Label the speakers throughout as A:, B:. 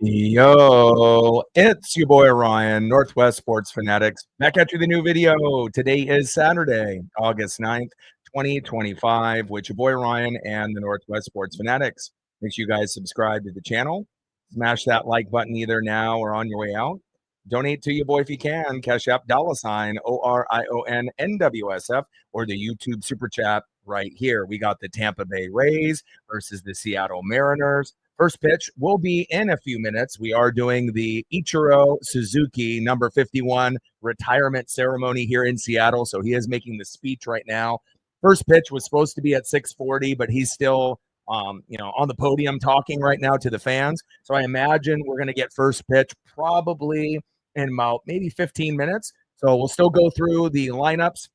A: Yo, it's your boy Ryan, Northwest Sports Fanatics, back at you with a new video. Today is Saturday, August 9th, 2025, with your boy Ryan and the Northwest Sports Fanatics. Make sure you guys subscribe to the channel. Smash that like button either now or on your way out. Donate to your boy if you can. Cash App $ ORION NWSF or the YouTube Super Chat right here. We got the Tampa Bay Rays versus the Seattle Mariners. First pitch will be in a few minutes. We are doing the Ichiro Suzuki number 51 retirement ceremony here in Seattle. So he is making the speech right now. First pitch was supposed to be at 6:40, but he's still on the podium talking right now to the fans. So I imagine we're going to get first pitch probably in about maybe 15 minutes. So we'll still go through the lineups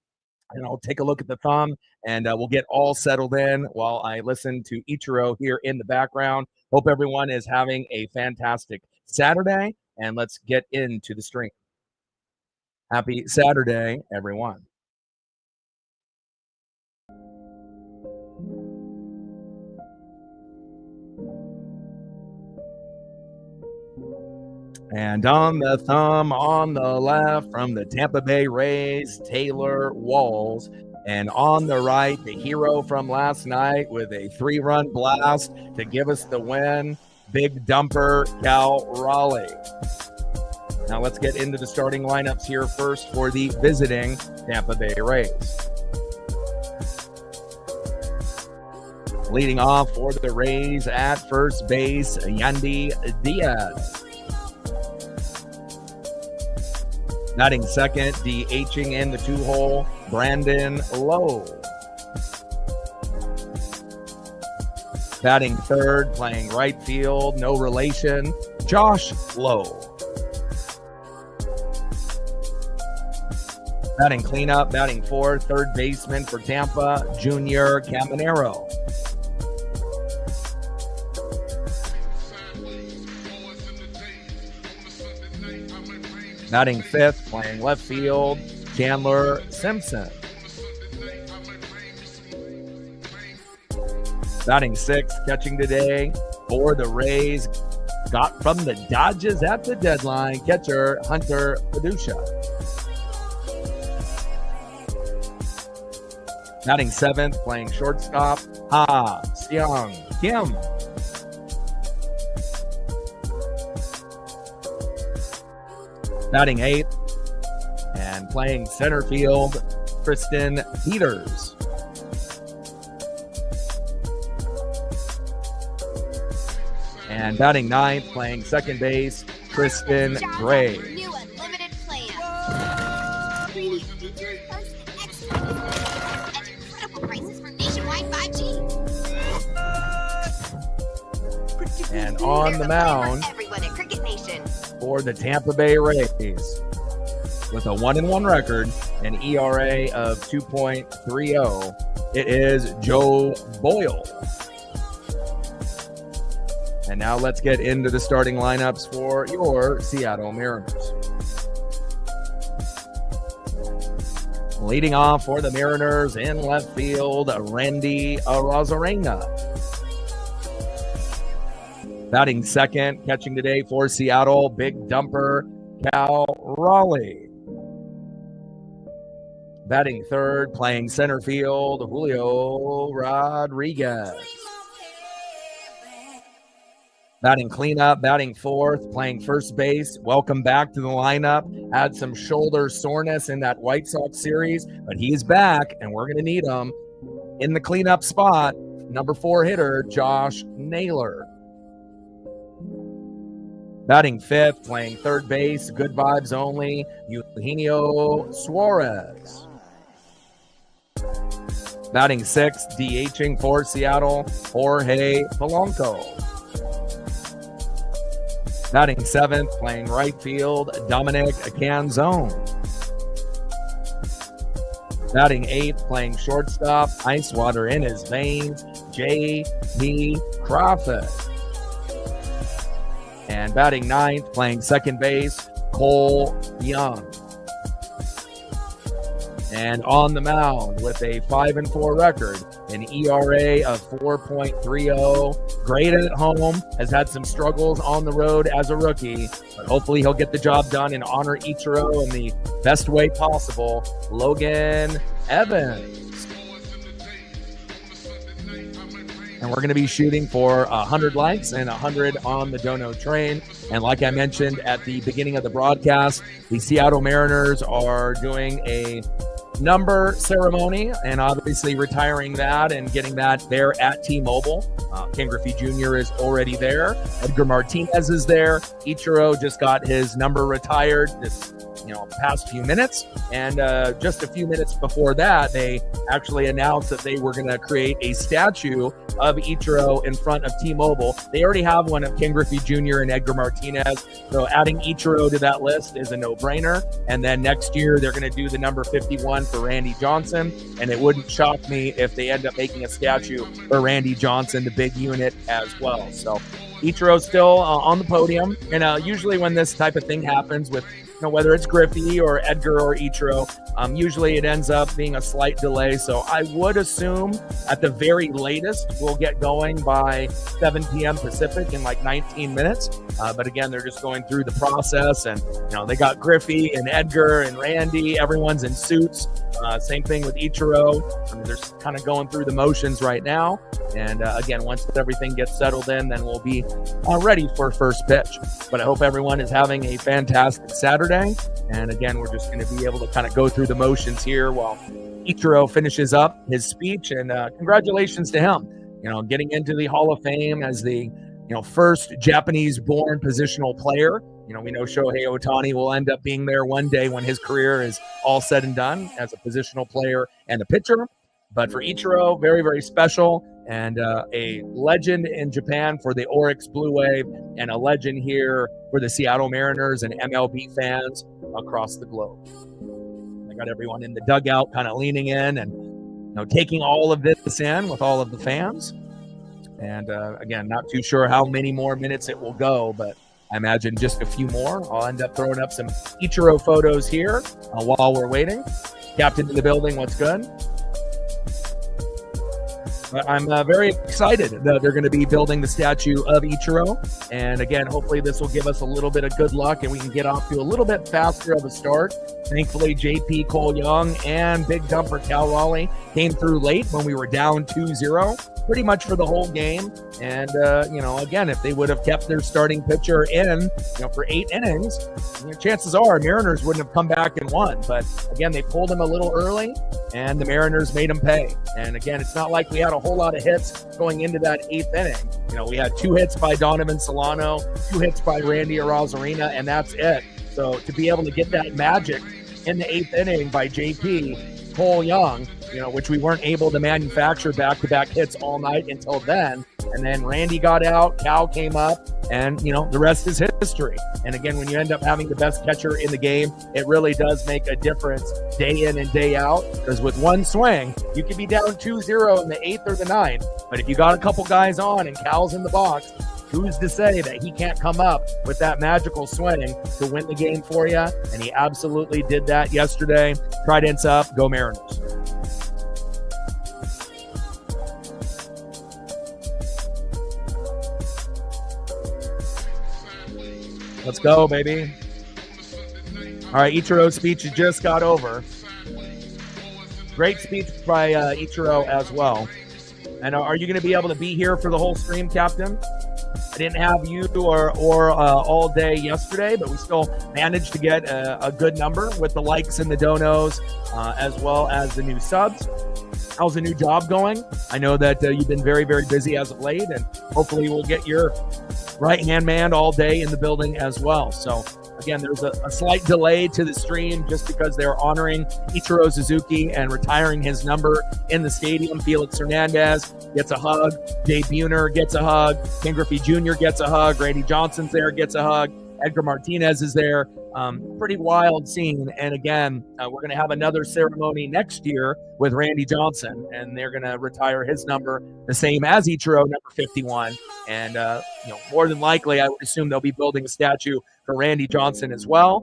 A: and I'll take a look at the thumb and we'll get all settled in while I listen to Ichiro here in the background. Hope everyone is having a fantastic Saturday, and let's get into the stream. Happy Saturday, everyone. And on the thumb on the left from the Tampa Bay Rays, Taylor Walls. And on the right, the hero from last night with a 3-run blast to give us the win, big dumper Cal Raleigh. Now let's get into the starting lineups here first for the visiting Tampa Bay Rays. Leading off for the Rays at first base, Yandy Diaz. Batting second, DHing in the 2-hole, Brandon Lowe. Batting third, playing right field, no relation, Josh Lowe. Batting cleanup, batting fourth, third baseman for Tampa, Junior Caminero. Batting fifth, playing left field, Chandler Simpson. Batting sixth, catching today for the Rays, got from the Dodgers at the deadline, catcher Hunter Padusha. Batting seventh, playing shortstop, Ha Seong Kim. Batting eighth and playing center field, Kristen Peters. And batting ninth, playing second base, Kristen Gray.
B: New unlimited plan. Premium features, perks, extra and incredible prices for nationwide 5G.
A: And on the mound,
B: everyone at Cricket Nation.
A: For the Tampa Bay Rays, with a 1-1 record, an ERA of 2.30, it is Joe Boyle. And now let's get into the starting lineups for your Seattle Mariners. Leading off for the Mariners in left field, Randy Arozarena. Batting second, catching today for Seattle, big dumper Cal Raleigh. Batting third, playing center field, Julio Rodriguez. Batting cleanup, batting fourth, playing first base. Welcome back to the lineup. Had some shoulder soreness in that White Sox series, but he's back, and we're going to need him in the cleanup spot. Number 4 hitter, Josh Naylor. Batting fifth, playing third base, good vibes only, Eugenio Suarez. Batting sixth, DHing for Seattle, Jorge Polanco. Batting seventh, playing right field, Dominic Canzone. Batting eighth, playing shortstop, ice water in his veins, J.P. Crawford. And batting ninth, playing second base, Cole Young. And on the mound with a 5-4 record, an ERA of 4.30, great at home, has had some struggles on the road as a rookie, but hopefully he'll get the job done and honor Ichiro in the best way possible. Logan Evans. And we're going to be shooting for 100 likes and 100 on the Dono train. And like I mentioned at the beginning of the broadcast, the Seattle Mariners are doing a number ceremony and obviously retiring that and getting that there at T-Mobile. Ken Griffey Jr. is already there. Edgar Martinez is there. Ichiro just got his number retired this past few minutes. And just a few minutes before that, they actually announced that they were going to create a statue of Ichiro in front of T-Mobile. They already have one of Ken Griffey Jr. and Edgar Martinez. So adding Ichiro to that list is a no-brainer. And then next year, they're going to do the number 51 for Randy Johnson. And it wouldn't shock me if they end up making a statue for Randy Johnson, the big unit as well. So Ichiro's still on the podium. And usually when this type of thing happens with whether it's Griffey or Edgar or Ichiro, usually it ends up being a slight delay. So I would assume at the very latest, we'll get going by 7 p.m. Pacific in like 19 minutes. But again, they're just going through the process. And, they got Griffey and Edgar and Randy. Everyone's in suits. Same thing with Ichiro. They're kind of going through the motions right now. And again, once everything gets settled in, then we'll be ready for first pitch. But I hope everyone is having a fantastic Saturday. And again, we're just going to be able to kind of go through the motions here while Ichiro finishes up his speech. And congratulations to him, getting into the Hall of Fame as the first Japanese-born positional player. We know Shohei Ohtani will end up being there one day when his career is all said and done as a positional player and a pitcher. But for Ichiro, very, very special, and a legend in Japan for the Oryx Blue Wave, and a legend here for the Seattle Mariners and MLB fans across the globe. I got everyone in the dugout kind of leaning in and taking all of this in with all of the fans. And again, not too sure how many more minutes it will go, but I imagine just a few more. I'll end up throwing up some Ichiro photos here while we're waiting. Captain in the building, what's good? But I'm very excited that they're going to be building the statue of Ichiro. And again, hopefully this will give us a little bit of good luck and we can get off to a little bit faster of a start. Thankfully, JP Cole Young and Big Dumper Cal Raleigh came through late when we were down 2-0 pretty much for the whole game. And, again, if they would have kept their starting pitcher in, for 8 innings, chances are Mariners wouldn't have come back and won. But again, they pulled him a little early and the Mariners made him pay. And again, it's not like we had a whole lot of hits going into that 8th inning. We had 2 hits by Donovan Solano, 2 hits by Randy Arozarena, and that's it. So to be able to get that magic in the 8th inning by JP Cole Young, which we weren't able to manufacture back-to-back hits all night until then. And then Randy got out, Cal came up, and, the rest is history. And again, when you end up having the best catcher in the game, it really does make a difference day in and day out. Because with one swing, you could be down 2-0 in the 8th or the 9th. But if you got a couple guys on and Cal's in the box, who's to say that he can't come up with that magical swing to win the game for you? And he absolutely did that yesterday. Tridents up, go Mariners. Let's go, baby. All right, Ichiro's speech just got over. Great speech by Ichiro as well. And are you going to be able to be here for the whole stream, Captain? I didn't have you or all day yesterday, but we still managed to get a good number with the likes and the donos, as well as the new subs. How's the new job going? I know that you've been very, very busy as of late, and hopefully we'll get your right-hand man all day in the building as well. So again, there's a slight delay to the stream just because they're honoring Ichiro Suzuki and retiring his number in the stadium. Felix Hernandez gets a hug. Jay Buhner gets a hug. Ken Griffey Jr. gets a hug. Randy Johnson's there, gets a hug. Edgar Martinez is there. Pretty wild scene. And again, we're going to have another ceremony next year with Randy Johnson, and they're going to retire his number the same as Ichiro, number 51. And, more than likely, I would assume they'll be building a statue for Randy Johnson as well.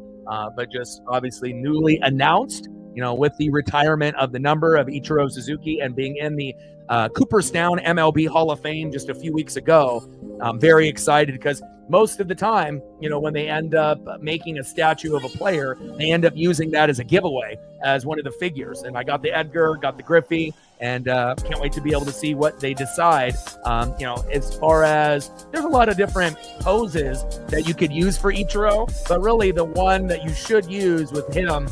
A: But just obviously newly announced, with the retirement of the number of Ichiro Suzuki and being in the Cooperstown MLB Hall of Fame just a few weeks ago. I'm very excited because most of the time, when they end up making a statue of a player, they end up using that as a giveaway as one of the figures. And I got the Edgar, got the Griffey, and can't wait to be able to see what they decide. As far as there's a lot of different poses that you could use for Ichiro, but really the one that you should use with him,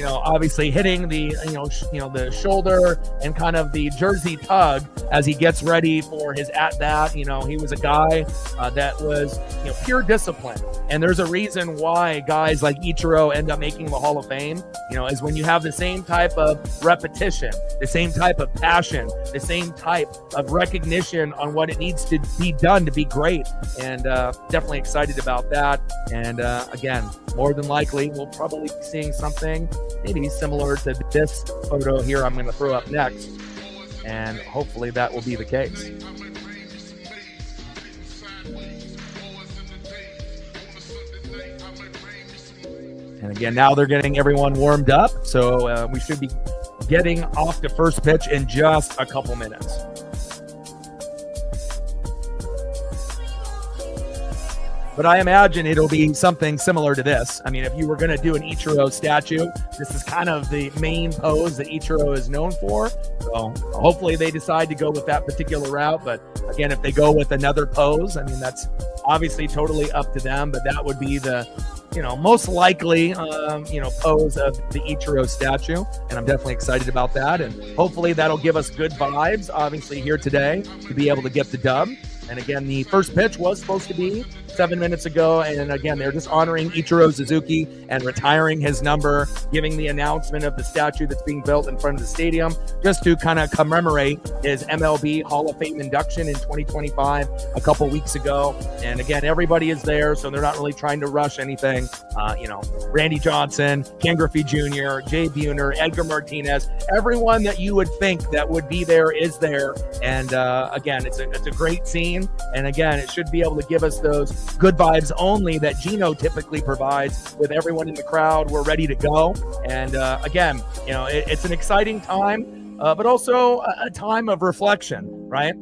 A: obviously hitting the, the shoulder and kind of the jersey tug as he gets ready for his at-bat. He was a guy that was, pure discipline. And there's a reason why guys like Ichiro end up making the Hall of Fame, is when you have the same type of repetition, the same type of passion, the same type of recognition on what it needs to be done to be great. And definitely excited about that. And again, more than likely, we'll probably be seeing something maybe similar to this photo here I'm going to throw up next. And hopefully that will be the case. And again, now they're getting everyone warmed up. So we should be getting off to first pitch in just a couple minutes. But I imagine it'll be something similar to this. I mean, if you were going to do an Ichiro statue, this is kind of the main pose that Ichiro is known for. So hopefully they decide to go with that particular route. But again, if they go with another pose, I mean, that's obviously totally up to them. But that would be the, most likely, pose of the Ichiro statue. And I'm definitely excited about that. And hopefully that'll give us good vibes, obviously, here today to be able to get the dub. And again, the first pitch was supposed to be 7 minutes ago. And again, they're just honoring Ichiro Suzuki and retiring his number, giving the announcement of the statue that's being built in front of the stadium, just to kind of commemorate his MLB Hall of Fame induction in 2025 a couple weeks ago. And again, everybody is there, so they're not really trying to rush anything. Randy Johnson, Ken Griffey Jr., Jay Buhner, Edgar Martinez, everyone that you would think that would be there is there. And again, it's a great scene. And again, it should be able to give us those good vibes only that Gino typically provides with everyone in the crowd. We're ready to go. And again, it's an exciting time, but also a time of reflection, right?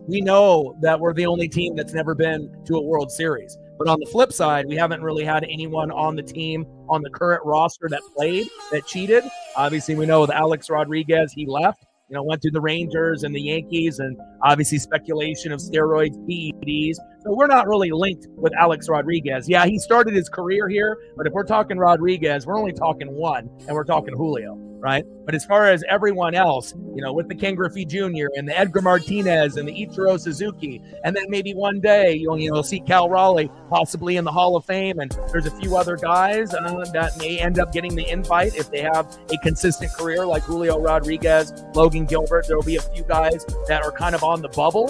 A: We know that we're the only team that's never been to a World Series. But on the flip side, we haven't really had anyone on the team on the current roster that played, that cheated. Obviously, we know with Alex Rodriguez, he left. Went to the Rangers and the Yankees, and obviously speculation of steroids, PEDs. So we're not really linked with Alex Rodriguez. Yeah, he started his career here, but if we're talking Rodriguez, we're only talking one, and we're talking Julio, right? But as far as everyone else, with the Ken Griffey Jr. and the Edgar Martinez and the Ichiro Suzuki, and then maybe one day you'll see Cal Raleigh possibly in the Hall of Fame, and there's a few other guys that may end up getting the invite if they have a consistent career like Julio Rodriguez, Logan Gilbert. There'll be a few guys that are kind of on the bubble,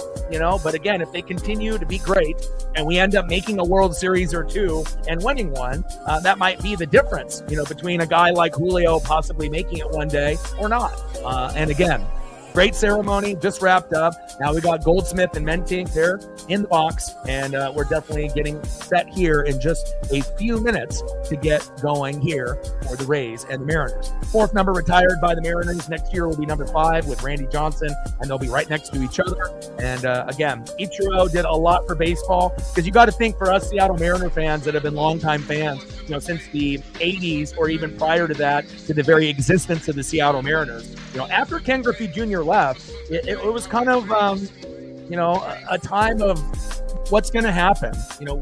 A: but again, if they continue to be great and we end up making a World Series or two and winning one, that might be the difference, between a guy like Julio possibly making it one day or not. And again, great ceremony, just wrapped up. Now we got Goldsmith and Mentink there in the box, and we're definitely getting set here in just a few minutes to get going here for the Rays and the Mariners. Fourth number retired by the Mariners. Next year will be number 5 with Randy Johnson, and they'll be right next to each other. And again, Ichiro did a lot for baseball, because you got to think, for us Seattle Mariner fans that have been longtime fans, since the 80s or even prior to that, to the very existence of the Seattle Mariners. After Ken Griffey Jr. left, it was kind of, a time of what's going to happen.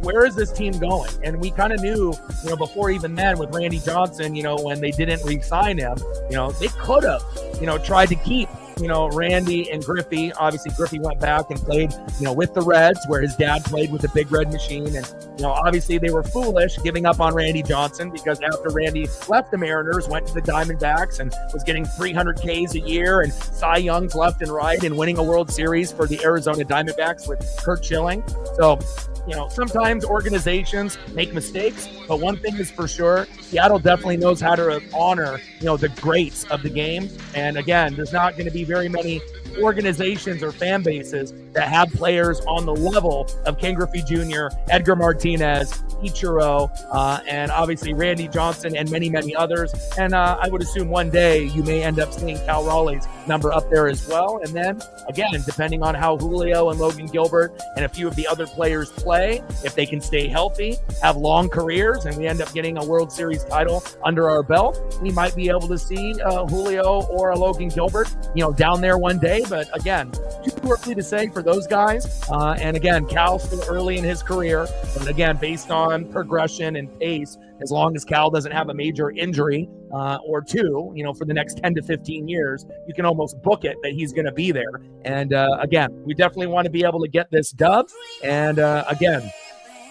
A: Where is this team going? And we kind of knew, before even then with Randy Johnson, when they didn't re-sign him, they could have, tried to keep, Randy and Griffey. Obviously, Griffey went back and played, with the Reds, where his dad played with the Big Red Machine. And, obviously they were foolish giving up on Randy Johnson, because after Randy left the Mariners, went to the Diamondbacks and was getting 300 Ks a year and Cy Youngs left and right and winning a World Series for the Arizona Diamondbacks with Kurt Schilling. So, sometimes organizations make mistakes, but one thing is for sure, Seattle definitely knows how to honor, the greats of the game. And again, there's not going to be very many organizations or fan bases that have players on the level of Ken Griffey Jr., Edgar Martinez, Ichiro, and obviously Randy Johnson and many, many others. And I would assume one day you may end up seeing Cal Raleigh's number up there as well. And then, again, depending on how Julio and Logan Gilbert and a few of the other players play, if they can stay healthy, have long careers, and we end up getting a World Series title under our belt, we might be able to see Julio or a Logan Gilbert, down there one day. But again, too early to say for those guys. And again, Cal's still early in his career. But again, based on progression and pace, as long as Cal doesn't have a major injury or two, for the next 10 to 15 years, you can almost book it that he's going to be there. And again, we definitely want to be able to get this dub. And again,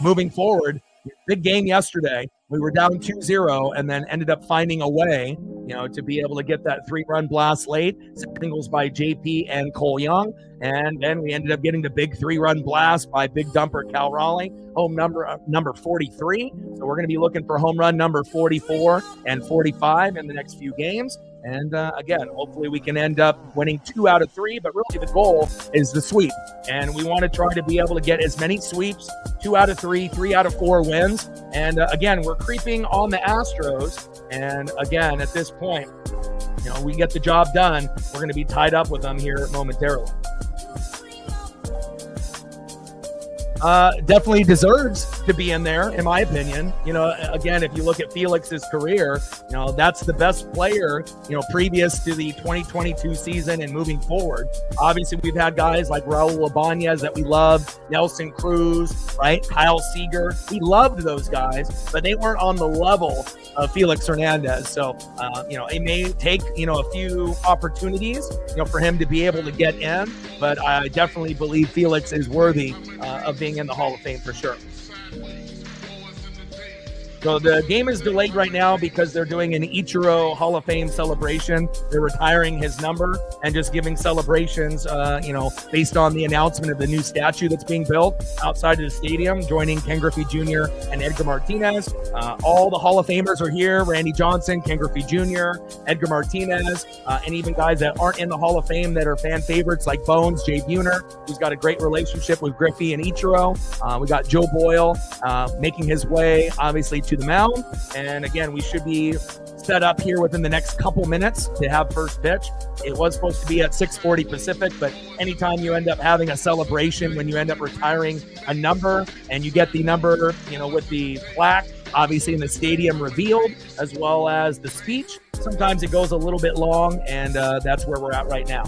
A: moving forward, big game yesterday. We were down 2-0 and then ended up finding a way, to be able to get that 3-run blast late, singles by JP and Cole Young. And then we ended up getting the big 3-run blast by big dumper Cal Raleigh, home number 43. So we're going to be looking for home run number 44 and 45 in the next few games. And again, hopefully we can end up winning 2 out of 3, but really the goal is the sweep. And we want to try to be able to get as many sweeps, 2 out of 3, 3 out of 4 wins. And again, we're creeping on the Astros. And again, at this point, we get the job done. We're going to be tied up with them here momentarily. Definitely deserves to be in there, in my opinion. Again, if you look at Felix's career, that's the best player, previous to the 2022 season and moving forward. Obviously, we've had guys like Raul Ibanez that we loved, Nelson Cruz, right? Kyle Seager. We loved those guys, but they weren't on the level of Felix Hernandez. So, it may take, a few opportunities, for him to be able to get in, but I definitely believe Felix is worthy of being in the Hall of Fame for sure. So the game is delayed right now because they're doing an Ichiro Hall of Fame celebration. They're retiring his number and just giving celebrations, based on the announcement of the new statue that's being built outside of the stadium, joining Ken Griffey Jr. and Edgar Martinez. All the Hall of Famers are here: Randy Johnson, Ken Griffey Jr., Edgar Martinez, and even guys that aren't in the Hall of Fame that are fan favorites like Bones, Jay Buhner, who's got a great relationship with Griffey and Ichiro. We got Joe Boyle making his way, obviously, to the mound. And again, we should be set up here within the next couple minutes to have first pitch. It was supposed to be at 6:40 Pacific, but anytime you end up having a celebration, when you end up retiring a number and you get the number, with the plaque, obviously in the stadium revealed, as well as the speech, sometimes it goes a little bit long, and that's where we're at right now.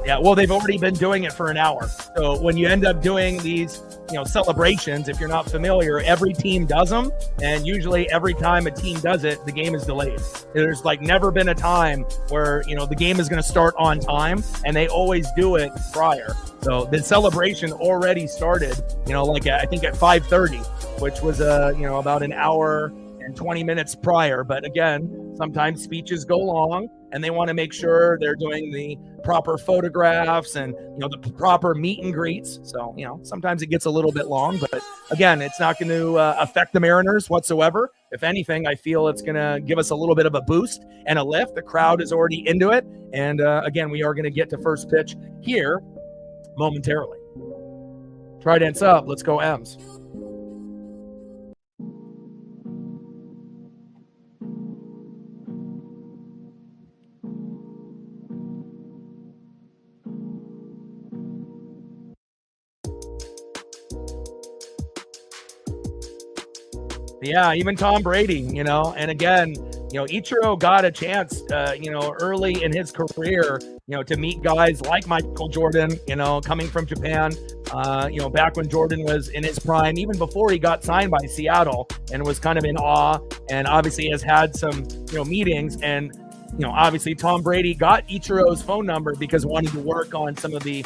A: Yeah, well, they've already been doing it for an hour. So when you end up doing these, celebrations, if you're not familiar, every team does them. And usually every time a team does it, the game is delayed. There's never been a time where, the game is going to start on time, and they always do it prior. So the celebration already started, I think at 5:30, which was, about an hour and 20 minutes prior. But again, sometimes speeches go long, and they want to make sure they're doing the proper photographs and, the proper meet and greets. So, sometimes it gets a little bit long, but again, it's not going to affect the Mariners whatsoever. If anything, I feel it's going to give us a little bit of a boost and a lift. The crowd is already into it. And again, we are going to get to first pitch here momentarily. Trident's up. Let's go M's. Yeah, even Tom Brady, and again, Ichiro got a chance, early in his career, to meet guys like Michael Jordan, coming from Japan, back when Jordan was in his prime, even before he got signed by Seattle, and was kind of in awe, and obviously has had some, meetings. And, obviously Tom Brady got Ichiro's phone number because wanted to work on some of the,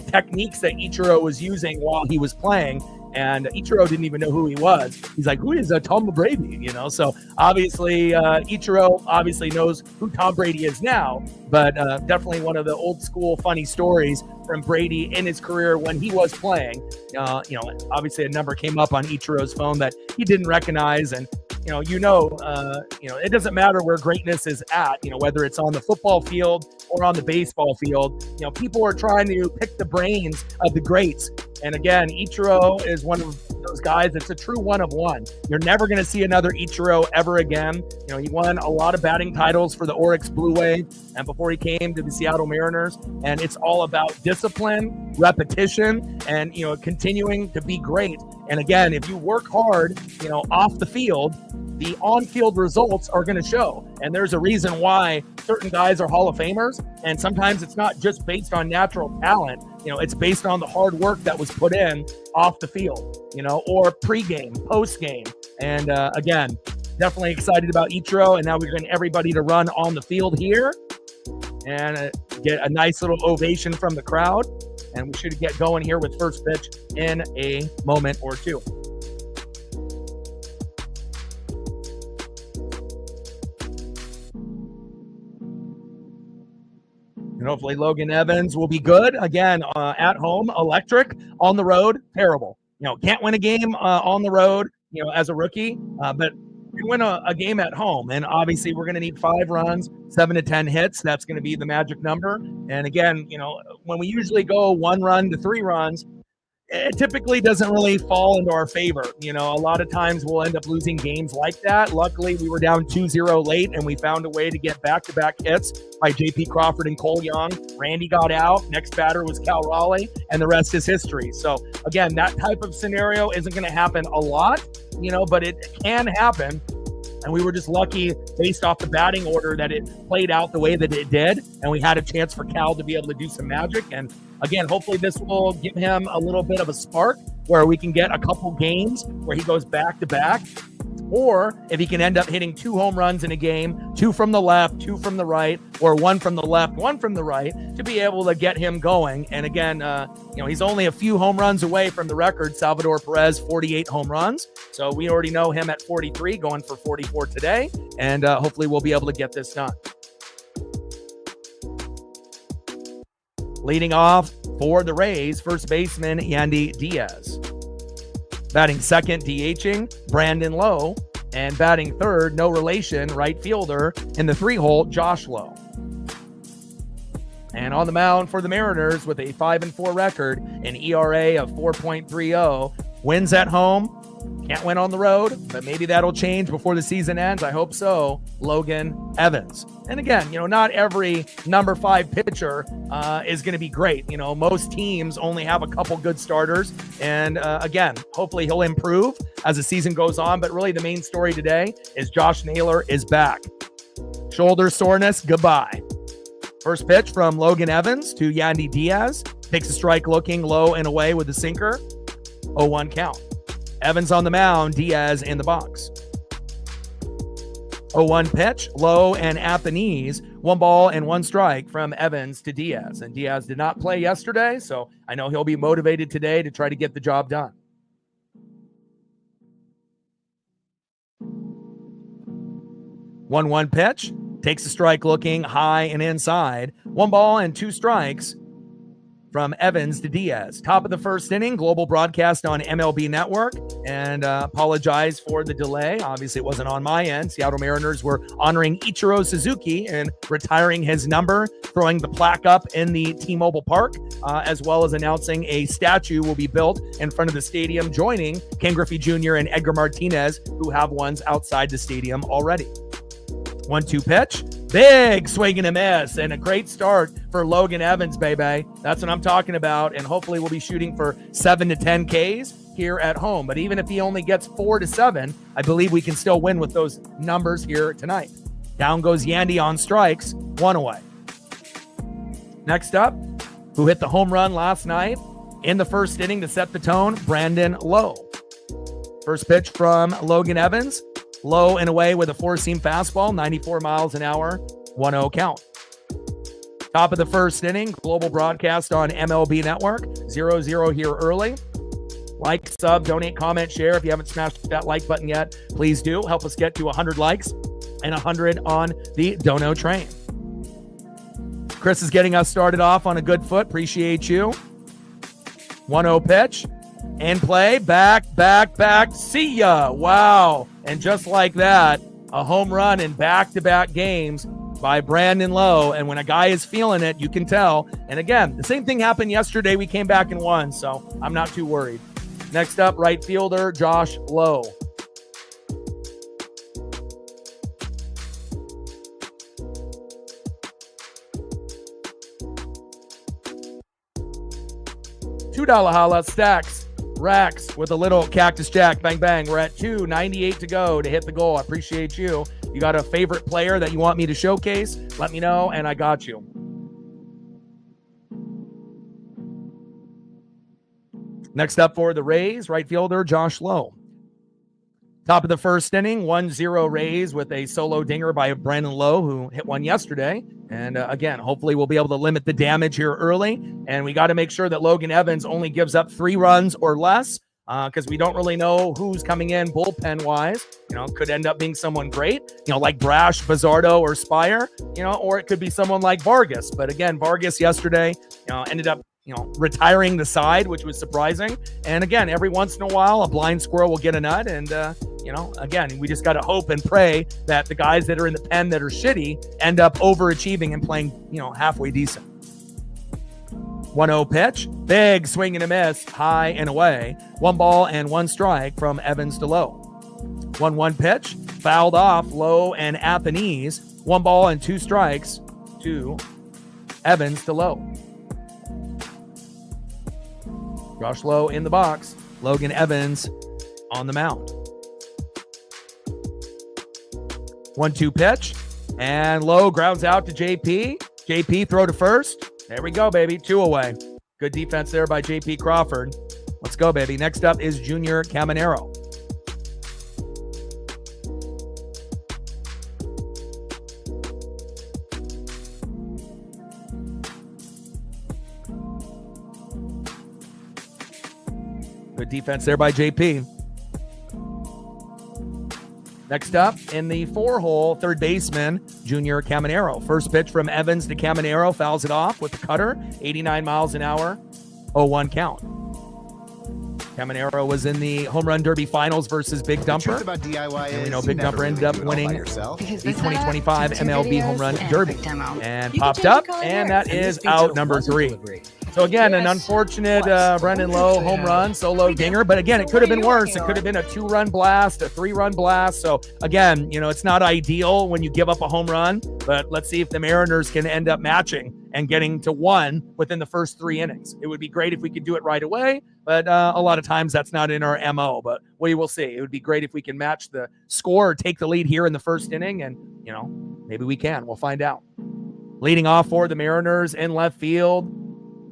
A: techniques that Ichiro was using while he was playing. And Ichiro didn't even know who he was. He's like, who is Tom Brady? So obviously Ichiro obviously knows who Tom Brady is now, but definitely one of the old school funny stories from Brady in his career when he was playing. Obviously a number came up on Ichiro's phone that he didn't recognize, and it doesn't matter where greatness is at, whether it's on the football field or on the baseball field. People are trying to pick the brains of the greats. And again, Ichiro is one of those guys that's a true one of one. You're never going to see another Ichiro ever again. He won a lot of batting titles for the Oryx Blue Wave and before he came to the Seattle Mariners. And it's all about discipline, repetition, and, continuing to be great. And again, if you work hard, off the field, the on-field results are going to show. And there's a reason why certain guys are Hall of Famers. And sometimes it's not just based on natural talent. It's based on the hard work that was put in off the field, or pregame, postgame. And again, definitely excited about Ichiro. And now we're getting everybody to run on the field here and get a nice little ovation from the crowd. And we should get going here with first pitch in a moment or two. And hopefully Logan Evans will be good. Again, at home, electric. On the road, terrible. Can't win a game on the road, as a rookie, but we win a game at home. And obviously we're going to need 5 runs, 7 to 10 hits. That's going to be the magic number. And again, when we usually go 1 run to 3 runs, it typically doesn't really fall into our favor. A lot of times we'll end up losing games like that. Luckily, we were down 2-0 late, and we found a way to get back-to-back hits by J.P. Crawford and Cole Young. Randy got out. Next batter was Cal Raleigh, and the rest is history. So, again, that type of scenario isn't going to happen a lot, but it can happen. And we were just lucky based off the batting order that it played out the way that it did. And we had a chance for Cal to be able to do some magic. And again, hopefully this will give him a little bit of a spark where we can get a couple games where he goes back to back. Or if he can end up hitting 2 home runs in a game, 2 from the left, 2 from the right, or 1 from the left, 1 from the right, to be able to get him going. And again, he's only a few home runs away from the record. Salvador Perez, 48 home runs. So we already know him at 43, going for 44 today. And hopefully we'll be able to get this done. Leading off for the Rays, first baseman Yandy Diaz. Batting second, DHing, Brandon Lowe. And batting third, no relation, right fielder in the 3-hole, Josh Lowe. And on the mound for the Mariners with a 5-4 record, an ERA of 4.30, wins at home, can't win on the road, but maybe that'll change before the season ends. I hope so. Logan Evans. And again, not every number 5 pitcher is going to be great. Most teams only have a couple good starters. And again, hopefully he'll improve as the season goes on. But really the main story today is Josh Naylor is back. Shoulder soreness, goodbye. First pitch from Logan Evans to Yandy Diaz. Takes a strike looking low and away with the sinker. 0-1 count. Evans on the mound, Diaz in the box. 0-1 pitch, low and at the knees. 1 ball and 1 strike from Evans to Diaz. And Diaz did not play yesterday, so I know he'll be motivated today to try to get the job done. 1-1 pitch, takes a strike looking high and inside. 1 ball and 2 strikes from Evans to Diaz. Top of the first inning, global broadcast on MLB Network. And apologize for the delay. Obviously, it wasn't on my end. Seattle Mariners were honoring Ichiro Suzuki and retiring his number, throwing the plaque up in the T-Mobile Park, as well as announcing a statue will be built in front of the stadium, joining Ken Griffey Jr. and Edgar Martinez, who have ones outside the stadium already. 1-2 pitch. Big swing and a miss, and a great start for Logan Evans, baby. That's what I'm talking about, and hopefully we'll be shooting for 7 to 10 Ks here at home. But even if he only gets 4 to 7, I believe we can still win with those numbers here tonight. Down goes Yandy on strikes, 1 away. Next up, who hit the home run last night in the first inning to set the tone, Brandon Lowe. First pitch from Logan Evans. Low and away with a 4-seam fastball, 94 miles an hour, 1-0 count. Top of the first inning, global broadcast on MLB Network, 0-0 here early. Like, sub, donate, comment, share. If you haven't smashed that like button yet, please do. Help us get to 100 likes and 100 on the Dono train. Chris is getting us started off on a good foot. Appreciate you. 1-0 pitch. And play, back, see ya. Wow. And just like that, a home run in back-to-back games by Brandon Lowe. And when a guy is feeling it, you can tell. And again, the same thing happened yesterday. We came back and won, so I'm not too worried. Next up, right fielder Josh Lowe. $2 holla stacks. Racks with a little cactus jack. Bang, bang. We're at 2:98 to go to hit the goal. I appreciate you. You got a favorite player that you want me to showcase? Let me know, and I got you. Next up for the Rays, right fielder Josh Lowe. Top of the first inning, 1-0 Rays with a solo dinger by Brandon Lowe, who hit one yesterday. And again, hopefully we'll be able to limit the damage here early. And we got to make sure that Logan Evans only gives up 3 runs or less, because we don't really know who's coming in bullpen-wise. Could end up being someone great, like Brash, Bizzardo, or Spire, or it could be someone like Vargas. But again, Vargas yesterday, ended up retiring the side, which was surprising. And again, every once in a while, a blind squirrel will get a nut. And, again, we just got to hope and pray that the guys that are in the pen that are shitty end up overachieving and playing, halfway decent. 1-0 pitch, big swing and a miss, high and away. 1 ball and 1 strike from Evans to Lowe. 1-1 pitch, fouled off Lowe and Athanese. 1 ball and 2 strikes to Evans to Lowe. Josh Lowe in the box. Logan Evans on the mound. 1-2 pitch. And Lowe grounds out to JP. JP throw to first. There we go, baby. 2 away. Good defense there by JP Crawford. Let's go, baby. Next up is Junior Caminero. Good defense there by JP. Next up in the 4-hole, third baseman, Junior Caminero. First pitch from Evans to Caminero, fouls it off with the cutter, 89 miles an hour, 0-1 count. Caminero was in the Home Run Derby Finals versus Big Dumper. And we know Big Dumper ended up winning the 2025 MLB Home Run Derby. And popped up, and that is out number 3. So again, an unfortunate Brandon Lowe home run, solo dinger. But again, it could have been worse. It could have been a 2-run blast, a 3-run blast. So again, it's not ideal when you give up a home run. But let's see if the Mariners can end up matching and getting to 1 within the first 3 innings. It would be great if we could do it right away. But a lot of times that's not in our MO. But we will see. It would be great if we can match the score or take the lead here in the first inning. And, maybe we can. We'll find out. Leading off for the Mariners in left field,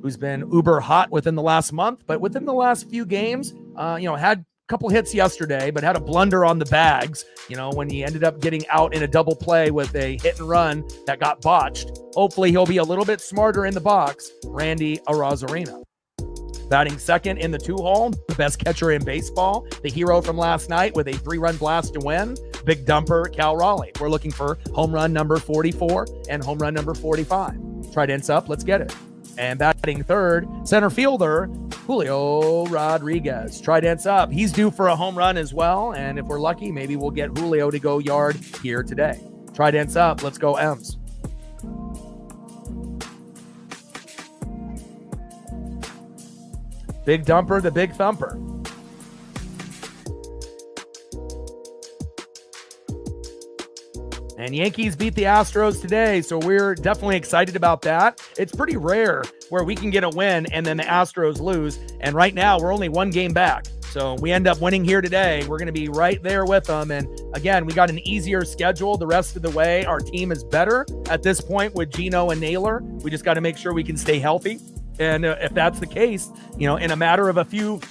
A: who's been uber hot within the last month, but within the last few games, had a couple hits yesterday, but had a blunder on the bags, when he ended up getting out in a double play with a hit and run that got botched. Hopefully he'll be a little bit smarter in the box, Randy Arozarena. Batting second in the 2-hole, the best catcher in baseball, the hero from last night with a 3-run blast to win, Big Dumper Cal Raleigh. We're looking for home run number 44 and home run number 45. Tridents up, let's get it. And batting third, center fielder, Julio Rodriguez. Tridents up. He's due for a home run as well. And if we're lucky, maybe we'll get Julio to go yard here today. Tridents up. Let's go M's. Big Dumper, the Big Thumper. And Yankees beat the Astros today, so we're definitely excited about that. It's pretty rare where we can get a win and then the Astros lose. And right now, we're only 1 game back. So we end up winning here today. We're going to be right there with them. And again, we got an easier schedule the rest of the way. Our team is better at this point with Gino and Naylor. We just got to make sure we can stay healthy. And if that's the case, in a matter of a few,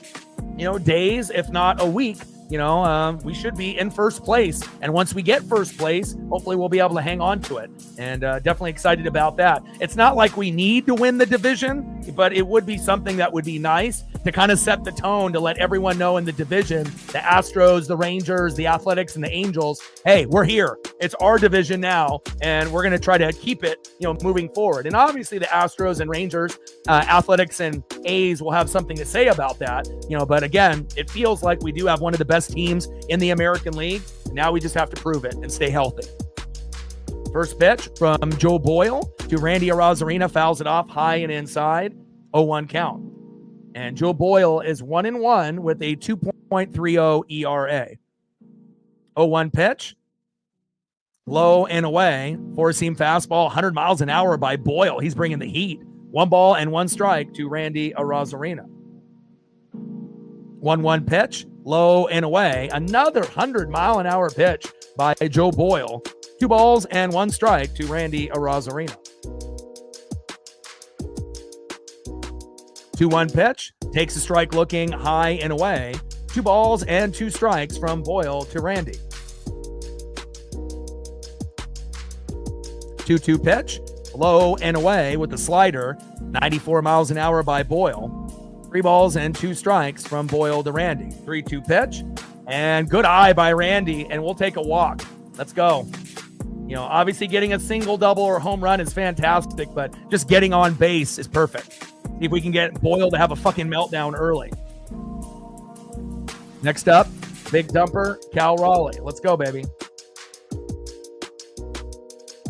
A: days, if not a week, we should be in first place. And once we get first place, hopefully we'll be able to hang on to it. And definitely excited about that. It's not like we need to win the division,
C: but it would be something that would be nice to kind of set the tone to let everyone know in the division, the Astros, the Rangers, the Athletics, and the Angels, hey, we're here. It's our division now, and we're going to try to keep it, moving forward. And obviously the Astros and Rangers, Athletics and A's will have something to say about that, but again, it feels like we do have one of the best teams in the American League. Now we just have to prove it and stay healthy. First pitch from Joe Boyle to Randy Arozarena, fouls it off high and inside, 0-1 count. And Joe Boyle is 1-1 with a 2.30 ERA. 0-1 pitch, low and away, four-seam fastball, 100 miles an hour by Boyle. He's bringing the heat. 1 ball and 1 strike to Randy Arozarena. 1-1 pitch, low and away, another 100-mile-an-hour pitch by Joe Boyle. 2 balls and 1 strike to Randy Arozarena. 2-1 pitch, takes a strike looking high and away. 2 balls and 2 strikes from Boyle to Randy. 2-2 pitch, low and away with the slider. 94 miles an hour by Boyle. 3 balls and 2 strikes from Boyle to Randy. 3-2 pitch, and good eye by Randy, and we'll take a walk. Let's go. Obviously getting a single, double, or home run is fantastic, but just getting on base is perfect. See if we can get Boyle to have a fucking meltdown early. Next up, big dumper, Cal Raleigh. Let's go, baby.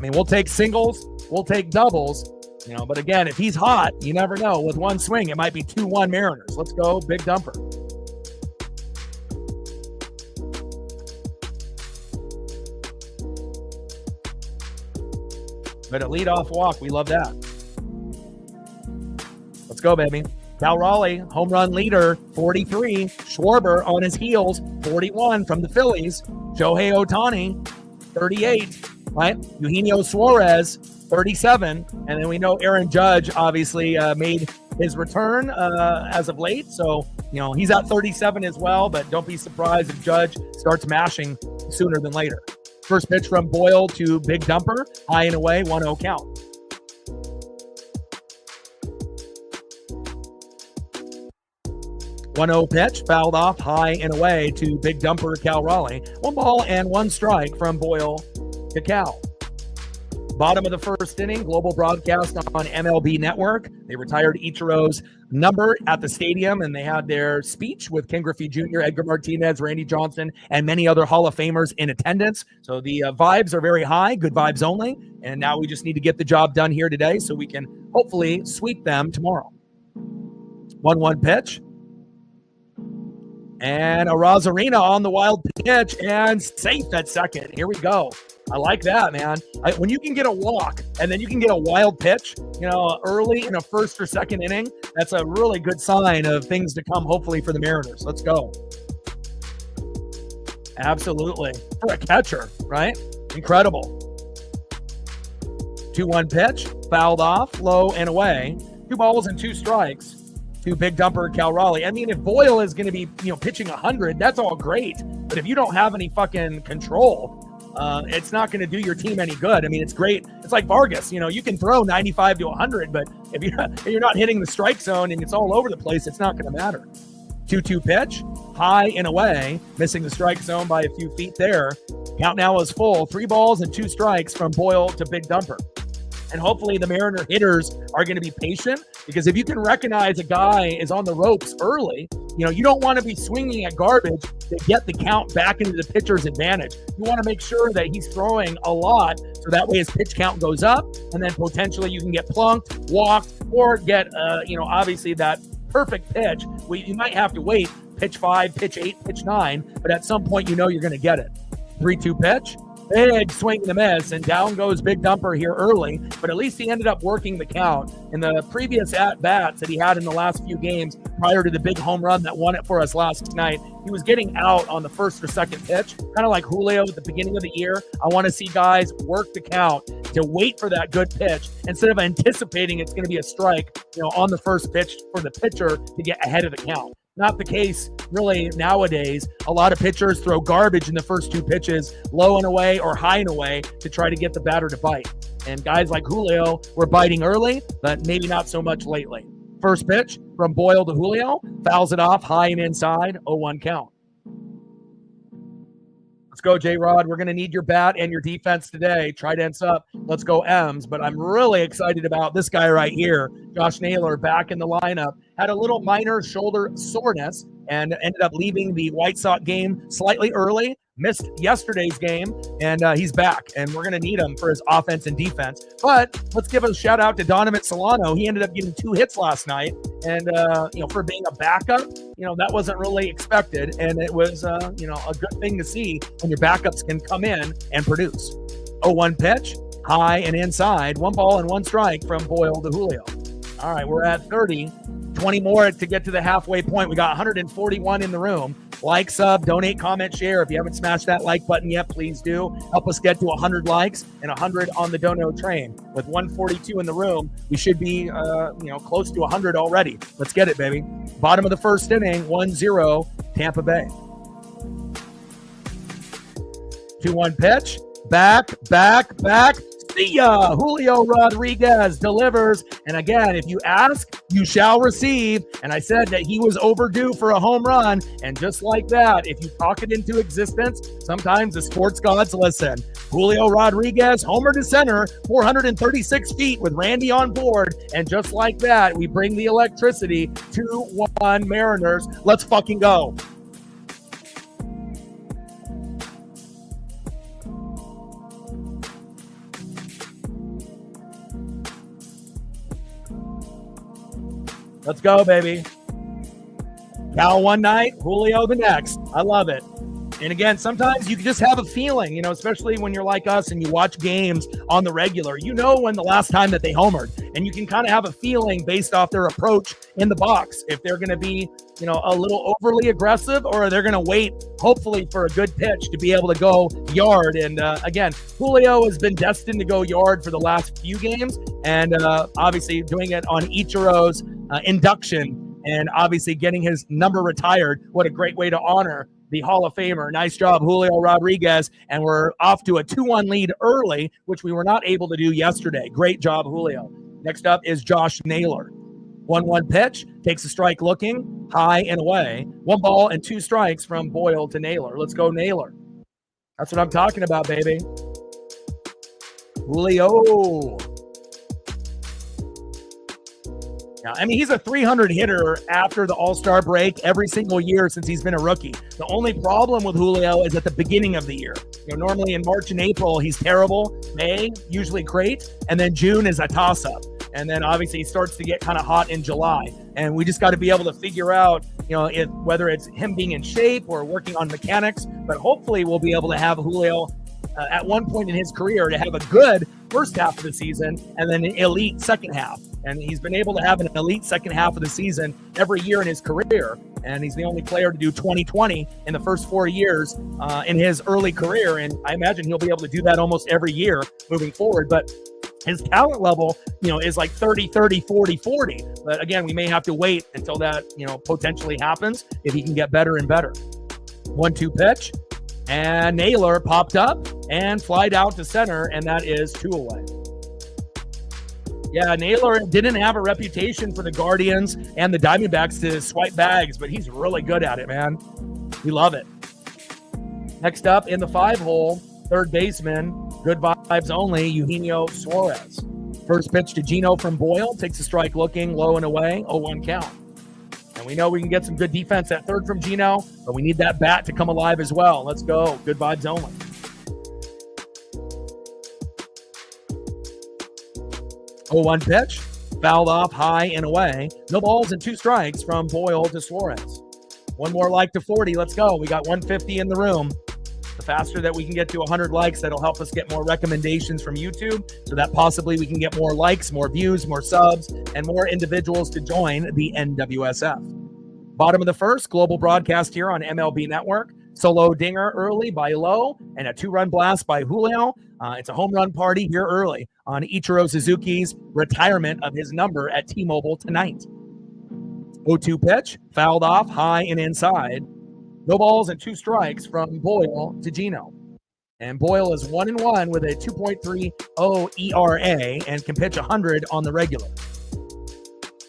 C: We'll take singles, we'll take doubles, but again, if he's hot, you never know. With 1 swing, it might be 2-1 Mariners. Let's go, big dumper. But a leadoff walk, we love that. Let's go, baby. Cal Raleigh, home run leader, 43. Schwarber on his heels, 41 from the Phillies. Shohei Ohtani, 38. Right? Eugenio Suarez, 37. And then we know Aaron Judge obviously made his return as of late. So, he's at 37 as well, but don't be surprised if Judge starts mashing sooner than later. First pitch from Boyle to big dumper, high and away, 1-0 count. 1-0 pitch, fouled off, high and away to big dumper Cal Raleigh. 1 ball and 1 strike from Boyle to Cal. Bottom of the first inning, global broadcast on MLB Network. They retired Ichiro's number at the stadium, and they had their speech with Ken Griffey Jr., Edgar Martinez, Randy Johnson, and many other Hall of Famers in attendance. So the vibes are very high, good vibes only. And now we just need to get the job done here today so we can hopefully sweep them tomorrow. 1-1 pitch. And Arozarena on the wild pitch and safe at second. Here we go. I like that, man. When you can get a walk and then you can get a wild pitch, early in a first or second inning, that's a really good sign of things to come, hopefully, for the Mariners. Let's go. Absolutely. For a catcher, right? Incredible. 2-1 pitch, fouled off, low and away. 2 balls and 2 strikes to big dumper Cal Raleigh. If Boyle is going to be, pitching 100, that's all great. But if you don't have any fucking control, it's not going to do your team any good. It's great. It's like Vargas. You can throw 95 to 100, but if you're not hitting the strike zone and it's all over the place, it's not going to matter. 2-2 pitch, high and away, missing the strike zone by a few feet there. Count now is full. 3 balls and 2 strikes from Boyle to big dumper. And hopefully the Mariner hitters are going to be patient, because if you can recognize a guy is on the ropes early, you don't want to be swinging at garbage to get the count back into the pitcher's advantage. You want to make sure that he's throwing a lot, so that way his pitch count goes up, and then potentially you can get plunked, walked, or get, obviously that perfect pitch. You might have to wait, pitch 5, pitch 8, pitch 9, but at some point you're going to get it. 3-2 pitch. Big swing and a miss, and down goes big dumper here early, but at least he ended up working the count. In the previous at-bats that he had in the last few games prior to the big home run that won it for us last night, he was getting out on the first or second pitch, kind of like Julio at the beginning of the year. I want to see guys work the count to wait for that good pitch instead of anticipating it's going to be a strike, on the first pitch for the pitcher to get ahead of the count. Not the case really nowadays. A lot of pitchers throw garbage in the first 2 pitches, low and away or high and away, to try to get the batter to bite. And guys like Julio were biting early, but maybe not so much lately. First pitch from Boyle to Julio. Fouls it off high and inside. 0-1 count. Let's go, J-Rod. We're going to need your bat and your defense today. Tridents up. Let's go, M's. But I'm really excited about this guy right here, Josh Naylor, back in the lineup. Had a little minor shoulder soreness and ended up leaving the White Sox game slightly early. Missed yesterday's game, and he's back, and we're going to need him for his offense and defense. But let's give a shout-out to Donovan Solano. He ended up getting 2 hits last night, and, for being a backup, that wasn't really expected, and it was, a good thing to see when your backups can come in and produce. 0-1 pitch, high and inside, 1 ball and 1 strike from Boyle to Julio. All right, we're at 30. 20 more to get to the halfway point. We got 141 in the room. Like, sub, donate, comment, share. If you haven't smashed that like button yet, please do. Help us get to 100 likes and 100 on the dono train. With 142 in the room, we should be, close to 100 already. Let's get it, baby. Bottom of the first inning, 1-0, Tampa Bay. 2-1 pitch. Back. See ya. Julio Rodriguez delivers. And again, if you ask, you shall receive. And I said that he was overdue for a home run. And just like that, if you talk it into existence, sometimes the sports gods listen. Julio Rodriguez, homer to center, 436 feet with Randy on board. And just like that, we bring the electricity. 2-1 Mariners. Let's fucking go. Let's go, baby. Cal one night, Julio the next. I love it. And again, sometimes you just have a feeling, especially when you're like us and you watch games on the regular, when the last time that they homered, and you can kind of have a feeling based off their approach in the box, if they're going to be, a little overly aggressive, or they're going to wait, hopefully, for a good pitch to be able to go yard. And again, Julio has been destined to go yard for the last few games, and obviously doing it on Ichiro's induction, and obviously getting his number retired. What a great way to honor the Hall of Famer. Nice job, Julio Rodriguez. And we're off to a 2-1 lead early, which we were not able to do yesterday. Great job, Julio. Next up is Josh Naylor. 1-1 pitch, takes a strike looking, high and away. 1 ball and 2 strikes from Boyle to Naylor. Let's go, Naylor. That's what I'm talking about, baby. Julio. He's a 300 hitter after the All-Star break every single year since he's been a rookie. The only problem with Julio is at the beginning of the year. Normally in March and April, he's terrible. May, usually great. And then June is a toss-up. And then obviously he starts to get kind of hot in July. And we just got to be able to figure out, whether it's him being in shape or working on mechanics. But hopefully we'll be able to have Julio at one point in his career to have a good first half of the season and then an elite second half. And he's been able to have an elite second half of the season every year in his career. And he's the only player to do 20-20 in the first 4 years in his early career. And I imagine he'll be able to do that almost every year moving forward. But his talent level, is like 30, 30, 40, 40. But again, we may have to wait until that, potentially happens if he can get better and better. 1-2 pitch. And Naylor popped up and flied out to center. And that is 2 away. Yeah, Naylor didn't have a reputation for the Guardians and the Diamondbacks to swipe bags, but he's really good at it, man. We love it. Next up in the 5-hole, third baseman, good vibes only, Eugenio Suarez. First pitch to Gino from Boyle, takes a strike looking, low and away, 0-1 count. And we know we can get some good defense at third from Gino, but we need that bat to come alive as well. Let's go. Good vibes only. Oh, 1 pitch, fouled off high and away. No balls and 2 strikes from Boyle to Suarez. 1 more like to 40. Let's go. We got 150 in the room. The faster that we can get to 100 likes, that'll help us get more recommendations from YouTube so that possibly we can get more likes, more views, more subs, and more individuals to join the NWSF. Bottom of the first, global broadcast here on MLB Network. Solo dinger early by Lowe and a 2-run blast by Julio. It's a home run party here early on Ichiro Suzuki's retirement of his number at T-Mobile tonight. 0-2 pitch, fouled off high and inside. No balls and 2 strikes from Boyle to Gino. And Boyle is 1-1 with a 2.30 ERA and can pitch 100 on the regular.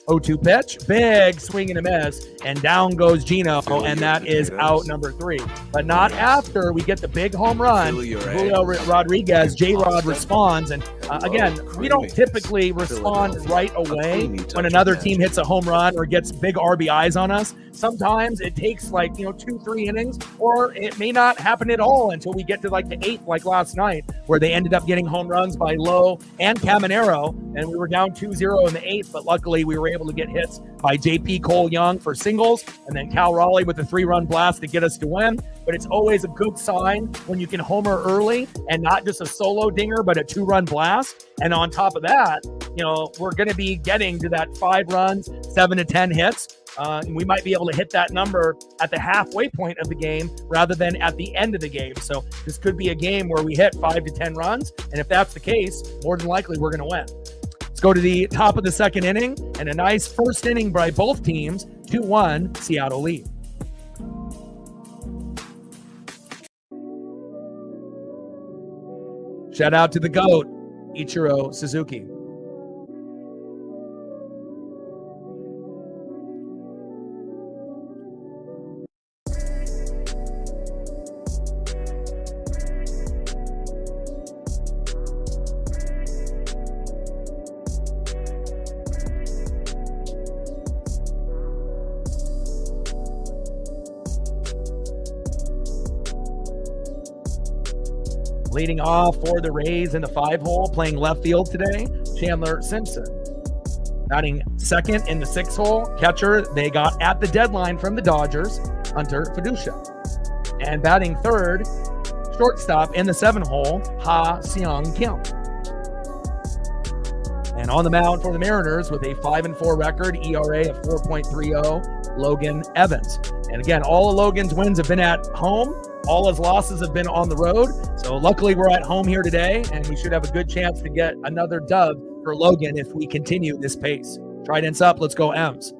C: 0-2 pitch, big swing and a miss, and down goes Gino, and that is out number 3. But not after we get the big home run. Julio Rodriguez, J-Rod responds, and again, we don't typically respond right away when another team hits a home run or gets big RBIs on us. Sometimes it takes 2-3 innings, or it may not happen at all until we get to the 8th, like last night, where they ended up getting home runs by Lowe and Caminero, and we were down 2-0 in the 8th, but luckily we were able to get hits by JP Cole Young for singles, and then Cal Raleigh with a 3-run blast to get us to win. But it's always a good sign when you can homer early and not just a solo dinger, but a 2-run blast. And on top of that, we're going to be getting to that 5 runs, 7 to 10 hits. And we might be able to hit that number at the halfway point of the game rather than at the end of the game. So this could be a game where we hit 5 to 10 runs. And if that's the case, more than likely we're going to win. Let's go to the top of the second inning, and a nice first inning by both teams. 2-1 Seattle lead. Shout out to the GOAT, Ichiro Suzuki. Leading off for the Rays in the 5-hole, playing left field today, Chandler Simpson. Batting second in the 6-hole, catcher they got at the deadline from the Dodgers, Hunter Fiducia. And batting third, shortstop in the 7-hole, Ha Seong Kim. And on the mound for the Mariners with a 5-4 record, ERA of 4.30, Logan Evans. And again, all of Logan's wins have been at home. All his losses have been on the road. So luckily we're at home here today, and we should have a good chance to get another dub for Logan if we continue this pace. Tridents up, let's go M's.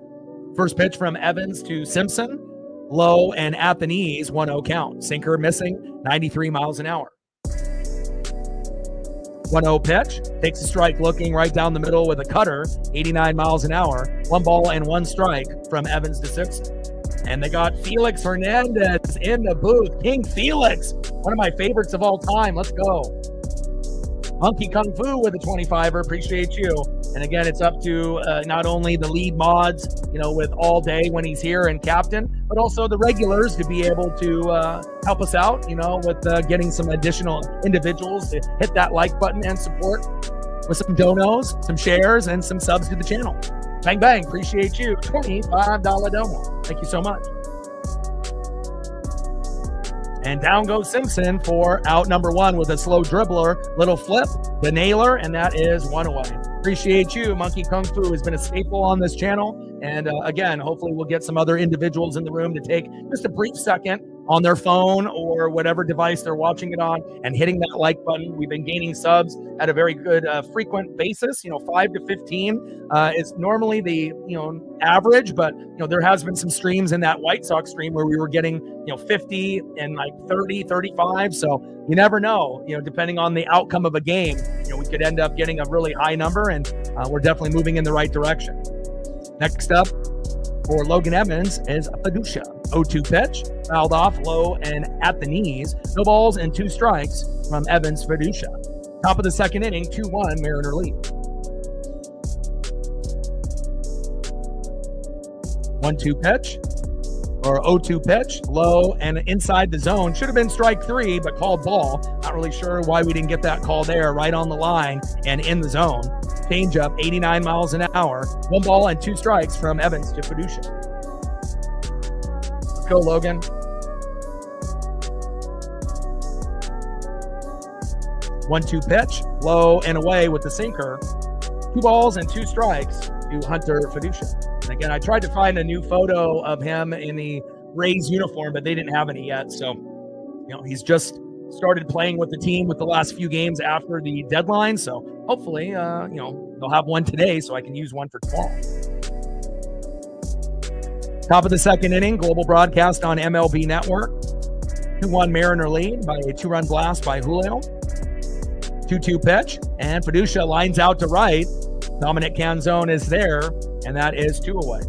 C: First pitch from Evans to Simpson. Low and at the knees, 1-0 count. Sinker missing, 93 miles an hour. 1-0 pitch, takes a strike looking right down the middle with a cutter, 89 miles an hour. 1 ball and 1 strike from Evans to Simpson. And they got Felix Hernandez in the booth. King Felix, one of my favorites of all time. Let's go. Monkey Kung Fu with a 25er. Appreciate you. And again, it's up to not only the lead mods, with all day when he's here and captain, but also the regulars to be able to help us out, with getting some additional individuals to hit that like button and support with some donos, some shares, and some subs to the channel. Bang, bang. Appreciate you. $25 dono. Thank you so much. And down goes Simpson for out number 1 with a slow dribbler, little flip, the nailer, and that is 1 away. Appreciate you. Monkey Kung Fu has been a staple on this channel. And again, hopefully we'll get some other individuals in the room to take just a brief second on their phone or whatever device they're watching it on and hitting that like button. We've been gaining subs at a very good frequent basis. 5 to 15 is normally the average, but there has been some streams in that White Sox stream where we were getting 50 and 30, 35. So you never know, depending on the outcome of a game, we could end up getting a really high number, and we're definitely moving in the right direction. Next up for Logan Evans is Fiducia. 0-2 pitch, fouled off low and at the knees. No balls and 2 strikes from Evans Fiducia. Top of the second inning, 2-1 Mariner lead. 1-2 pitch, or 0-2 pitch, low and inside the zone. Should have been strike 3, but called ball. Not really sure why we didn't get that call there, right on the line and in the zone. Changeup, 89 miles an hour. 1 ball and 2 strikes from Evans to Fiducia. Let's go, Logan. One-two pitch, low and away with the sinker. 2 balls and 2 strikes to Hunter Fiducia. And again, I tried to find a new photo of him in the Rays uniform, but they didn't have any yet. So, he's just started playing with the team with the last few games after the deadline. So hopefully, they'll have one today so I can use one for tomorrow. Top of the second inning, global broadcast on MLB Network. 2-1 Mariner lead by a 2-run blast by Julio. 2-2 pitch, and Fiducia lines out to right. Dominic Canzone is there, and that is 2 away.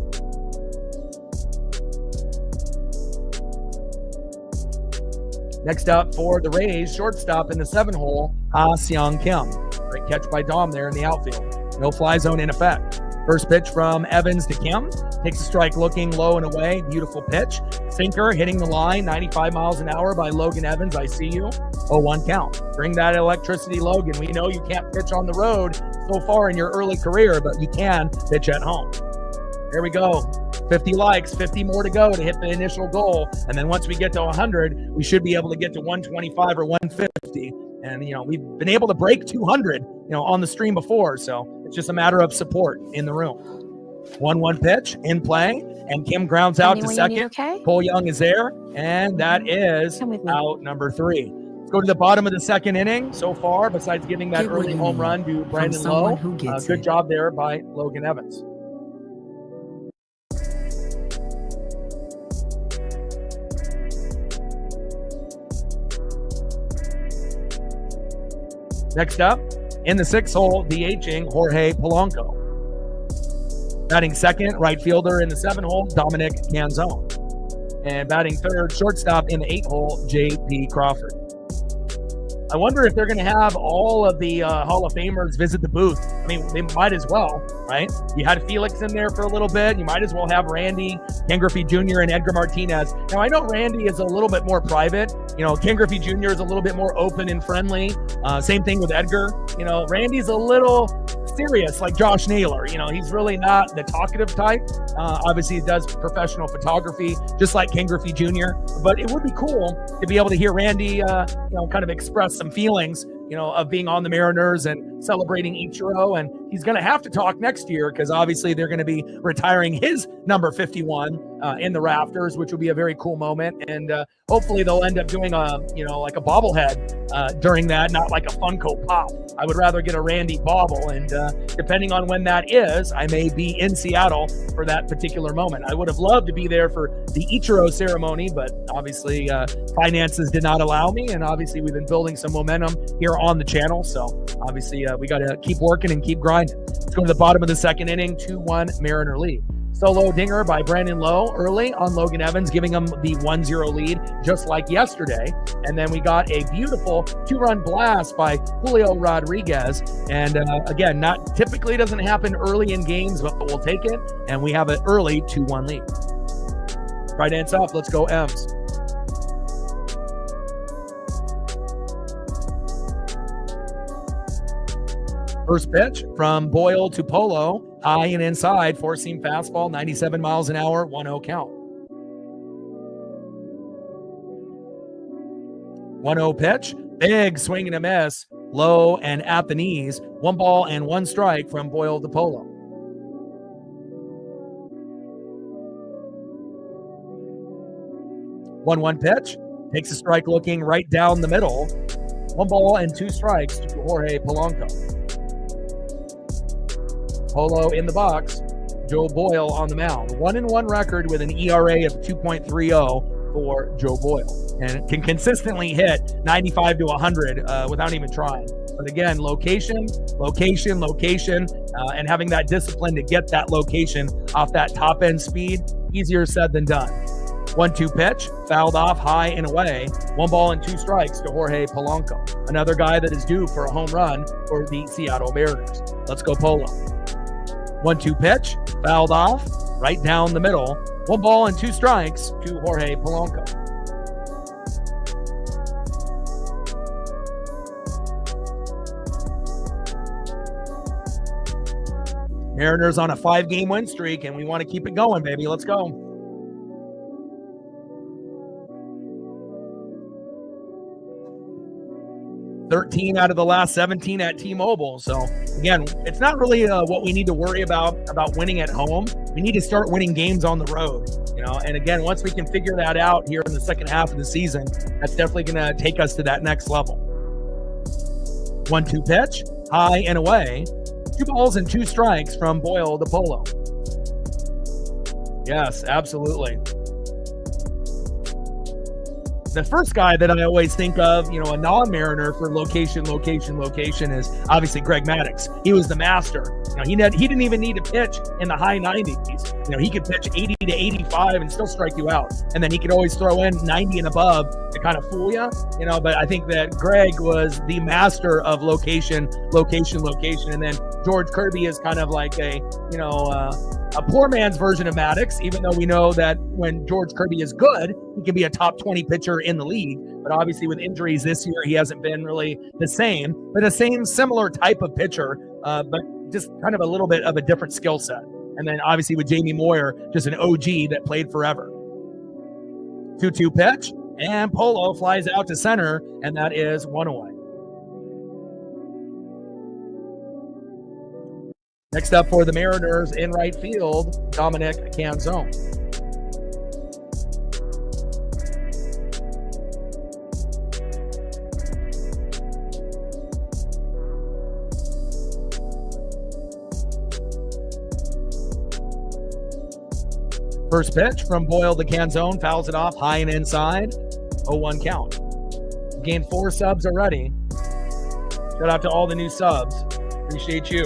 C: Next up for the Rays, shortstop in the 7 hole, Ha-Seong Kim. Great catch by Dom there in the outfield. No fly zone in effect. First pitch from Evans to Kim. Takes a strike looking low and away. Beautiful pitch. Sinker hitting the line, 95 miles an hour by Logan Evans. I see you. 0-1 count. Bring that electricity, Logan. We know you can't pitch on the road so far in your early career, but you can pitch at home. There we go. 50 likes, 50 more to go to hit the initial goal. And then once we get to 100, we should be able to get to 125 or 150. And, we've been able to break 200, on the stream before. So it's just a matter of support in the room. 1-1 pitch in play. And Kim grounds out to second.
D: Okay?
C: Cole Young is there. And that is out number 3. Let's go to the bottom of the second inning so far, besides giving that early home run to Brandon Lowe. Good job there by Logan Evans. Next up, in the 6 hole, DHing Jorge Polanco. Batting second, right fielder in the 7 hole, Dominic Canzone. And batting third, shortstop in the 8 hole, J.P. Crawford. I wonder if they're going to have all of the Hall of Famers visit the booth. I mean, they might as well, right? You had Felix in there for a little bit. You might as well have Randy, Ken Griffey Jr., and Edgar Martinez. Now, I know Randy is a little bit more private. Ken Griffey Jr. is a little bit more open and friendly. Same thing with Edgar. Randy's a little serious, like Josh Naylor. He's really not the talkative type. Obviously, he does professional photography, just like Ken Griffey Jr. But it would be cool to be able to hear Randy, kind of express some feelings, of being on the Mariners and celebrating Ichiro. And he's going to have to talk next year because obviously they're going to be retiring his number 51 in the rafters, which will be a very cool moment. And hopefully they'll end up doing like a bobblehead during that, not like a Funko Pop. I would rather get a Randy bobble. And depending on when that is, I may be in Seattle for that particular moment. I would have loved to be there for the Ichiro ceremony, but obviously finances did not allow me. And obviously we've been building some momentum here on the channel. So obviously we got to keep working and keep grinding. Let's go to the bottom of the second inning, 2-1 Mariner lead. Solo dinger by Brandon Lowe early on Logan Evans, giving him the 1-0 lead, just like yesterday. And then we got a beautiful 2-run blast by Julio Rodriguez. And again, not typically doesn't happen early in games, but we'll take it. And we have an early 2-1 lead. Right hands up. Let's go, Ems. First pitch from Boyle to Polo, high and inside, four-seam fastball, 97 miles an hour, 1-0 count. 1-0 pitch, big swing and a miss, low and at the knees, 1 ball and 1 strike from Boyle to Polo. One pitch, takes a strike looking right down the middle, 1 ball and 2 strikes to Jorge Polanco. Polo in the box, Joe Boyle on the mound. 1-1 record with an ERA of 2.30 for Joe Boyle. And can consistently hit 95 to 100 without even trying. But again, location, and having that discipline to get that location off that top end speed, easier said than done. 1-2 pitch, fouled off high and away. 1 ball and 2 strikes to Jorge Polanco. Another guy that is due for a home run for the Seattle Mariners. Let's go Polo. 1-2 pitch, fouled off, right down the middle. 1 ball and 2 strikes to Jorge Polanco. Mariners on a 5-game win streak, and we want to keep it going, baby. Let's go. 13 out of the last 17 at T-Mobile. So again, it's not really what we need to worry about winning at home. We need to start winning games on the road, and again, once we can figure that out here in the second half of the season, that's definitely going to take us to that next level. 1-2 pitch, high and away. 2 balls and 2 strikes from Boyle to Polo. Yes, absolutely. The first guy that I always think of, a non-Mariner for location is obviously Greg Maddux. He was the master, He didn't even need to pitch in the high 90s. He could pitch 80 to 85 and still strike you out. And then he could always throw in 90 and above to kind of fool you. But I think that Greg was the master of location. And then George Kirby is kind of like a poor man's version of Maddox, even though we know that when George Kirby is good, he can be a top 20 pitcher in the league. But obviously with injuries this year, he hasn't been really the same, but the same similar type of pitcher, but just kind of a little bit of a different skill set. And then obviously with Jamie Moyer, just an OG that played forever. 2-2 pitch, and Polo flies out to center, and that is 1 away. Next up for the Mariners in right field, Dominic Canzone. First pitch from Boyle to Canzone, fouls it off high and inside. 0-1 count. Gained 4 subs already. Shout out to all the new subs. Appreciate you.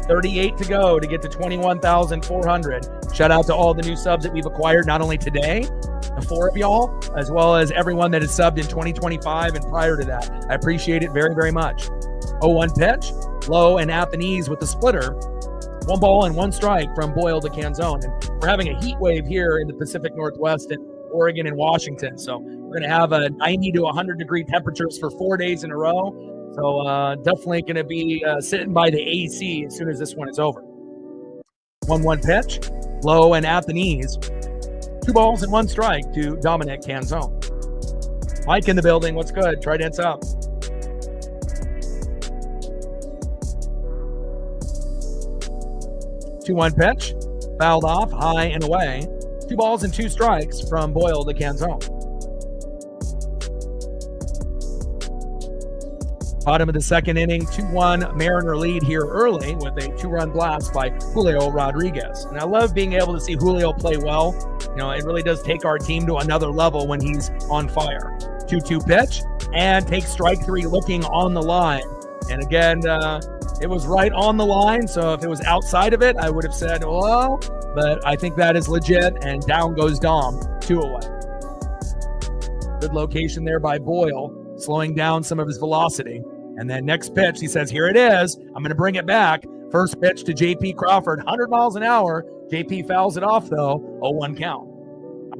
C: 38 to go to get to 21,400. Shout out to all the new subs that we've acquired, not only today, the 4 of y'all, as well as everyone that has subbed in 2025 and prior to that. I appreciate it very, very much. 0-1 pitch, low and at the knees with the splitter. 1 ball and 1 strike from Boyle to Canzone. And we're having a heat wave here in the Pacific Northwest in Oregon and Washington. So we're going to have a 90 to 100 degree temperatures for 4 days in a row. So definitely going to be sitting by the AC as soon as this one is over. 1-1 pitch, low and at the knees. 2 balls and 1 strike to Dominic Canzone. Mike in the building. What's good? Trident's up. 2-1 pitch, fouled off, high and away. 2 balls and 2 strikes from Boyle to Canzone. Bottom of the second inning, 2-1 Mariner lead here early with a 2-run blast by Julio Rodriguez. And I love being able to see Julio play well. It really does take our team to another level when he's on fire. 2-2 pitch, and takes strike 3 looking on the line. And again, it was right on the line, so if it was outside of it, I would have said, well, but I think that is legit, and down goes Dom, 2 away. Good location there by Boyle, slowing down some of his velocity. And then next pitch, he says, here it is. I'm going to bring it back. First pitch to J.P. Crawford, 100 miles an hour. J.P. fouls it off, though, 0-1 count.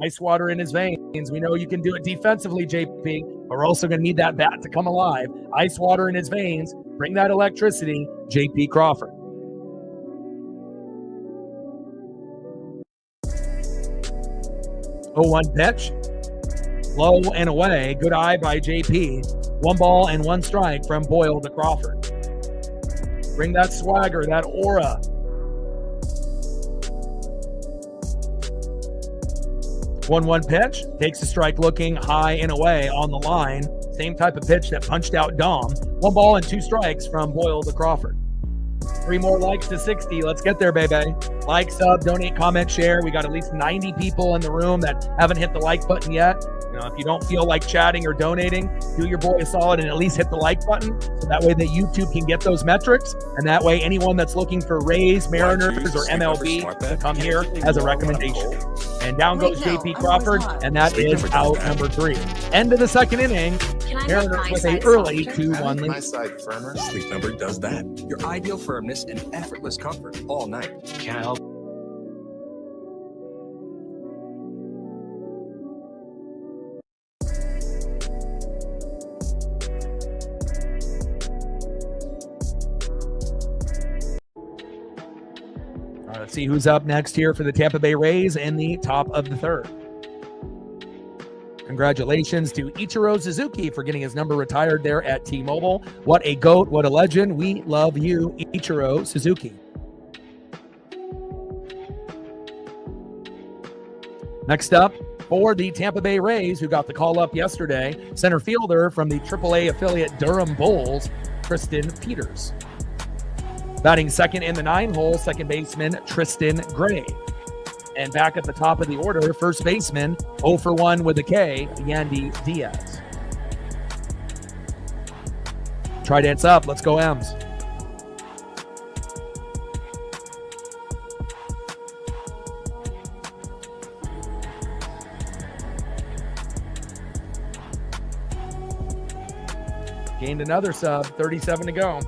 C: Ice water in his veins. We know you can do it defensively, J.P., but we're also going to need that bat to come alive. Ice water in his veins. Bring that electricity, J.P. Crawford. Oh, 1 pitch. Low and away. Good eye by J.P. 1 ball and 1 strike from Boyle to Crawford. Bring that swagger, that aura. 1-1 pitch. Takes a strike looking high and away on the line. Same type of pitch that punched out Dom. 1 ball and 2 strikes from Boyle to Crawford. 3 more likes to 60. Let's get there, baby. Like, sub, donate, comment, share. We got at least 90 people in the room that haven't hit the like button yet. If you don't feel like chatting or donating, do your boy a solid and at least hit the like button, so that way that YouTube can get those metrics, and that way anyone that's looking for Rays, Mariners, or MLB to come here as a recommendation. And down goes J.P. Crawford, and that is out number 3. End of the second inning. Mariners with a early 2-1 lead.
D: My side firmer. Sleep Number does that. Your ideal firmness and effortless comfort all night. Can't help.
C: Let's see who's up next here for the Tampa Bay Rays in the top of the 3rd. Congratulations to Ichiro Suzuki for getting his number retired there at T-Mobile. What a GOAT, what a legend. We love you, Ichiro Suzuki. Next up, for the Tampa Bay Rays, who got the call up yesterday, center fielder from the AAA affiliate Durham Bulls, Tristan Peters. Batting second in the 9-hole, second baseman Tristan Gray. And back at the top of the order, first baseman, 0 for 1 with a K, Yandy Diaz. Try dance up. Let's go, M's. Gained another sub, 37 to go.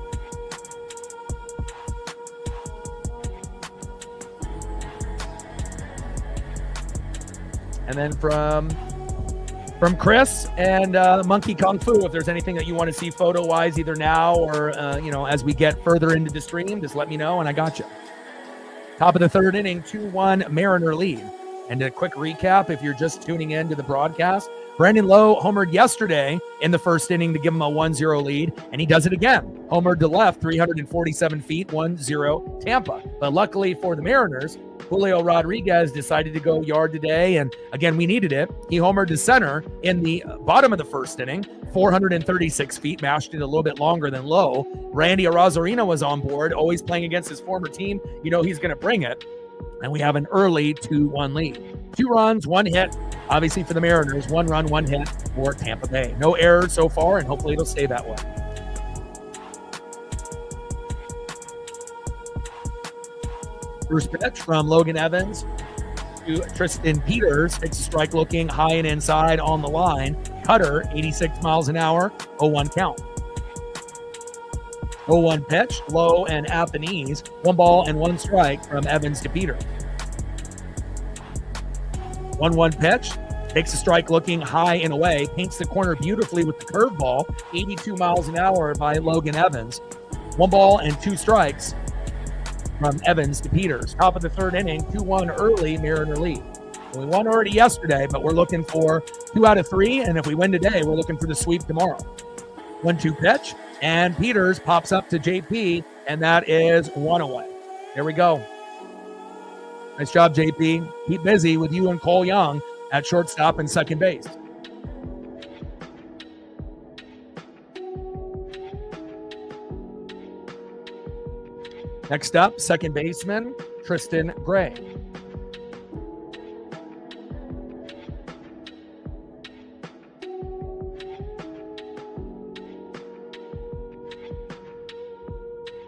C: And then from Chris and Monkey Kung Fu, if there's anything that you want to see photo-wise, either now or, as we get further into the stream, just let me know, and I got you. Top of the third inning, 2-1 Mariner lead. And a quick recap, if you're just tuning in to the broadcast, Brandon Lowe homered yesterday in the first inning to give him a 1-0 lead, and he does it again. Homered to left, 347 feet, 1-0 Tampa. But luckily for the Mariners, Julio Rodriguez decided to go yard today, and again, we needed it. He homered to center in the bottom of the first inning, 436 feet, mashed it a little bit longer than Lowe. Randy Arozarena was on board, always playing against his former team. You know he's going to bring it. And we have an early 2-1 lead. 2 runs, 1 hit, obviously for the Mariners. 1 run, 1 hit for Tampa Bay. No errors so far, and hopefully it'll stay that way. First pitch from Logan Evans to Tristan Peters. Takes a strike looking high and inside on the line. Cutter, 86 miles an hour, 0-1 count. 0-1 pitch, low and at the knees. 1 ball and 1 strike from Evans to Peters. 1-1 pitch, takes a strike looking high and away. Paints the corner beautifully with the curveball. 82 miles an hour by Logan Evans. 1 ball and 2 strikes from Evans to Peters. Top of the third inning, 2-1 early Mariner lead. We won already yesterday, but we're looking for 2 out of 3, and if we win today, we're looking for the sweep tomorrow. 1-2 pitch, and Peters pops up to JP, and that is 1 away. There we go. Nice job, JP. Keep busy with you and Cole Young at shortstop and second base. Next up, second baseman, Tristan Gray.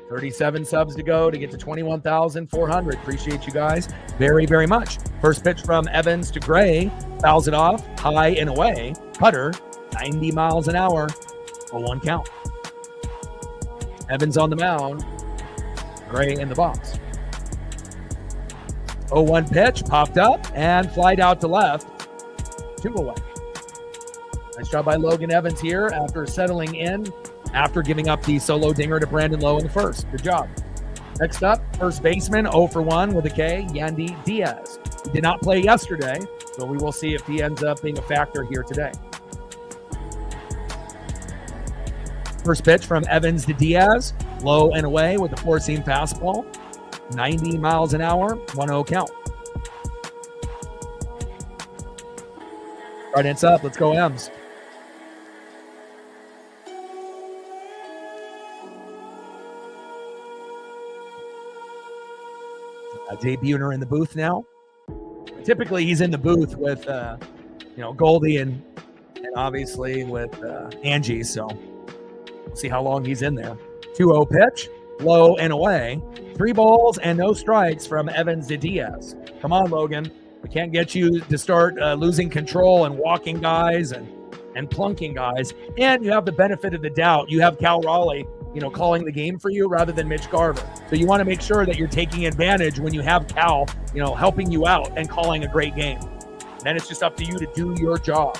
C: $37 subs to go to get to 21,400. Appreciate you guys very, very much. First pitch from Evans to Gray. Fouls it off, high and away. Cutter, 90 miles an hour, 0-1 count. Evans on the mound. Gray in the box. 0-1 pitch, popped up and flied out to left. 2 away. Nice job by Logan Evans here after settling in, after giving up the solo dinger to Brandon Lowe in the first. Good job. Next up, first baseman, 0 for 1 with a K, Yandy Diaz. He did not play yesterday, so we will see if he ends up being a factor here today. First pitch from Evans to Diaz, low and away with the 4-seam fastball. 90 miles an hour, 1-0 count. Right, it's up. Let's go, M's. Jay Buhner in the booth now. Typically, he's in the booth with, Goldie and obviously with Angie. So we'll see how long he's in there. 2-0 pitch, low and away. 3 balls and no strikes from Evans to Diaz. Come on, Logan. We can't get you to start losing control and walking guys and plunking guys. And you have the benefit of the doubt. You have Cal Raleigh, calling the game for you rather than Mitch Garver. So you want to make sure that you're taking advantage when you have Cal, helping you out and calling a great game. Then it's just up to you to do your job.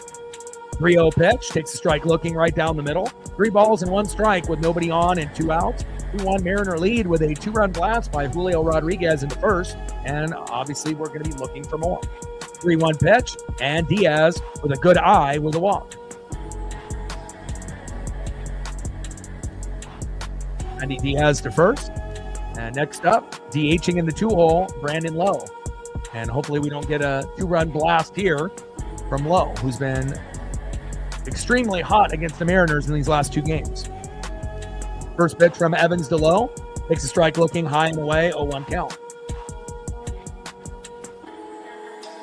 C: 3-0 pitch, takes a strike looking right down the middle. 3 balls and 1 strike with nobody on and 2 outs. 2-1 Mariner lead with a 2-run blast by Julio Rodriguez in the first. And obviously we're going to be looking for more. 3-1 pitch, and Diaz with a good eye with a walk. Andy Diaz to first. And next up, DHing in the 2-hole, Brandon Lowe. And hopefully we don't get a 2-run blast here from Lowe, who's been extremely hot against the Mariners in these last 2 games. First pitch from Evans to Lowe. Takes a strike looking high and away, 0-1 count.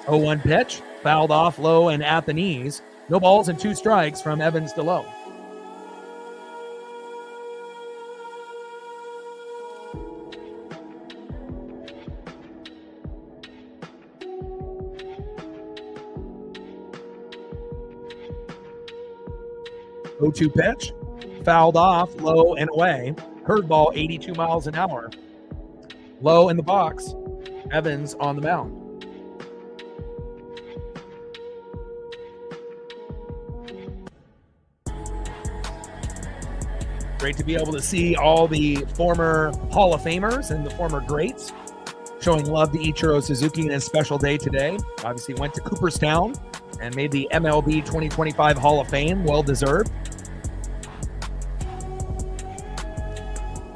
C: 0-1 pitch, fouled off low and at the knees. No balls and 2 strikes from Evans to Lowe. 0-2 pitch. Fouled off, low and away. Curveball, 82 miles an hour. Low in the box. Evans on the mound. Great to be able to see all the former Hall of Famers and the former greats showing love to Ichiro Suzuki in his special day today. Obviously went to Cooperstown and made the MLB 2025 Hall of Fame. Well deserved.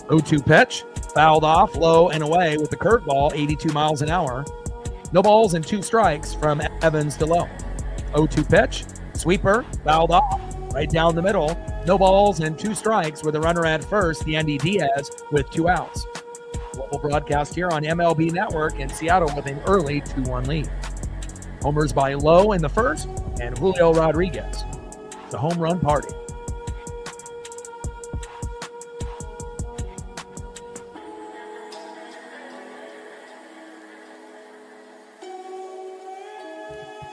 C: 0-2 pitch. Fouled off, low and away with the curveball, 82 miles an hour. No balls and 2 strikes from Evans to Lowe. 0-2 pitch. Sweeper. Fouled off. Right down the middle. No balls and 2 strikes with a runner at first, the Andy Diaz with 2 outs. Local broadcast here on MLB Network in Seattle with an early 2-1 lead. Homers by Lowe in the first and Julio Rodriguez. It's a home run party.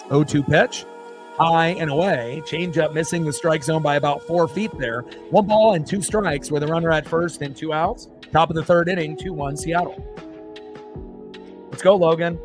C: Oh-2 pitch. High and away. Changeup missing the strike zone by about 4 feet there. 1 ball and 2 strikes with a runner at first and 2 outs. Top of the 3rd inning, 2-1 Seattle. Let's go, Logan.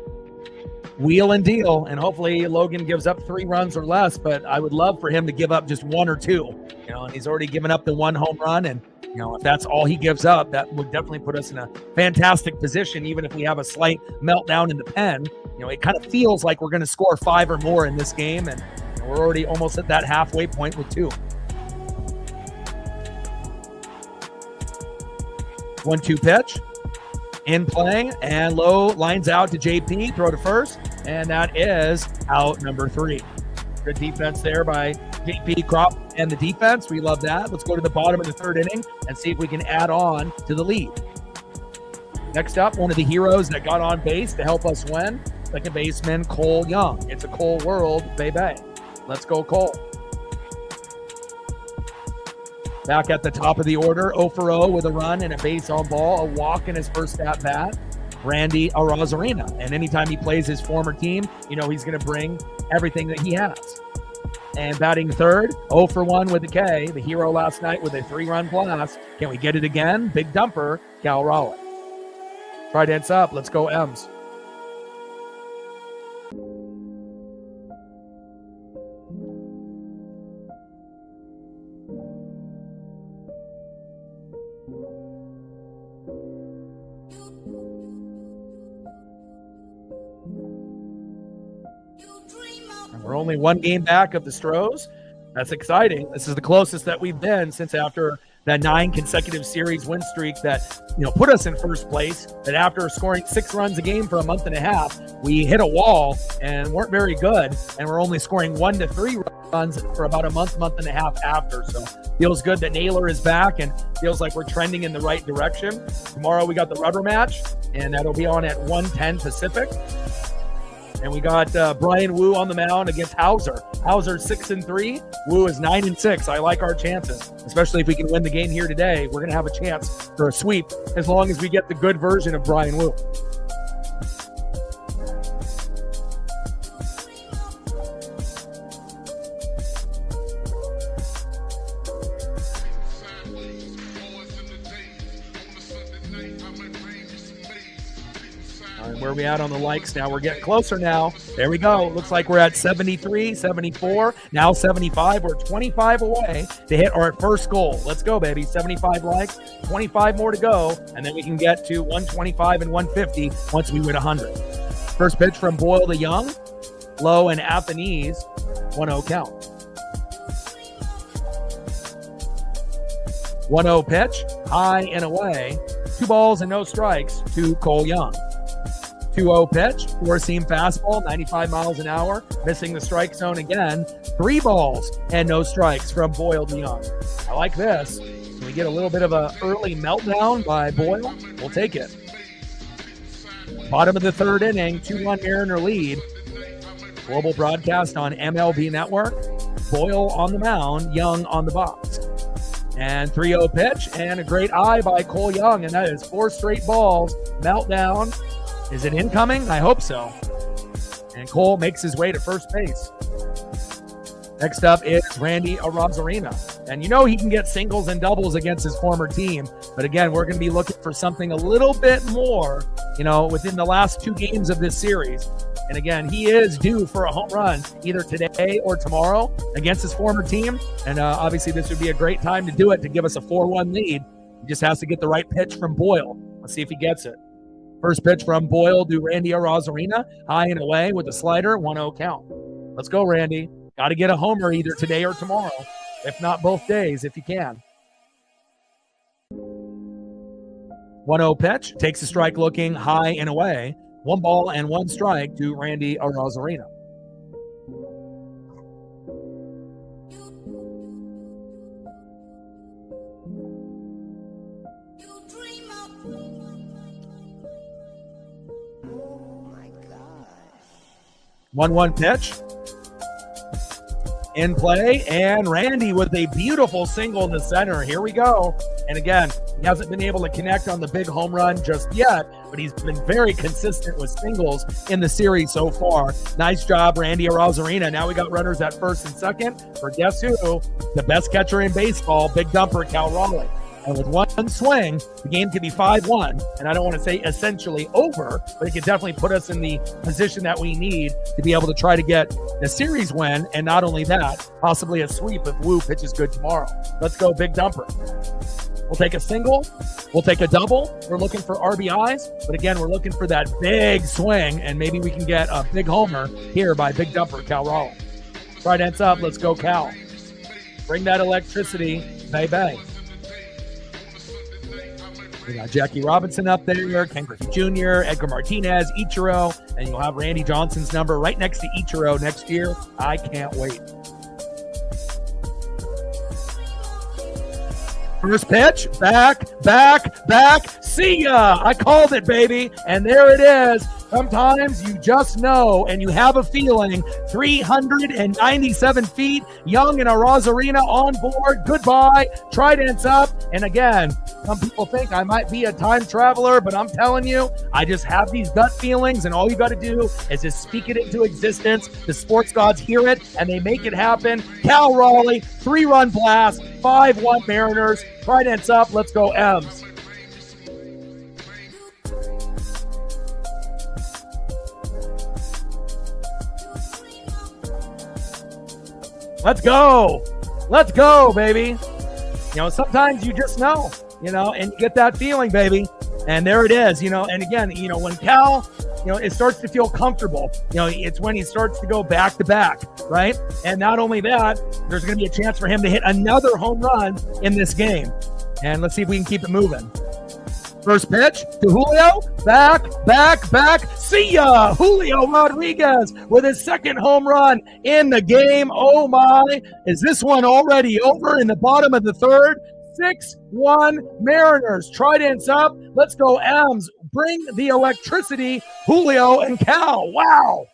C: Wheel and deal, and hopefully Logan gives up 3 runs or less, but I would love for him to give up just 1 or 2. And he's already given up the 1 home run, and if that's all he gives up, that would definitely put us in a fantastic position, even if we have a slight meltdown in the pen. It kind of feels like we're going to score 5 or more in this game, and we're already almost at that halfway point with 2. 1-2 pitch. In play, and Lowe lines out to JP, throw to first, and that is out number 3. Good defense there by JP Crop and the defense. We love that. Let's go to the bottom of the 3rd inning and see if we can add on to the lead. Next up, one of the heroes that got on base to help us win, second baseman Cole Young. It's a Cole world, baby. Let's go, Cole. Back at the top of the order, 0-for-0 with a run and a base on ball, a walk in his first at-bat, Randy Arozarena. And anytime he plays his former team, he's going to bring everything that he has. And batting third, 0-for-1 with a K, the hero last night with a 3-run blast. Can we get it again? Big dumper, Cal Raleigh. Trident's up. Let's go, M's. We're only 1 game back of the Stros. That's exciting. This is the closest that we've been since after that 9 consecutive series win streak that, put us in first place. That after scoring 6 runs a game for a month and a half, we hit a wall and weren't very good. And we're only scoring 1 to 3 runs for about a month and a half after. So feels good that Naylor is back and feels like we're trending in the right direction. Tomorrow we got the rubber match, and that'll be on at 1:10 Pacific. And we got Brian Wu on the mound against Hauser. Hauser's 6-3. Wu is 9-6. I like our chances, especially if we can win the game here today. We're going to have a chance for a sweep as long as we get the good version of Brian Wu. Where are we at on the likes now? We're getting closer now. There we go. Looks like we're at 73, 74, now 75. We're 25 away to hit our first goal. Let's go, baby. 75 likes, 25 more to go, and then we can get to 125 and 150 once we win 100. First pitch from Boyle to Young. Low and at the knees. 1-0 count. 1-0 pitch. High and away. 2 balls and no strikes to Cole Young. 2-0 pitch, 4-seam fastball, 95 miles an hour, missing the strike zone again. 3 balls and no strikes from Boyle to Young. I like this. Can we get a little bit of an early meltdown by Boyle? We'll take it. Bottom of the 3rd inning, 2-1 Mariner lead. Global broadcast on MLB Network. Boyle on the mound, Young on the box. And 3-0 pitch and a great eye by Cole Young, and that is 4 straight balls. Meltdown. Is it incoming? I hope so. And Cole makes his way to first base. Next up is Randy Arozarena. And you know he can get singles and doubles against his former team. But again, we're going to be looking for something a little bit more, within the last 2 games of this series. And again, he is due for a home run either today or tomorrow against his former team. And obviously this would be a great time to do it, to give us a 4-1 lead. He just has to get the right pitch from Boyle. Let's see if he gets it. First pitch from Boyle to Randy Arozarena, high and away with a slider, 1-0 count. Let's go, Randy. Got to get a homer either today or tomorrow, if not both days, if you can. 1-0 pitch, takes a strike looking high and away. 1 ball and 1 strike to Randy Arozarena.
B: Oh my gosh.
C: 1-1 pitch. In play, and Randy with a beautiful single in the center. Here we go. And again, he hasn't been able to connect on the big home run just yet, but he's been very consistent with singles in the series so far. Nice job, Randy Arozarena. Now we got runners at first and second for guess who? The best catcher in baseball, big dumper, Cal Raleigh. And with 1 swing, the game could be 5-1. And I don't want to say essentially over, but it could definitely put us in the position that we need to be able to try to get the series win. And not only that, possibly a sweep if Wu pitches good tomorrow. Let's go, big dumper. We'll take a single. We'll take a double. We're looking for RBIs. But again, we're looking for that big swing. And maybe we can get a big homer here by big dumper, Cal Raleigh. Trident's up. Let's go, Cal. Bring that electricity. Bay. We got Jackie Robinson up there, Ken Griffey Jr., Edgar Martinez, Ichiro, and you'll have Randy Johnson's number right next to Ichiro next year. I can't wait. First pitch, back. See ya! I called it, baby. And there it is. Sometimes you just know and you have a feeling. 397 feet, Young and Arozarena on board. Goodbye. Trident's up. And again, some people think I might be a time traveler, but I'm telling you, I just have these gut feelings, and all you got to do is just speak it into existence. The sports gods hear it, and they make it happen. Cal Raleigh, 3-run blast, 5-1 Mariners. Trident's up. Let's go, M's. Let's go, baby. Sometimes you just know, and you get that feeling, baby. And there it is, and again, when Cal, it starts to feel comfortable, it's when he starts to go back to back, right? And not only that, there's going to be a chance for him to hit another home run in this game. And let's see if we can keep it moving. First pitch to Julio, back. See ya! Julio Rodriguez with his 2nd home run in the game. Oh my, is this one already over in the bottom of the 3rd? 6-1 Mariners. Trident's up. Let's go, M's. Bring the electricity, Julio and Cal. Wow.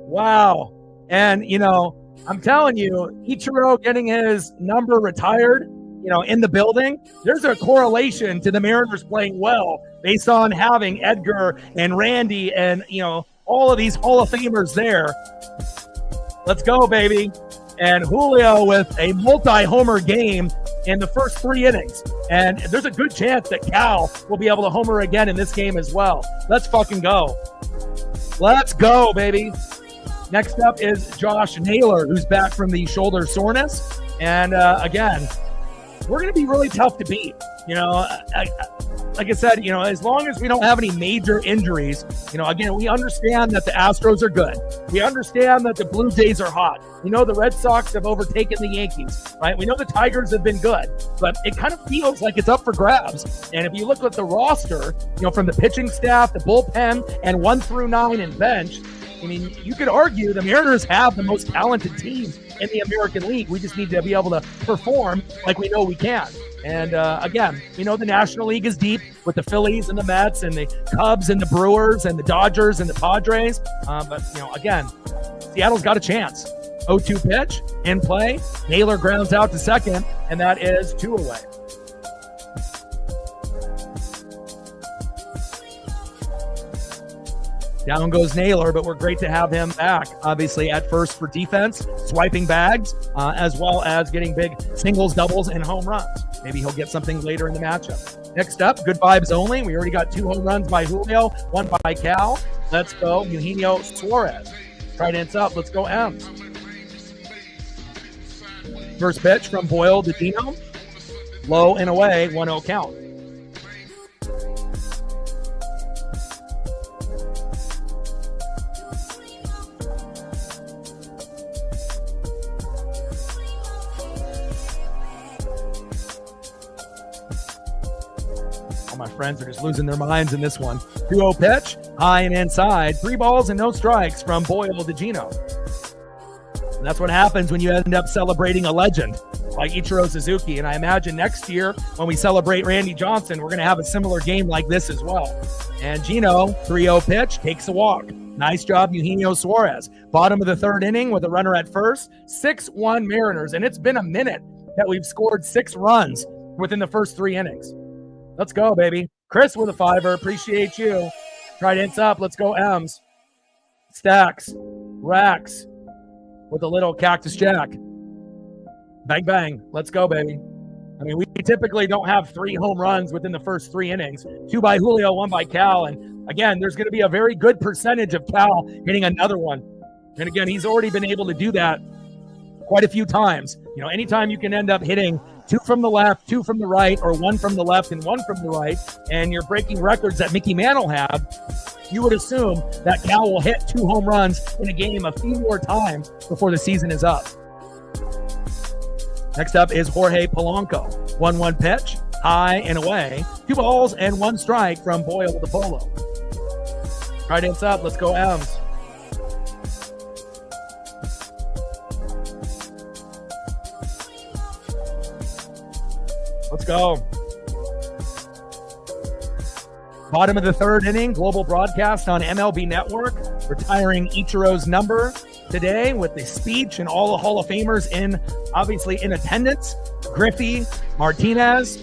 C: Wow. And, I'm telling you, Ichiro getting his number retired, in the building, there's a correlation to the Mariners playing well based on having Edgar and Randy and, all of these Hall of Famers there. Let's go, baby. And Julio with a multi-homer game in the first 3 innings. And there's a good chance that Cal will be able to homer again in this game as well. Let's fucking go. Let's go, baby. Next up is Josh Naylor, who's back from the shoulder soreness. And again, we're going to be really tough to beat. Like I said, as long as we don't have any major injuries, again, we understand that the Astros are good. We understand that the Blue Jays are hot. We know the Red Sox have overtaken the Yankees, right? We know the Tigers have been good, but it kind of feels like it's up for grabs. And if you look at the roster, from the pitching staff, the bullpen, and 1 through 9 and bench, you could argue the Mariners have the most talented team in the American League. We just need to be able to perform like we know we can. And again, we know the National League is deep with the Phillies and the Mets and the Cubs and the Brewers and the Dodgers and the Padres. But, again, Seattle's got a chance. 0-2 pitch, in play. Naylor grounds out to second, and that is 2 away. Down goes Naylor, but we're great to have him back. Obviously at first for defense, swiping bags, as well as getting big singles, doubles, and home runs. Maybe he'll get something later in the matchup. Next up, good vibes only. We already got 2 home runs by Julio, 1 by Cal. Let's go Eugenio Suarez. Right ends up. Let's go M's. First pitch from Boyle to Dino. Low and away, 1-0 count. All my friends are just losing their minds in this one. 2-0 pitch, high and inside. 3 balls and no strikes from Boyle to Gino. And that's what happens when you end up celebrating a legend like Ichiro Suzuki. And I imagine next year when we celebrate Randy Johnson, we're going to have a similar game like this as well. And Gino, 3-0 pitch, takes a walk. Nice job, Eugenio Suarez. Bottom of the 3rd inning with a runner at first. 6-1 Mariners. And it's been a minute that we've scored 6 runs within the first 3 innings. Let's go, baby. Chris with a 5er. Appreciate you. Trident's up. Let's go, M's. Stacks. Racks. With a little cactus jack. Bang, bang. Let's go, baby. I mean, we typically don't have 3 home runs within the first 3 innings. 2 by Julio, 1 by Cal. And again, there's going to be a very good percentage of Cal hitting another one. And again, he's already been able to do that quite a few times. You know, anytime you can end up hitting 2 from the left, 2 from the right, or 1 from the left and 1 from the right, and you're breaking records that Mickey Mantle had, you would assume that Cal will hit 2 home runs in a game a few more times before the season is up. Next up is Jorge Polanco. 1-1 pitch, high and away. 2 balls and 1 strike from Boyle to Polo. Right ends up. Let's go M's. Let's go. Bottom of the 3rd inning, global broadcast on MLB Network, retiring Ichiro's number today with the speech and all the Hall of Famers obviously in attendance. Griffey, Martinez,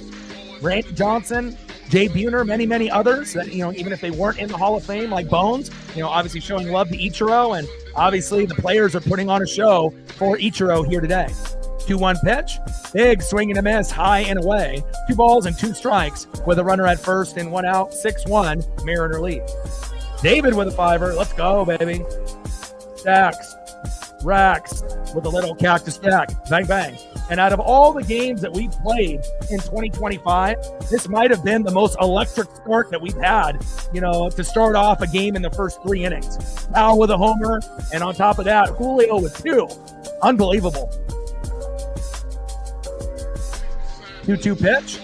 C: Randy Johnson, Jay Buhner, many, many others that, even if they weren't in the Hall of Fame like Bones, obviously showing love to Ichiro, and obviously the players are putting on a show for Ichiro here today. 2-1 pitch, big swing and a miss, high and away. 2 balls and 2 strikes with a runner at first and 1 out. 6-1 Mariner lead. David with a 5er. Let's go, baby. Stacks, racks with a little cactus jack. Bang, bang. And out of all the games that we've played in 2025, this might have been the most electric start that we've had, to start off a game in the first 3 innings. Al with a homer, and on top of that, Julio with 2. Unbelievable. 2-2 pitch.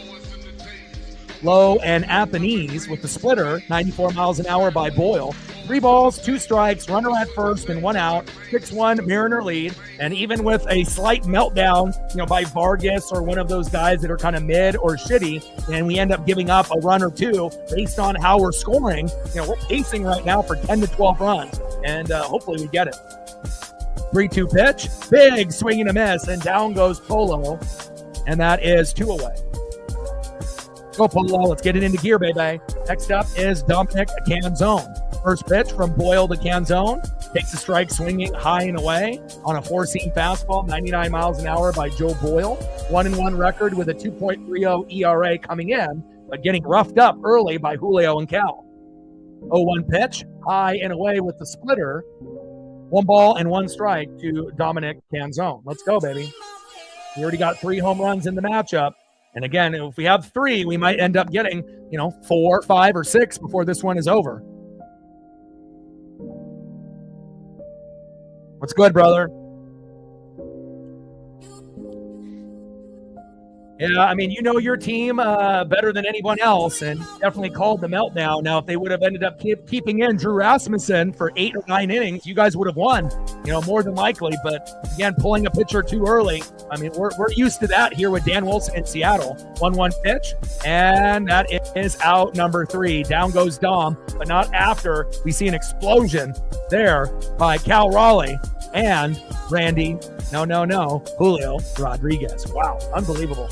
C: Low and at the knees with the splitter, 94 miles an hour by Boyle. 3 balls, 2 strikes, runner at first and 1 out. 6-1 Mariner lead. And even with a slight meltdown, by Vargas or one of those guys that are kind of mid or shitty, and we end up giving up a run or 2 based on how we're scoring, we're pacing right now for 10 to 12 runs. And hopefully we get it. 3-2 pitch. Big swing and a miss. And down goes Polo. And that is 2 away. Go Polo, let's get it into gear, baby. Next up is Dominic Canzone. First pitch from Boyle to Canzone. Takes a strike swinging high and away on a 4-seam fastball, 99 miles an hour by Joe Boyle. 1-1 record with a 2.30 ERA coming in, but getting roughed up early by Julio and Cal. 0-1 pitch, high and away with the splitter. 1 ball and 1 strike to Dominic Canzone. Let's go, baby. We already got 3 home runs in the matchup. And again, if we have 3, we might end up getting, 4, 5, or 6 before this one is over. What's good, brother? Yeah, I mean, your team better than anyone else, and definitely called the meltdown. Now, if they would have ended up keeping in Drew Rasmussen for 8 or 9 innings, you guys would have won, more than likely. But again, pulling a pitcher too early, I mean, we're used to that here with Dan Wilson in Seattle. 1-1 pitch, and that is out number 3. Down goes Dom, but not after we see an explosion there by Cal Raleigh and Randy, Julio Rodriguez. Wow, unbelievable.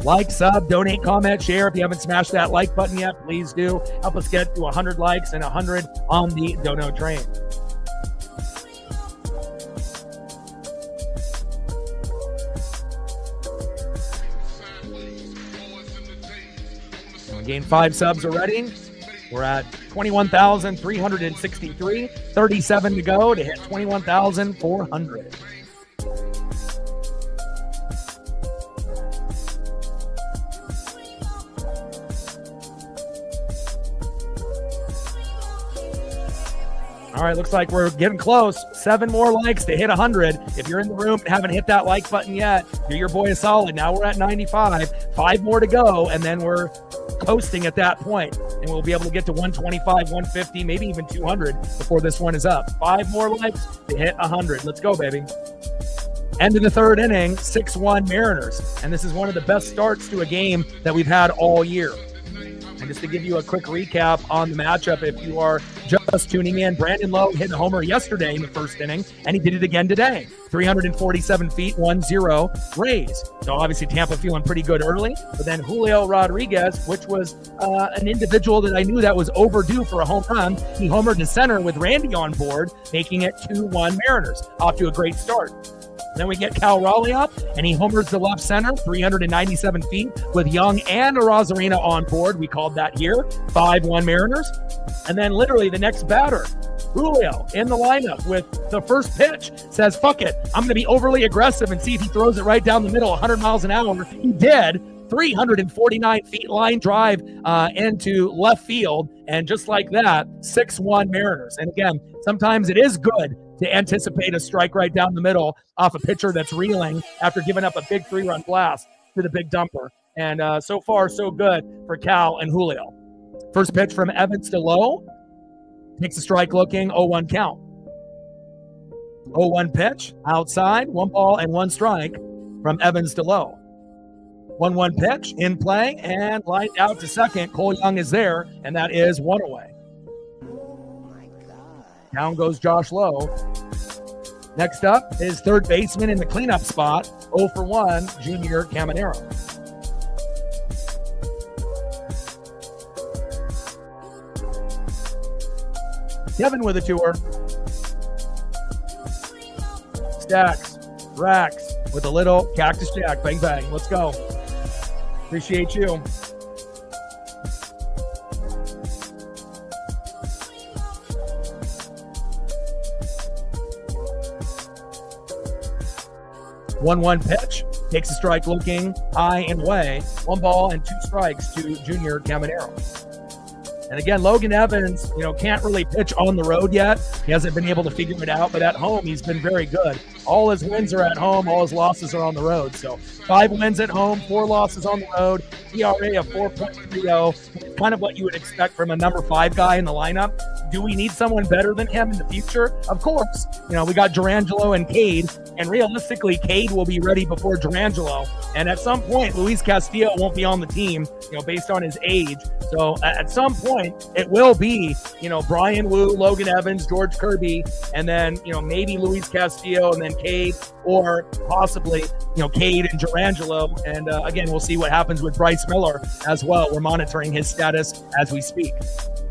C: Like, sub, donate, comment, share. If you haven't smashed that like button yet, please do. Help us get to 100 likes and 100 on the dono train. We gained 5 subs already. We're at 21,363. 37 to go to hit 21,400. All right, looks like we're getting close. 7 more likes to hit 100. If you're in the room and haven't hit that like button yet, do your boy a solid. Now we're at 95. 5 more to go, and then we're coasting at that point. And we'll be able to get to 125, 150, maybe even 200 before this one is up. 5 more likes to hit 100. Let's go, baby. End of the 3rd inning, 6-1 Mariners. And this is one of the best starts to a game that we've had all year. And just to give you a quick recap on the matchup, if you are just tuning in, Brandon Lowe hit a homer yesterday in the 1st inning, and he did it again today. 347 feet, 1-0 Rays. So obviously Tampa feeling pretty good early, but then Julio Rodriguez, which was an individual that I knew that was overdue for a home run, he homered to center with Randy on board, making it 2-1 Mariners. Off to a great start. Then we get Cal Raleigh up, and he homers to left center, 397 feet, with Young and Arozarena on board. We called that here, 5-1 Mariners. And then literally the next batter, Julio, in the lineup with the first pitch, says, fuck it, I'm going to be overly aggressive and see if he throws it right down the middle, 100 miles an hour. He did. 349 feet line drive into left field. And just like that, 6-1 Mariners. And again, sometimes it is good to anticipate a strike right down the middle off a pitcher that's reeling after giving up a big 3-run blast to the big dumper. And so far, so good for Cal and Julio. First pitch from Evans to Lowe. Takes a strike looking, 0-1 count. 0-1 pitch, outside, 1 ball and 1 strike from Evans to Lowe. 1-1 pitch, in play, and lined out to second. Cole Young is there, and that is 1 away. Down goes Josh Lowe. Next up is third baseman in the cleanup spot, 0 for 1, Junior Caminero. Kevin with a tour. Stacks, racks with a little cactus jack. Bang, bang. Let's go. Appreciate you. One pitch, takes a strike looking high and away. 1 ball and 2 strikes to Junior Caminero. And again, Logan Evans, can't really pitch on the road yet. He hasn't been able to figure it out, but at home, he's been very good. All his wins are at home. All his losses are on the road. So 5 wins at home, 4 losses on the road, ERA of 4.30. Kind of what you would expect from a number 5 guy in the lineup. Do we need someone better than him in the future? Of course. We got Durangelo and Cade, and realistically, Cade will be ready before Durangelo. And at some point, Luis Castillo won't be on the team, based on his age. So at some point, it will be, Brian Wu, Logan Evans, George Kirby, and then, maybe Luis Castillo and then Cade, or possibly, Cade and Durangelo. And again, we'll see what happens with Bryce Miller as well. We're monitoring his status as we speak.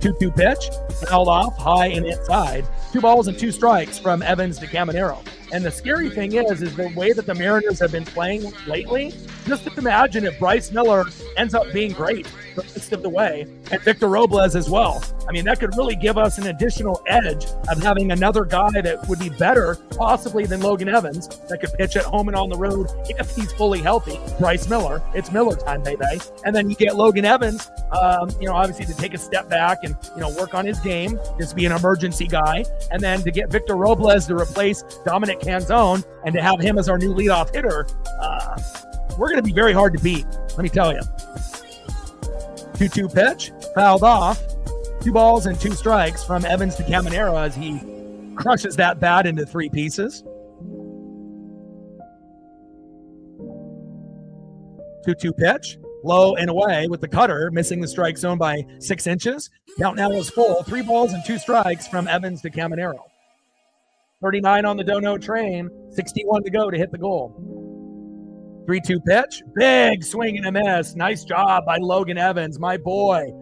C: 2-2 pitch, fouled off, high and inside. 2 balls and 2 strikes from Evans to Caminero. And the scary thing is the way that the Mariners have been playing lately. Just imagine if Bryce Miller ends up being great the rest of the way, and Victor Robles as well. I mean, that could really give us an additional edge of having another guy that would be better, possibly, than Logan Evans, that could pitch at home and on the road if he's fully healthy. Bryce Miller, it's Miller time, baby. And then you get Logan Evans, obviously to take a step back and, work on his game, just be an emergency guy. And then to get Victor Robles to replace Dominic Canzone and to have him as our new leadoff hitter, we're going to be very hard to beat, let me tell you. 2-2 pitch, fouled off. 2 balls and 2 strikes from Evans to Caminero as he crushes that bat into 3 pieces. 2-2 pitch, low and away with the cutter, missing the strike zone by 6 inches. Count now is full. 3 balls and 2 strikes from Evans to Caminero. 39 on the dono train, 61 to go to hit the goal. 3-2 pitch. Big swing and a miss. Nice job by Logan Evans, my boy.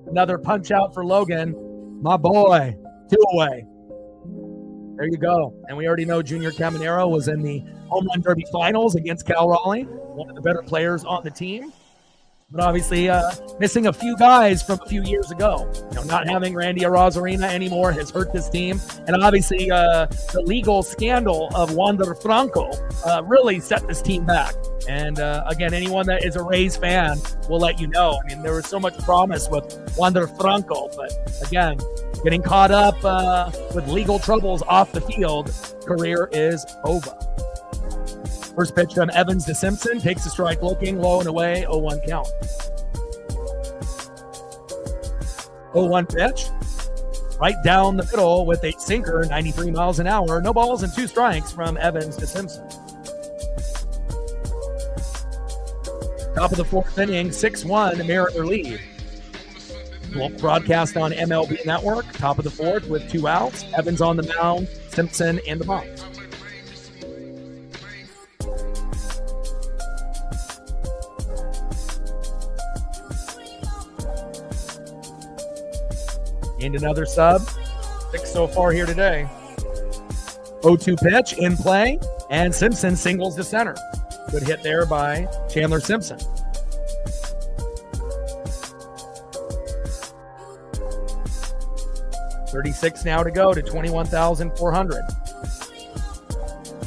C: Another punch out for Logan, my boy. 2 away. There you go. And we already know Junior Caminero was in the Home Run Derby Finals against Cal Raleigh, one of the better players on the team. But obviously missing a few guys from a few years ago. Not having Randy Arozarena anymore has hurt this team. And obviously the legal scandal of Wander Franco really set this team back. And again, anyone that is a Rays fan will let you know. I mean, there was so much promise with Wander Franco, but again, getting caught up with legal troubles off the field, career is over. First pitch from Evans to Simpson. Takes a strike looking, low and away, 0-1 count. 0-1 pitch. Right down the middle with a sinker, 93 miles an hour. No balls and 2 strikes from Evans to Simpson. Top of the 4th inning, 6-1, Mariner lead. We'll broadcast on MLB Network. Top of the 4th with 2 outs. Evans on the mound, Simpson in the box. And another sub. 6 so far here today. 0-2 pitch in play, and Simpson singles to center. Good hit there by Chandler Simpson. $36 now to go to 21,400.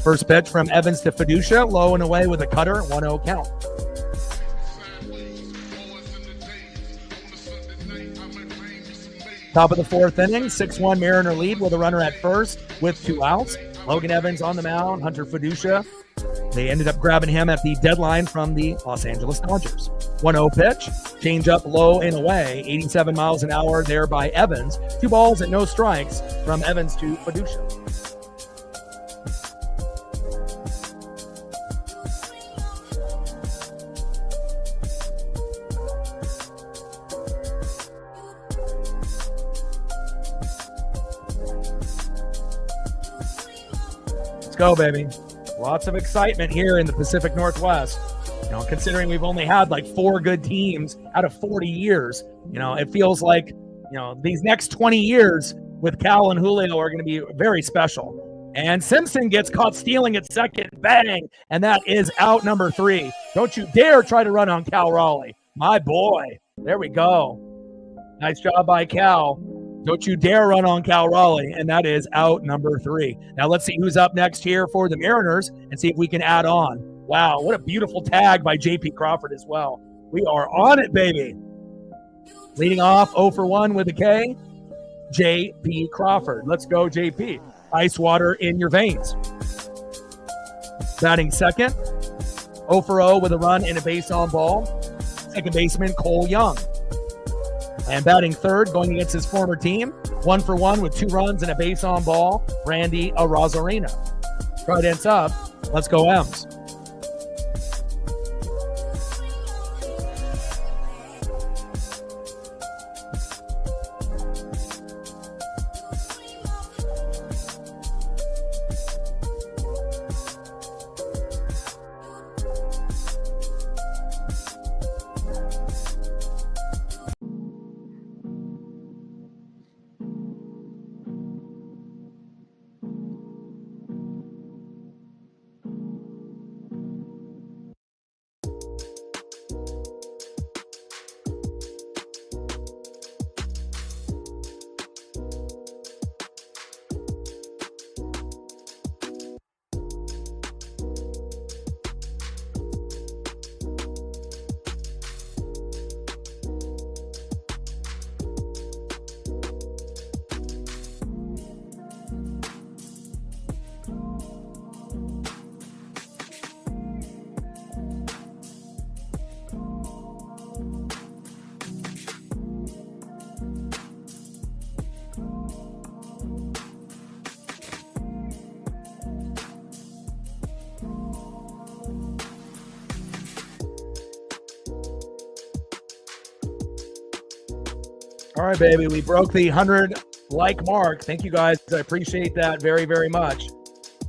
C: First pitch from Evans to Fiducia, low and away with a cutter, 1-0 count. Top of the 4th inning, 6-1 Mariner lead with a runner at first with 2 outs. Logan Evans on the mound, Hunter Fiducia. They ended up grabbing him at the deadline from the Los Angeles Dodgers. 1-0 pitch, change up low and away, 87 miles an hour there by Evans. 2 balls and no strikes from Evans to Fiducia. Go, baby. Lots of excitement here in the Pacific Northwest. Considering we've only had like 4 good teams out of 40 years, it feels like, these next 20 years with Cal and Julio are going to be very special. And Simpson gets caught stealing at second, bang, and that is out number 3. Don't you dare try to run on Cal Raleigh. My boy. There we go. Nice job by Cal. Don't you dare run on Cal Raleigh, and that is out number 3. Now let's see who's up next here for the Mariners and see if we can add on. Wow, what a beautiful tag by J.P. Crawford as well. We are on it, baby. Leading off 0 for 1 with a K, J.P. Crawford. Let's go, J.P. Ice water in your veins. Batting second, 0 for 0 with a run and a base on ball. Second baseman, Cole Young. And batting third, going against his former team, 1 for 1 with 2 runs and a base on ball, Randy Arozarena. Trident's up. Let's go, M's. All right, baby. We broke the 100 like mark. Thank you guys. I appreciate that very, very much.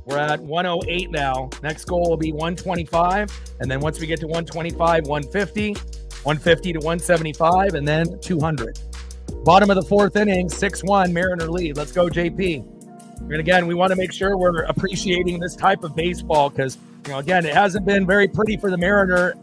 C: We're at 108 now. Next goal will be 125. And then once we get to 125, 150, 150 to 175, and then 200. Bottom of the fourth inning, 6-1, Mariner lead. Let's go, JP. And again, we want to make sure we're appreciating this type of baseball because, again, it hasn't been very pretty for the Mariner,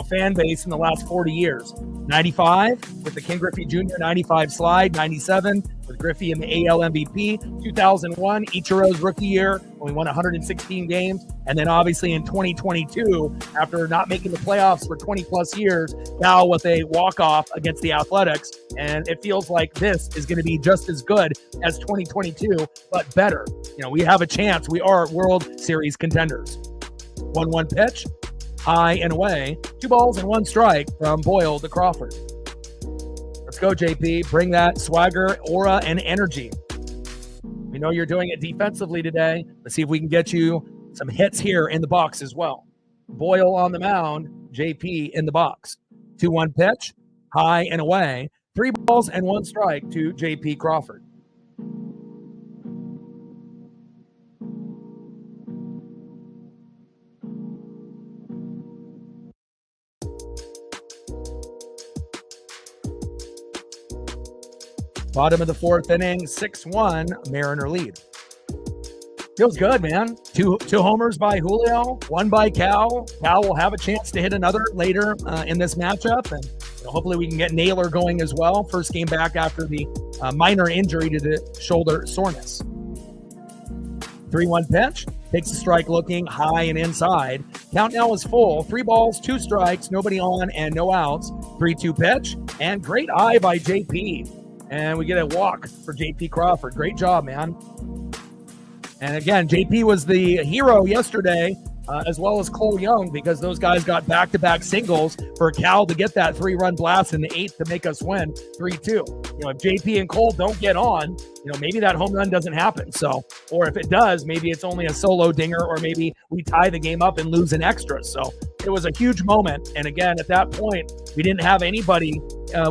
C: fan base in the last 40 years. 95 with the Ken Griffey Jr. 95 slide, 97 with Griffey in the AL MVP, 2001 Ichiro's rookie year when we won 116 games, and then obviously in 2022 after not making the playoffs for 20 plus years, Cal with a walk-off against the Athletics, and it feels like this is going to be just as good as 2022 but better. We have a chance. We are World Series contenders. 1-1 pitch, high and away, 2 balls and 1 strike from Boyle to Crawford. Let's go, JP. Bring that swagger, aura, and energy. We know you're doing it defensively today. Let's see if we can get you some hits here in the box as well. Boyle on the mound, JP in the box. 2-1 pitch, high and away, 3 balls and 1 strike to JP Crawford. Bottom of the fourth inning, 6-1, Mariner lead. Feels good, man. Two homers by Julio, 1 by Cal. Cal will have a chance to hit another later in this matchup, and hopefully we can get Naylor going as well. First game back after the minor injury to the shoulder soreness. 3-1 pitch, takes a strike looking high and inside. Count now is full, 3 balls, 2 strikes, nobody on and no outs. 3-2 pitch, and great eye by JP. And we get a walk for JP Crawford. Great job, man. And again, JP was the hero yesterday, as well as Cole Young, because those guys got back-to-back singles for Cal to get that 3-run blast in the 8th to make us win 3-2. If JP and Cole don't get on, maybe that home run doesn't happen. So, or if it does, maybe it's only a solo dinger, or maybe we tie the game up and lose an extra. So it was a huge moment. And again, at that point, we didn't have anybody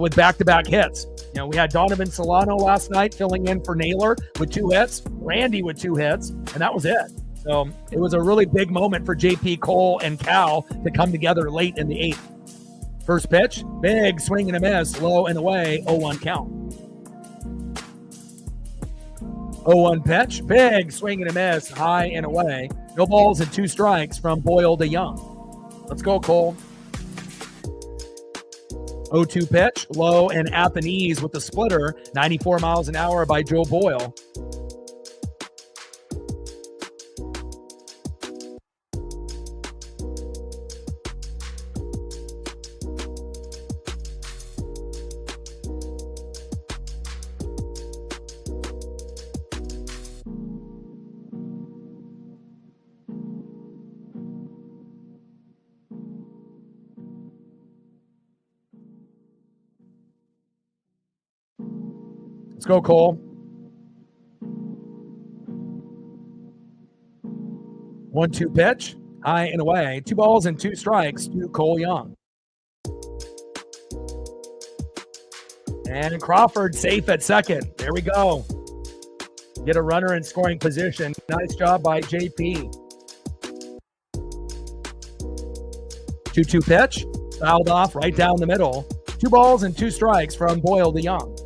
C: with back-to-back hits. We had Donovan Solano last night filling in for Naylor with 2 hits, Randy with 2 hits, and that was it. So it was a really big moment for JP, Cole, and Cal to come together late in the 8th. First pitch, big swing and a miss, low and away, 0-1 count. 0-1 pitch, big swing and a miss, high and away. No balls and 2 strikes from Boyle to Young. Let's go, Cole. 0-2 pitch, low and at the knees with the splitter, 94 miles an hour by Joe Boyle. Let's go, Cole. 1-2 pitch, high and away. 2 balls and 2 strikes to Cole Young. And Crawford safe at second. There we go. Get a runner in scoring position. Nice job by JP. 2-2 pitch, fouled off right down the middle. 2 balls and 2 strikes from Boyle to Young.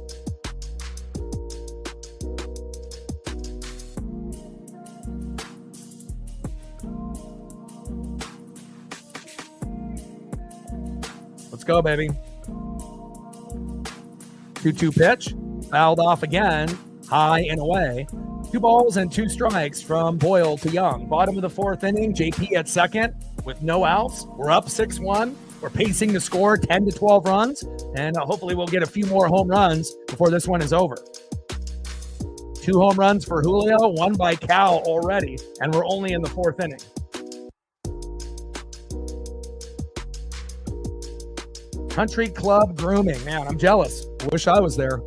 C: Let's go, baby. 2-2 pitch, fouled off again, high and away. 2 balls and 2 strikes from Boyle to Young. Bottom of the 4th inning, JP at second with no outs. We're up 6-1. We're pacing to score 10 to 12 runs, and hopefully we'll get a few more home runs before this one is over. 2 home runs for Julio, 1 by Cal already, and we're only in the 4th inning. Country Club Grooming. Man, I'm jealous. I wish I was there.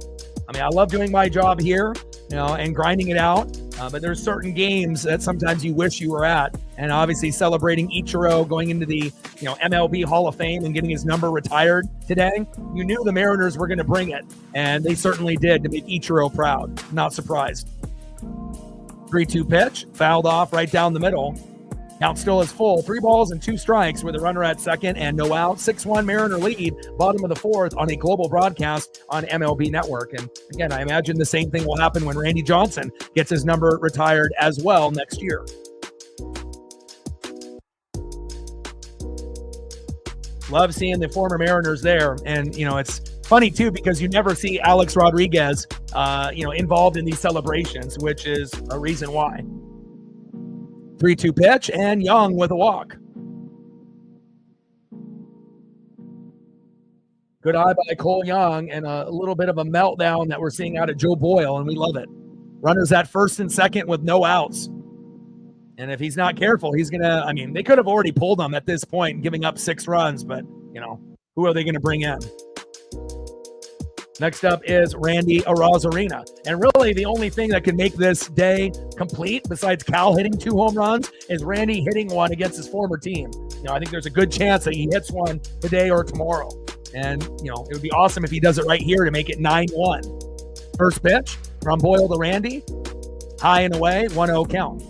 C: I mean, I love doing my job here, and grinding it out. But there's certain games that sometimes you wish you were at. And obviously celebrating Ichiro going into the MLB Hall of Fame and getting his number retired today. You knew the Mariners were going to bring it. And they certainly did to make Ichiro proud. Not surprised. 3-2 pitch, fouled off right down the middle. Count still is full. 3 balls and 2 strikes with a runner at second and no out. 6-1 Mariner lead, bottom of the 4th on a global broadcast on MLB Network. And again, I imagine the same thing will happen when Randy Johnson gets his number retired as well next year. Love seeing the former Mariners there. And, it's funny, too, because you never see Alex Rodriguez, involved in these celebrations, which is a reason why. 3-2 pitch, and Young with a walk. Good eye by Cole Young, and a little bit of a meltdown that we're seeing out of Joe Boyle, and we love it. Runners at first and second with no outs. And if he's not careful, he's going to, they could have already pulled him at this point and giving up 6 runs, but, who are they going to bring in? Next up is Randy Arozarena. And really the only thing that can make this day complete, besides Cal hitting 2 home runs, is Randy hitting one against his former team. I think there's a good chance that he hits one today or tomorrow. And, it would be awesome if he does it right here to make it 9-1. First pitch from Boyle to Randy. High and away, 1-0 count.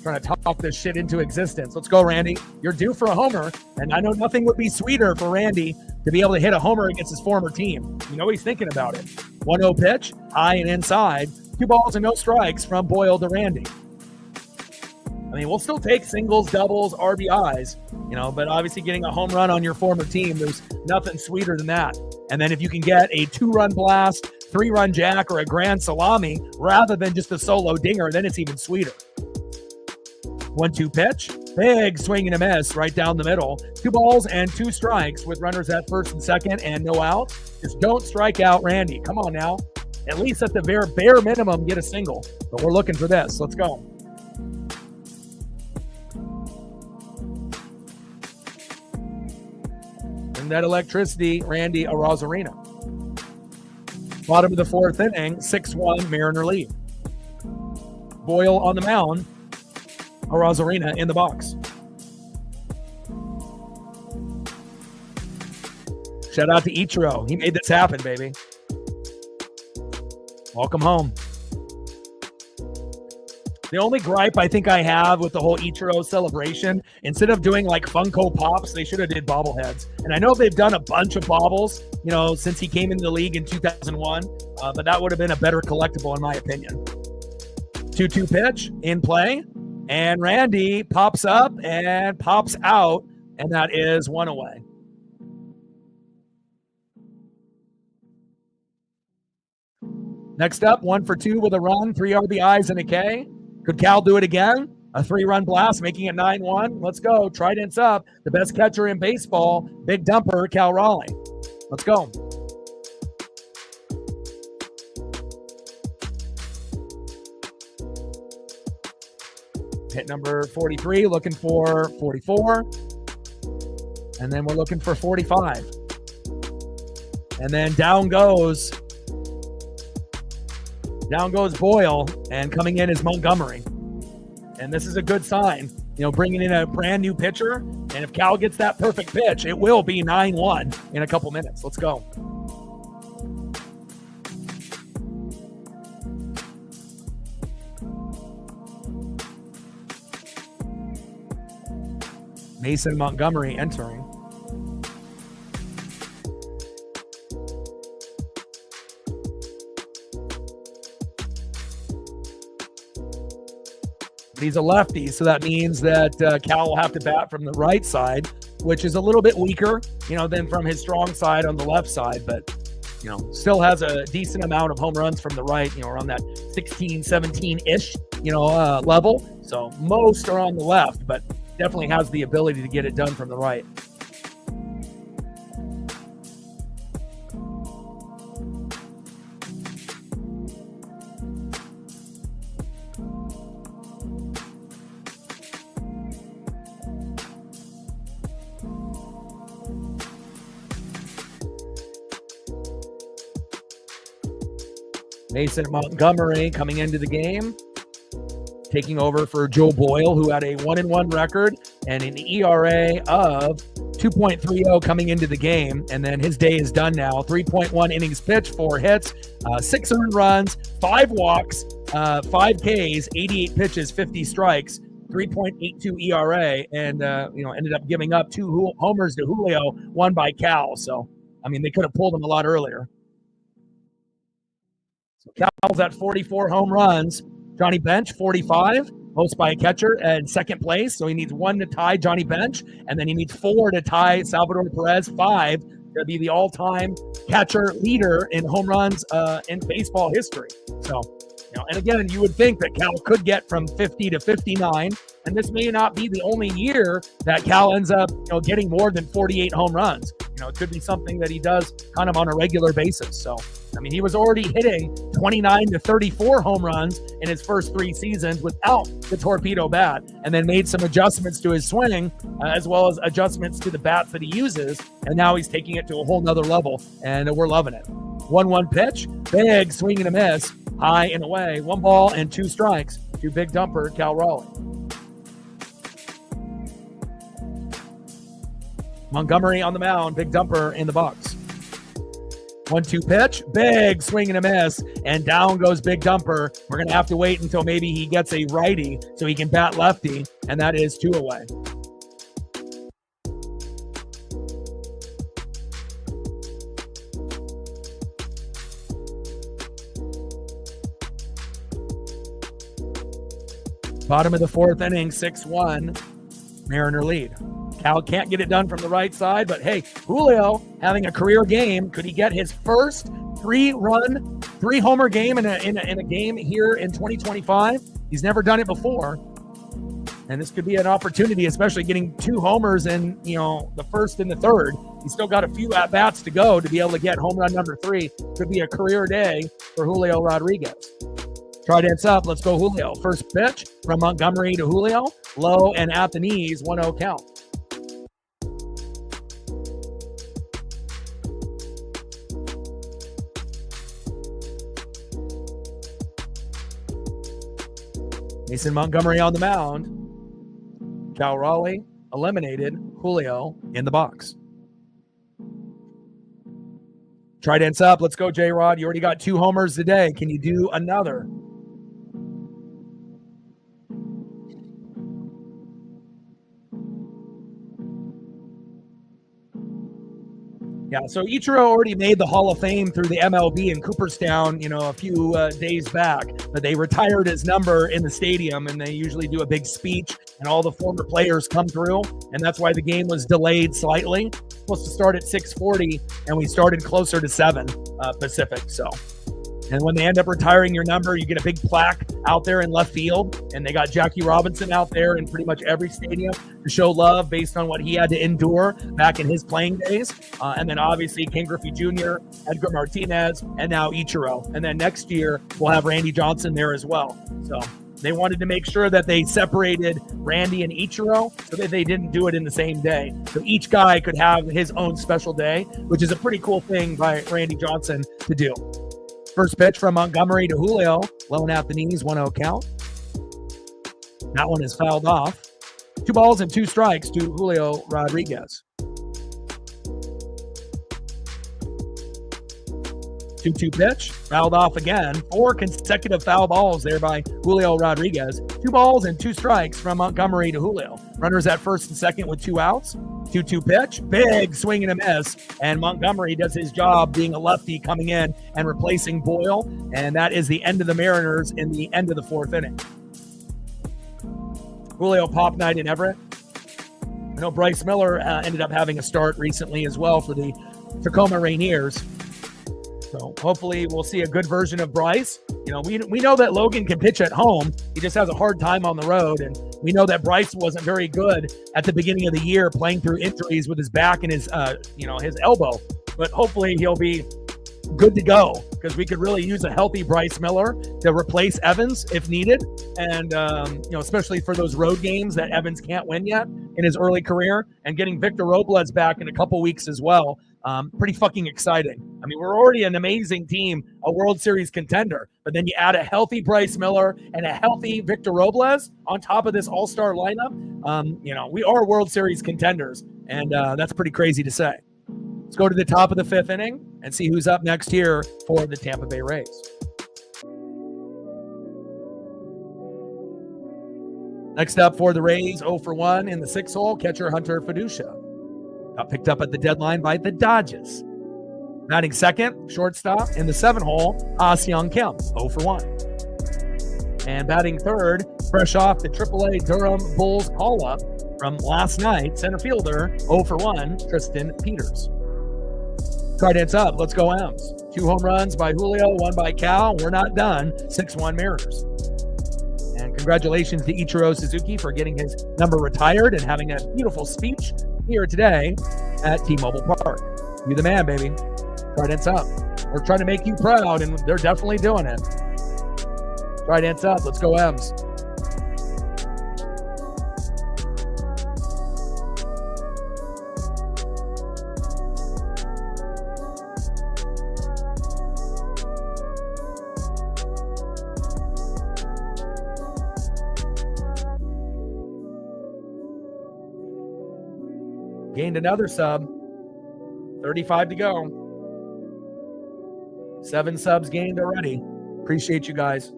C: Trying to talk this shit into existence. Let's go, Randy. You're due for a homer, and I know nothing would be sweeter for Randy to be able to hit a homer against his former team. He's thinking about it. 1-0 pitch, high and inside. 2 balls and no strikes from Boyle to Randy. We'll still take singles, doubles, RBIs, but obviously getting a home run on your former team, there's nothing sweeter than that. And then if you can get a 2-run blast, 3-run jack, or a grand salami rather than just a solo dinger, then it's even sweeter. 1-2 pitch, big swing and a miss right down the middle. 2 balls and 2 strikes with runners at first and second and no out. Just don't strike out Randy. Come on now. At least at the bare minimum, get a single. But we're looking for this. Let's go. And that electricity, Randy Arozarena. Bottom of the 4th inning, 6-1 Mariner lead. Boyle on the mound. Arozarena in the box. Shout out to Ichiro. He made this happen, baby. Welcome home. The only gripe I think I have with the whole Ichiro celebration, instead of doing like Funko Pops, they should have did bobbleheads. And I know they've done a bunch of baubles, since he came into the league in 2001, but that would have been a better collectible in my opinion. 2-2 pitch in play. And Randy pops up and pops out, and that is 1 away. Next up, 1 for 2 with a run, 3 RBIs and a K. Could Cal do it again? A 3-run blast, making it 9-1. Let's go. Trident's up. The best catcher in baseball, big dumper, Cal Raleigh. Let's go. Hit number 43, looking for 44. And then we're looking for 45. And then down goes Boyle, and coming in is Montgomery. And this is a good sign, bringing in a brand new pitcher. And if Cal gets that perfect pitch, it will be 9-1 in a couple minutes. Let's go. Mason Montgomery entering. But he's a lefty, so that means that Cal will have to bat from the right side, which is a little bit weaker, than from his strong side on the left side, but, still has a decent amount of home runs from the right, around that 16, 17-ish, level. So most are on the left, but definitely has the ability to get it done from the right. Mason Montgomery coming into the game, taking over for Joe Boyle, who had a 1-1 record and an ERA of 2.30 coming into the game, and then his day is done now. 3.1 innings pitched, 4 hits, 6 earned runs, 5 walks, 5 Ks, 88 pitches, 50 strikes, 3.82 ERA, and ended up giving up 2 homers to Julio, 1 by Cal. So, I mean, they could have pulled him a lot earlier. So Cal's at 44 home runs. Johnny Bench, 45. Most by a catcher and second place. So he needs 1 to tie Johnny Bench, and then he needs 4 to tie Salvador Perez, 5 to be the all-time catcher leader in home runs in baseball history. So, and again, you would think that Cal could get from 50 to 59, and this may not be the only year that Cal ends up, getting more than 48 home runs. It could be something that he does kind of on a regular basis. So, I mean, he was already hitting 29 to 34 home runs in his first 3 seasons without the torpedo bat, and then made some adjustments to his swing as well as adjustments to the bats that he uses. And now he's taking it to a whole nother level, and we're loving it. 1-1 pitch, big swing and a miss, high and away, 1 ball and 2 strikes to big dumper Cal Raleigh. Montgomery on the mound, big dumper in the box. 1-2 pitch, big swing and a miss, and down goes big dumper. We're going to have to wait until maybe he gets a righty so he can bat lefty, and that is 2 away. Bottom of the 4th inning, 6-1, Mariner lead. Cal can't get it done from the right side, but hey, Julio having a career game. Could he get his first 3-homer game in a game here in 2025? He's never done it before, and this could be an opportunity, especially getting 2 homers in the first and the third. He's still got a few at bats to go to be able to get home run number 3. Could be a career day for Julio Rodriguez. Try dance up. Let's go, Julio. First pitch from Montgomery to Julio, low and at the knees, 1-0 count. Mason Montgomery on the mound. Cal Raleigh eliminated Julio in the box. Try dance up. Let's go, J-Rod. You already got 2 homers today. Can you do another? Yeah, so Ichiro already made the Hall of Fame through the MLB in Cooperstown, a few days back. But they retired his number in the stadium, and they usually do a big speech, and all the former players come through, and that's why the game was delayed slightly. Supposed to start at 6:40, and we started closer to 7 Pacific. So, and when they end up retiring your number, you get a big plaque out there in left field, and they got Jackie Robinson out there in pretty much every stadium to show love based on what he had to endure back in his playing days. And then obviously Ken Griffey Jr., Edgar Martinez, and now Ichiro. And then next year we'll have Randy Johnson there as well. So they wanted to make sure that they separated Randy and Ichiro so that they didn't do it in the same day. So each guy could have his own special day, which is a pretty cool thing by Randy Johnson to do. First pitch from Montgomery to Julio, low and at the knees, 1-0 count. That one is fouled off. 2 balls and 2 strikes to Julio Rodriguez. 2-2 pitch, fouled off again. 4 consecutive foul balls there by Julio Rodriguez. 2 balls and 2 strikes from Montgomery to Julio. Runners at first and second with 2 outs. 2-2 pitch, big swing and a miss, and Montgomery does his job being a lefty coming in and replacing Boyle, and that is the end of the Mariners in the end of the 4th inning. Julio Pop Night in Everett. I know Bryce Miller ended up having a start recently as well for the Tacoma Rainiers. So hopefully we'll see a good version of Bryce. We know that Logan can pitch at home. He just has a hard time on the road. And we know that Bryce wasn't very good at the beginning of the year playing through injuries with his back and his elbow. But hopefully he'll be good to go because we could really use a healthy Bryce Miller to replace Evans if needed. And, especially for those road games that Evans can't win yet in his early career, and getting Victor Robles back in a couple weeks as well. Pretty fucking exciting. I mean, we're already an amazing team, a World Series contender, but then you add a healthy Bryce Miller and a healthy Victor Robles on top of this all-star lineup. We are World Series contenders, and that's pretty crazy to say. Let's go to the top of the 5th inning and see who's up next here for the Tampa Bay Rays. Next up for the Rays, 0 for 1 in the 6th hole, catcher Hunter Fiducia. Got picked up at the deadline by the Dodgers. Batting second, shortstop in the 7th hole, Ah-Seong Kim, 0 for 1. And batting third, fresh off the AAA Durham Bulls call-up from last night, center fielder, 0 for 1, Tristan Peters. Cardinals up. Let's go M's. 2 home runs by Julio, 1 by Cal. We're not done. 6-1 Mariners. And congratulations to Ichiro Suzuki for getting his number retired and having a beautiful speech here today at T-Mobile Park. You the man, baby. Cardinals up. We're trying to make you proud, and they're definitely doing it. Cardinals up. Let's go M's. Gained another sub. 35 to go. 7 subs gained already. Appreciate you guys.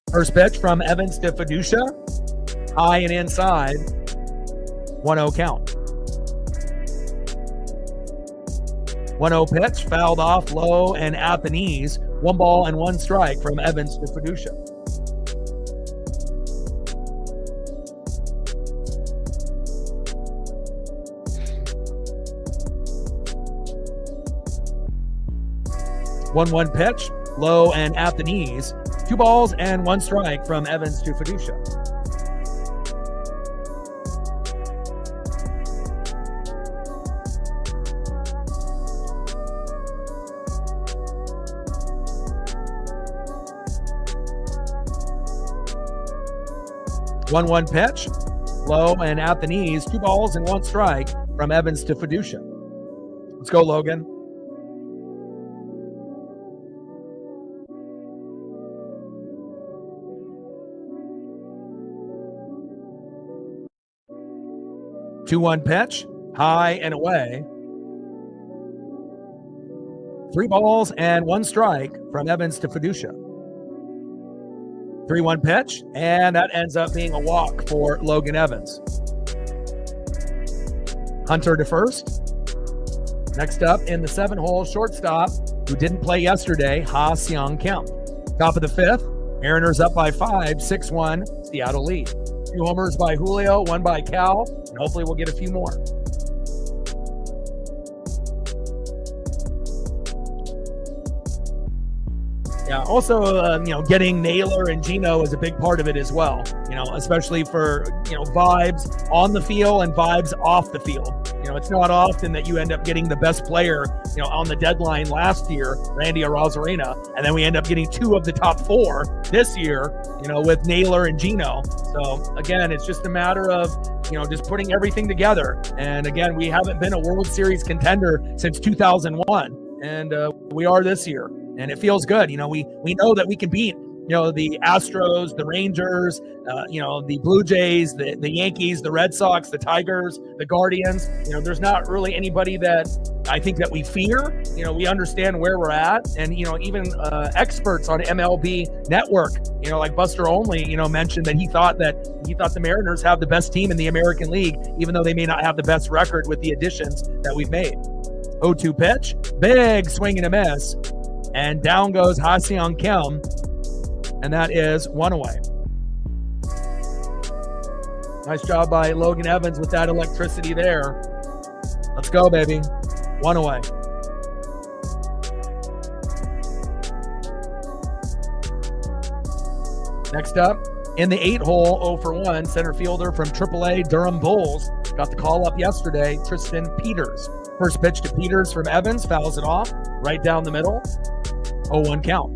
C: First pitch from Evans to Fiducia. High and inside. 1-0 count. 1-0 pitch. Fouled off low and at the knees. 1 ball and 1 strike from Evans to Fiducia. One pitch, low and at the knees. 2 balls and 1 strike from Evans to Fiducia. One pitch, low and at the knees. 2 balls and 1 strike from Evans to Fiducia. Let's go, Logan. Two-one pitch, high and away. 3 balls and 1 strike from Evans to Fiducia. 3-1 pitch, and that ends up being a walk for Logan Evans. Hunter to first. Next up in the 7-hole, shortstop, who didn't play yesterday, Ah-Seong Kim. Top of the 5th, Mariners up by 5, 6-1, Seattle lead. 2 homers by Julio, 1 by Cal, and hopefully we'll get a few more. Yeah, also, getting Naylor and Gino is a big part of it as well, especially for, vibes on the field and vibes off the field. It's not often that you end up getting the best player, on the deadline last year, Randy Arozarena, and then we end up getting 2 of the top 4 this year, with Naylor and Gino. So, again, it's just a matter of, just putting everything together. And, again, we haven't been a World Series contender since 2001, and we are this year. And it feels good. We know that we can beat, the Astros, the Rangers, the Blue Jays, the Yankees, the Red Sox, the Tigers, the Guardians. There's not really anybody that I think that we fear. We understand where we're at. And, even experts on MLB Network, like Buster Olney, mentioned that he thought the Mariners have the best team in the American League, even though they may not have the best record with the additions that we've made. 0-2 pitch, big swing and a miss. And down goes Ah-Seong Kim, and that is 1 away. Nice job by Logan Evans with that electricity there. Let's go, baby. 1 away. Next up, in the 8-hole, 0 for 1, center fielder from AAA Durham Bulls, Got the call up yesterday, Tristan Peters. First pitch to Peters from Evans, fouls it off, right down the middle, 0-1 count.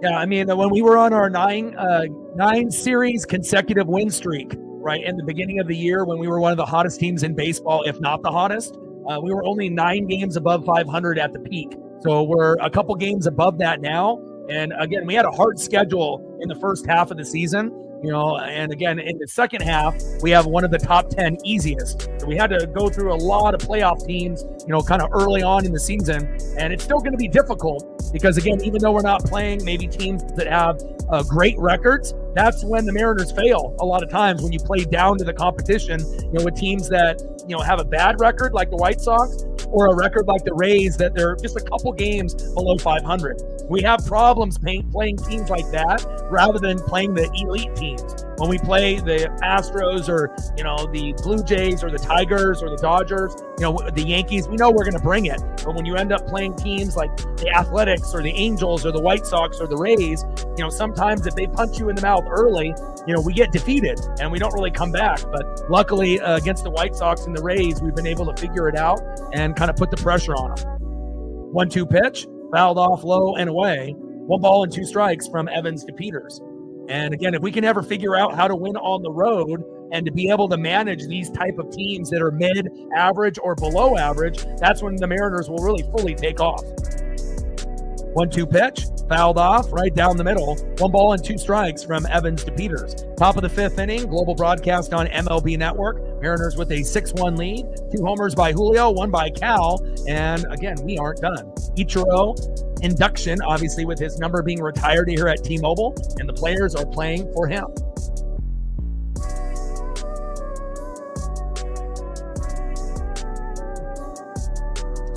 C: Yeah, I mean, when we were on our nine series consecutive win streak, right, in the beginning of the year when we were one of the hottest teams in baseball, if not the hottest, we were only 9 games above 500 at the peak. So we're a couple games above that now. And again, we had a hard schedule in the first half of the season. And again, in the second half, we have one of the top 10 easiest. So we had to go through a lot of playoff teams, kind of early on in the season. And it's still going to be difficult because, again, even though we're not playing maybe teams that have great records, that's when the Mariners fail a lot of times, when you play down to the competition, with teams that, have a bad record like the White Sox, or a record like the Rays that they're just a couple games below 500. We have problems playing teams like that rather than playing the elite teams. When we play the Astros or, the Blue Jays or the Tigers or the Dodgers, the Yankees, we know we're going to bring it. But when you end up playing teams like the Athletics or the Angels or the White Sox or the Rays, sometimes if they punch you in the mouth early, we get defeated and we don't really come back. But luckily against the White Sox and the Rays, we've been able to figure it out and kind of put the pressure on them. 1-2 pitch, fouled off low and away. 1 ball and 2 strikes from Evans to Peters. And again, if we can ever figure out how to win on the road and to be able to manage these type of teams that are mid-average or below average, that's when the Mariners will really fully take off. 1-2 pitch, fouled off right down the middle. 1 ball and 2 strikes from Evans to Peters. Top of the 5th inning, global broadcast on MLB Network. Mariners with a 6-1 lead. 2 homers by Julio, 1 by Cal. And again, we aren't done. Ichiro induction, obviously with his number being retired here at T-Mobile, and the players are playing for him.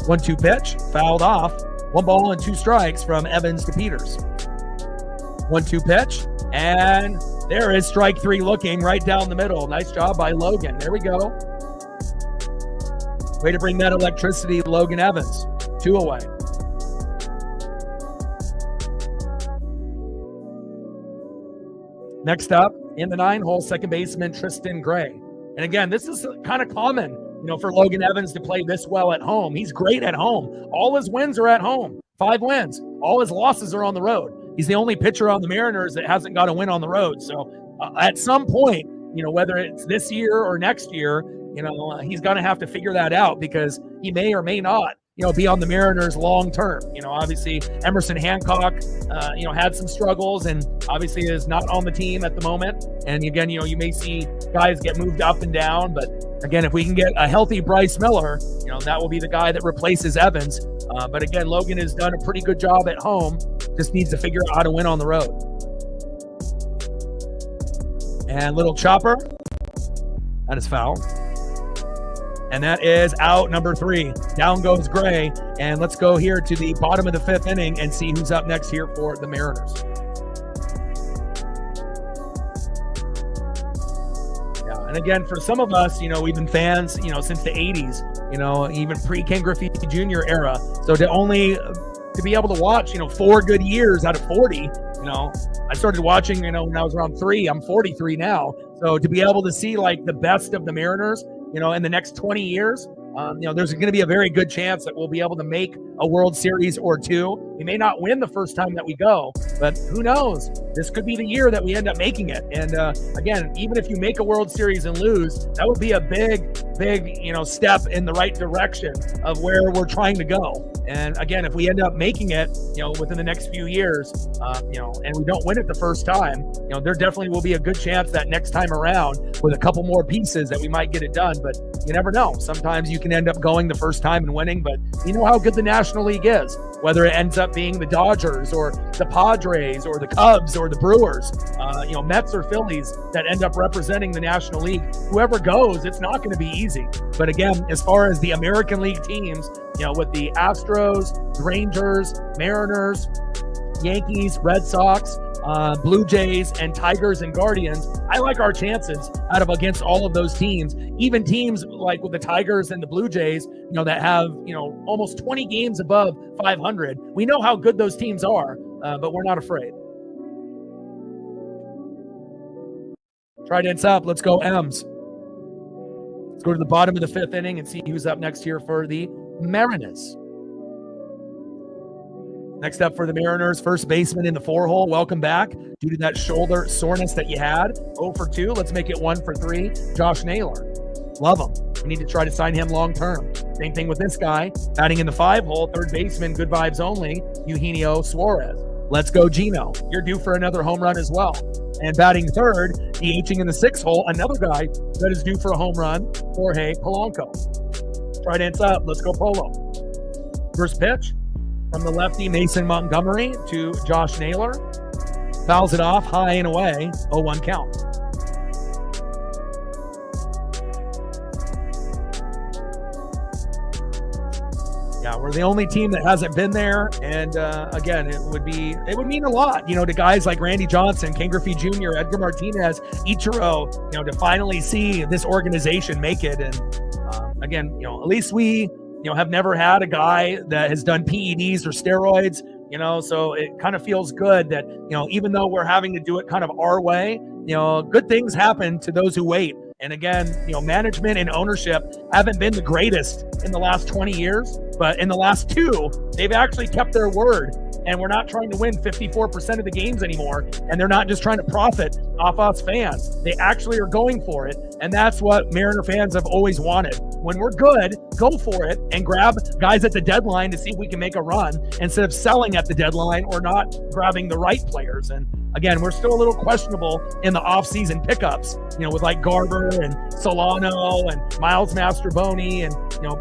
C: One-two pitch, fouled off. 1 ball and 2 strikes from Evans to Peters. 1-2 pitch, and there is strike 3 looking right down the middle. Nice job by Logan. There we go. Way to bring that electricity, Logan Evans. 2 away. Next up, in the 9-hole, second baseman Tristan Gray. And again, this is kind of common, for Logan Evans to play this well at home. He's great at home. All his wins are at home. 5 wins. All his losses are on the road. He's the only pitcher on the Mariners that hasn't got a win on the road. So at some point, whether it's this year or next year, he's going to have to figure that out, because he may or may not, be on the Mariners long term. Obviously Emerson Hancock, had some struggles and obviously is not on the team at the moment. And again, you may see guys get moved up and down, but again, if we can get a healthy Bryce Miller, that will be the guy that replaces Evans. But again, Logan has done a pretty good job at home. Just needs to figure out how to win on the road. And little chopper. That is foul. And that is out, number 3. Down goes Gray. And let's go here to the bottom of the 5th inning and see who's up next here for the Mariners. Yeah, and again, for some of us, we've been fans, since the 80s, even pre-Ken Griffey Jr. era. So to be able to watch, 4 good years out of 40, I started watching, when I was around 3. I'm 43 now. So to be able to see like the best of the Mariners, in the next 20 years, there's going to be a very good chance that we'll be able to make a World Series or 2. We may not win the first time that we go, but who knows? This could be the year that we end up making it. And again, even if you make a World Series and lose, that would be a big, step in the right direction of where we're trying to go. And again, if we end up making it, within the next few years, and we don't win it the first time, there definitely will be a good chance that next time around with a couple more pieces that we might get it done. But you never know. Sometimes you can end up going the first time and winning, but you know how good the National League is, whether it ends up being the Dodgers or the Padres or the Cubs or the Brewers, Mets or Phillies that end up representing the National League. Whoever goes, it's not going to be easy. But again, as far as the American League teams, with the Astros, Rangers, Mariners, Yankees, Red Sox, Blue Jays, and Tigers and Guardians, I like our chances against all of those teams. Even teams like with the Tigers and the Blue Jays, that have, almost 20 games above 500. We know how good those teams are, but we're not afraid. Trident's up. Let's go, M's. Let's go to the bottom of the 5th inning and see who's up next here for the Mariners. Next up for the Mariners, first baseman in the 4-hole. Welcome back. Due to that shoulder soreness that you had, 0 for 2. Let's make it 1 for 3. Josh Naylor. Love him. We need to try to sign him long term. Same thing with this guy. Batting in the 5-hole, third baseman, good vibes only, Eugenio Suarez. Let's go, Gino. You're due for another home run as well. And batting third, DHing in the 6-hole, another guy that is due for a home run, Jorge Polanco. Trident's up. Let's go, Polo. First pitch from the lefty, Mason Montgomery to Josh Naylor. Fouls it off, high and away, 0-1 count. Yeah, we're the only team that hasn't been there, and again, it would mean a lot, to guys like Randy Johnson, Ken Griffey Jr., Edgar Martinez, Ichiro, to finally see this organization make it. And again, at least we, have never had a guy that has done PEDs or steroids, so it kind of feels good that, even though we're having to do it kind of our way, good things happen to those who wait. And again, management and ownership haven't been the greatest in the last 20 years, but in the last 2, they've actually kept their word. And we're not trying to win 54% of the games anymore. And they're not just trying to profit off us fans. They actually are going for it. And that's what Mariner fans have always wanted. When we're good, go for it and grab guys at the deadline to see if we can make a run instead of selling at the deadline or not grabbing the right players. And again, we're still a little questionable in the offseason pickups, with like Garber and Solano and Miles Mastroboni, and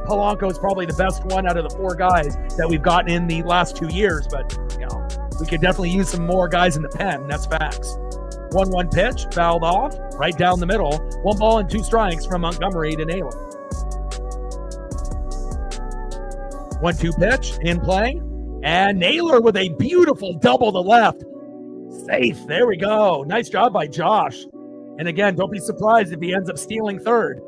C: Polanco is probably the best one out of the 4 guys that we've gotten in the last 2 years. But we could definitely use some more guys in the pen. That's facts. 1-1 pitch, fouled off, right down the middle. 1 ball and 2 strikes from Montgomery to Naylor. 1-2 pitch in play, and Naylor with a beautiful double to left. Safe. There we go. Nice job by Josh. And again, don't be surprised if he ends up stealing third.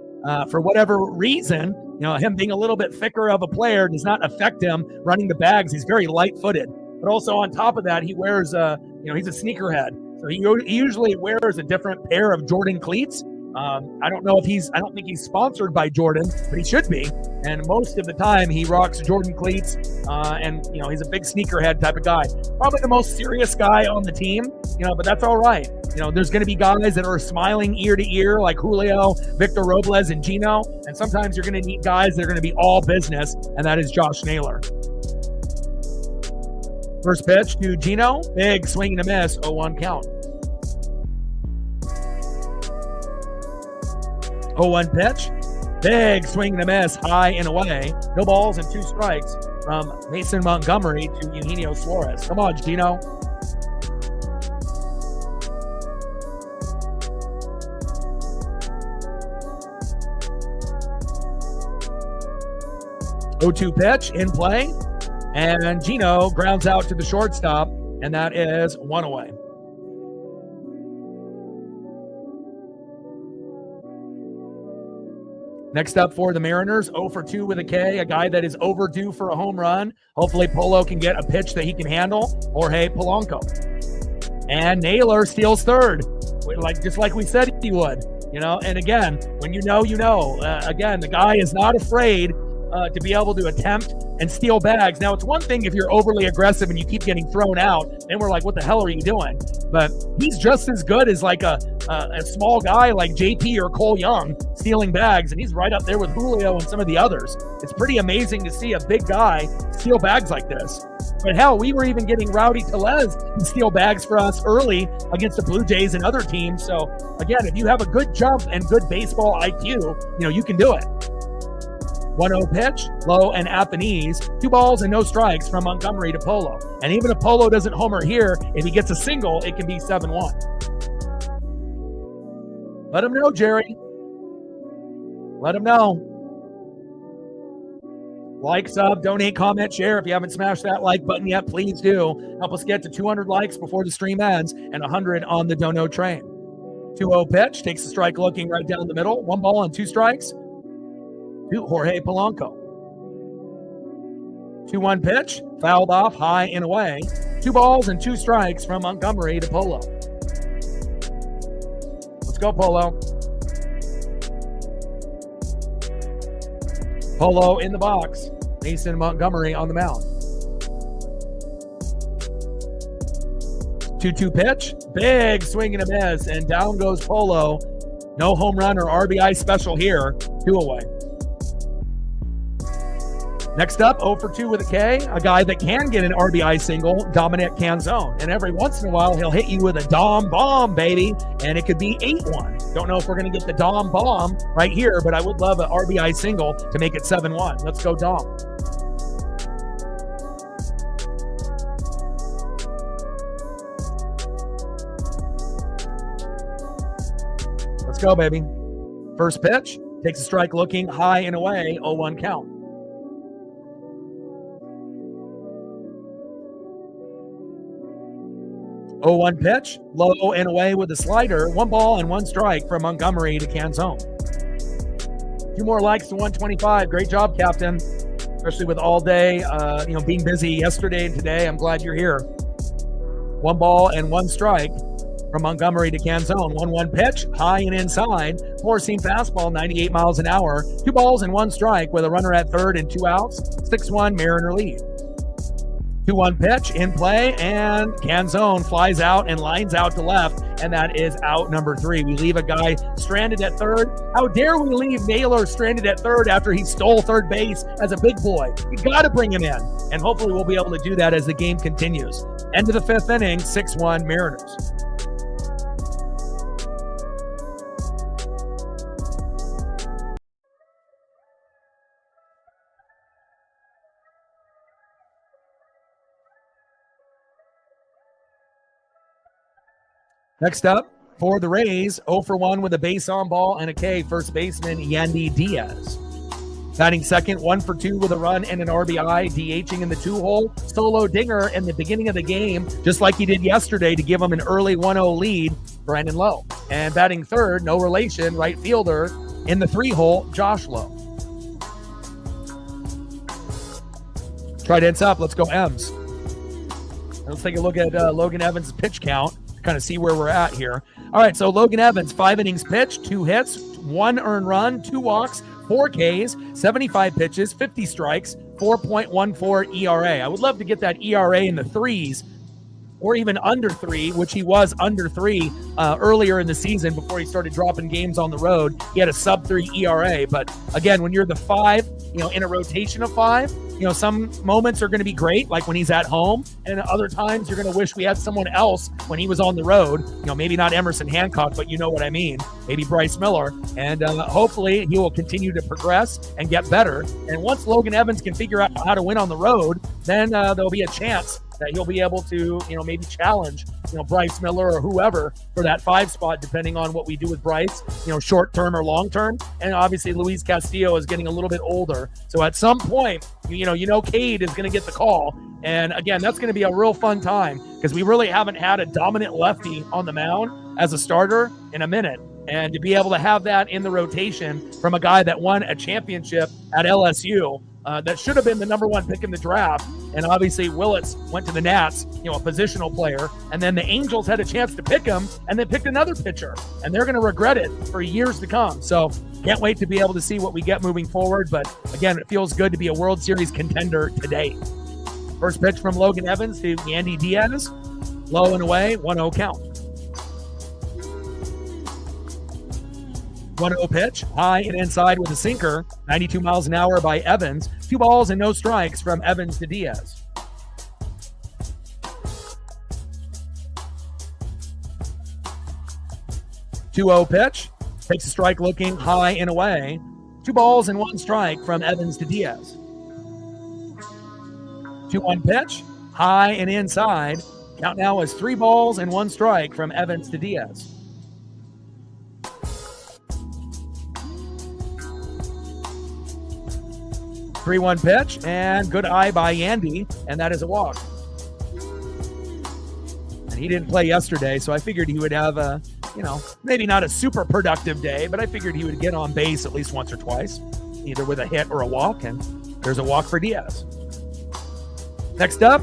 C: For whatever reason, him being a little bit thicker of a player does not affect him running the bags. He's very light-footed. But also on top of that, he wears, he's a sneakerhead. So he usually wears a different pair of Jordan cleats. I don't think he's sponsored by Jordan, but he should be. And most of the time he rocks Jordan cleats, and he's a big sneakerhead type of guy. Probably the most serious guy on the team, but that's all right. There's going to be guys that are smiling ear to ear like Julio, Victor Robles, and Gino. And sometimes you're going to need guys that are going to be all business, and that is Josh Naylor. First pitch to Gino, big swing and a miss, 0-1 count. 0-1 pitch, big swing and a miss, high and away. No balls and 2 strikes from Mason Montgomery to Eugenio Suarez. Come on, Gino. (0-2) pitch in play, and Gino grounds out to the shortstop, and that is 1 away. Next up for the Mariners, 0 for 2 with a K, a guy that is overdue for a home run. Hopefully Polo can get a pitch that he can handle. Jorge Polanco. And Naylor steals third, just like we said he would. And again, when you know, again, the guy is not afraid to be able to attempt and steal bags. Now, it's one thing if you're overly aggressive and you keep getting thrown out, then we're like, what the hell are you doing? But he's just as good as like a small guy like JP or Cole Young stealing bags, and he's right up there with Julio and some of the others. It's pretty amazing to see a big guy steal bags like this. But hell, we were even getting Rowdy Tellez to steal bags for us early against the Blue Jays and other teams. So again, if you have a good jump and good baseball IQ, you can do it. 1-0 pitch, low and at the knees. 2 balls and no strikes from Montgomery to Polo. And even if Polo doesn't homer here, if he gets a single, it can be 7-1. Let him know, Jerry. Let him know. Like, sub, donate, comment, share. If you haven't smashed that like button yet, please do. Help us get to 200 likes before the stream ends and 100 on the Dono train. 2-0 pitch, takes a strike looking right down the middle. 1 ball and 2 strikes. To Jorge Polanco. 2-1 pitch, fouled off, high and away. 2 balls and 2 strikes from Montgomery to Polo. Let's go, Polo. Polo in the box. Mason Montgomery on the mound. 2-2 pitch. Big swing and a miss, and down goes Polo. No home run or RBI special here. 2 away. Next up, 0 for 2 with a K, a guy that can get an RBI single, Dominic Canzone. And every once in a while, he'll hit you with a Dom bomb, baby, and it could be 8-1. Don't know if we're going to get the Dom bomb right here, but I would love an RBI single to make it 7-1. Let's go, Dom. Let's go, baby. First pitch, takes a strike looking high and away, 0-1 count. 0-1 pitch, low and away with a slider. 1 ball and 1 strike from Montgomery to Canzone. 2 more likes to 125. Great job, Captain. Especially with all day, being busy yesterday and today. I'm glad you're here. 1 ball and 1 strike from Montgomery to Canzone. 1-1 pitch, high and inside. 4-seam fastball, 98 miles an hour. 2 balls and 1 strike with a runner at third and 2 outs. 6-1 Mariner lead. 2-1 pitch in play, and Canzone flies out and lines out to left, and that is out number 3. We leave a guy stranded at third. How dare we leave Naylor stranded at third after he stole third base as a big boy? You got to bring him in, and hopefully we'll be able to do that as the game continues. End of the 5th inning, 6-1 Mariners. Next up, for the Rays, 0 for 1 with a base on ball and a K, first baseman Yandy Diaz. Batting second, 1 for 2 with a run and an RBI, DHing in the 2-hole. Solo dinger in the beginning of the game, just like he did yesterday to give him an early 1-0 lead, Brandon Lowe. And batting third, no relation, right fielder in the 3-hole, Josh Lowe. Trident's up, let's go M's. Let's take a look at Logan Evans' pitch count. Kind of see where we're at here. All right, so Logan Evans, 5 innings pitched, 2 hits, 1 earned run, 2 walks, 4 Ks, 75 pitches, 50 strikes, 4.14 ERA. I would love to get that ERA in the 3s or even under 3, which he was under 3 earlier in the season before he started dropping games on the road. He had a sub-3 ERA, but again, when you're the 5, in a rotation of 5, some moments are going to be great, like when he's at home, and other times you're going to wish we had someone else when he was on the road. Maybe not Emerson Hancock, but you know what I mean. Maybe Bryce Miller, and hopefully he will continue to progress and get better. And once Logan Evans can figure out how to win on the road, then there'll be a chance that he'll be able to, maybe challenge, Bryce Miller or whoever for that 5 spot, depending on what we do with Bryce, short term or long term. And obviously Luis Castillo is getting a little bit older. So at some point, Cade is going to get the call. And again, that's going to be a real fun time because we really haven't had a dominant lefty on the mound as a starter in a minute. And to be able to have that in the rotation from a guy that won a championship at LSU, that should have been the number 1 pick in the draft. And obviously Willits went to the Nats, a positional player. And then the Angels had a chance to pick him and then picked another pitcher. And they're going to regret it for years to come. So can't wait to be able to see what we get moving forward. But again, it feels good to be a World Series contender today. First pitch from Logan Evans to Yandy Diaz. Low and away, 1-0 count. 1-0 pitch, high and inside with a sinker, 92 miles an hour by Evans. 2 balls and no strikes from Evans to Diaz. 2-0 pitch, takes a strike looking high and away. 2 balls and 1 strike from Evans to Diaz. 2-1 pitch, high and inside. Count now is 3 balls and 1 strike from Evans to Diaz. 3-1 pitch, and good eye by Yandy, and that is a walk. And he didn't play yesterday, so I figured he would have a, maybe not a super productive day, but I figured he would get on base at least once or twice, either with a hit or a walk, and there's a walk for Diaz. Next up,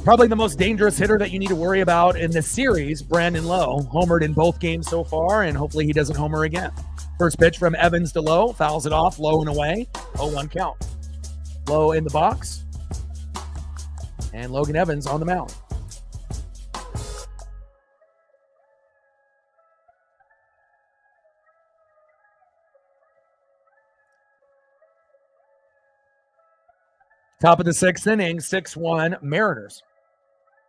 C: Probably the most dangerous hitter that you need to worry about in this series, Brandon Lowe, homered in both games so far, and hopefully he doesn't homer again. First pitch from Evans to Lowe, fouls it off, low and away, 0-1 count. Lowe in the box, and Logan Evans on the mound. Top of the sixth inning, 6-1 Mariners.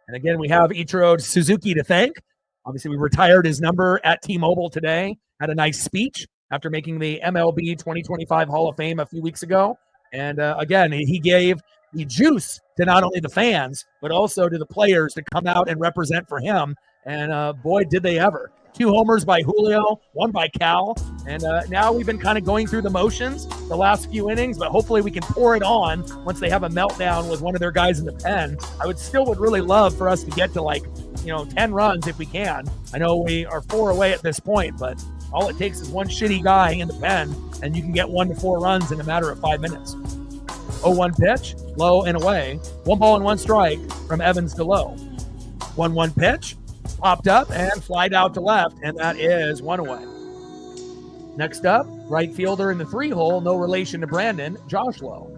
C: And again, we have Ichiro Suzuki to thank. Obviously, we retired his number at T-Mobile today. Had a nice speech after making the MLB 2025 Hall of Fame a few weeks ago. And again, he gave the juice to not only the fans, but also to the players to come out and represent for him. And boy, did they ever. 2 homers by Julio, 1 by Cal. And now we've been kind of going through the motions the last few innings, but hopefully we can pour it on once they have a meltdown with one of their guys in the pen. I would really love for us to get to 10 runs if we can. I know we are 4 away at this point, but all it takes is one shitty guy in the pen, and you can get 1 to 4 runs in a matter of 5 minutes. 0-1 pitch, low and away. 1 ball and 1 strike from Evans to Lowe. 1-1 pitch, popped up and flied out to left, and that is 1 away. Next up, right fielder in the 3-hole, no relation to Brandon, Josh Lowe.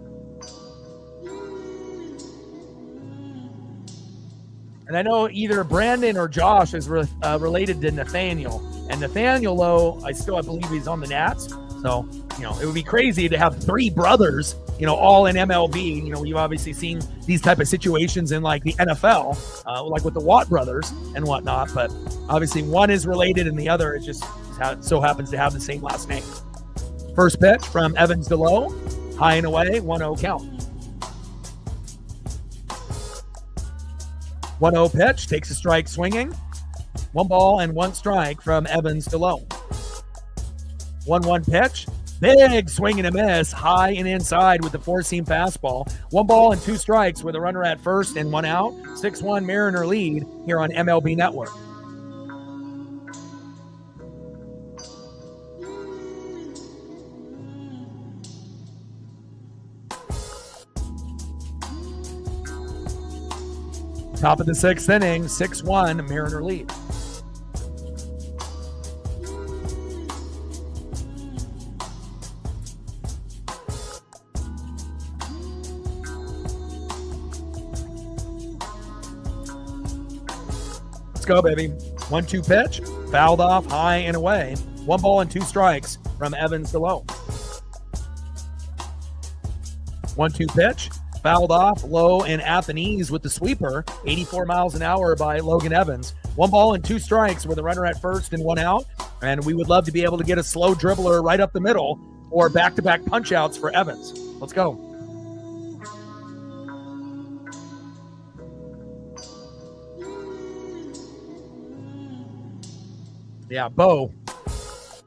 C: And I know either Brandon or Josh is related to Nathaniel. And Nathaniel Lowe, I believe he's on the Nats. So, it would be crazy to have 3 brothers, all in MLB. You've obviously seen these type of situations in the NFL, like with the Watt brothers and whatnot. But obviously one is related and the other is just so happens to have the same last name. First pitch from Evans to Lowe, high and away, 1-0 count. 1-0 pitch, takes a strike swinging. 1 ball and 1 strike from Evans to Lowe. 1-1 pitch, big swing and a miss, high and inside with the 4-seam fastball. 1 ball and 2 strikes with a runner at first and 1 out. 6-1 Mariner lead here on MLB Network. Top of the 6th inning, 6-1 Mariner lead. Let's go, baby. 1-2 pitch, fouled off, high and away. 1 ball and 2 strikes from Evans to Lowe. 1-2 pitch, fouled off, low and at the knees with the sweeper. 84 miles an hour by Logan Evans. 1 ball and 2 strikes with a runner at first and 1 out. And we would love to be able to get a slow dribbler right up the middle or back-to-back punch-outs for Evans. Let's go. Yeah, Bo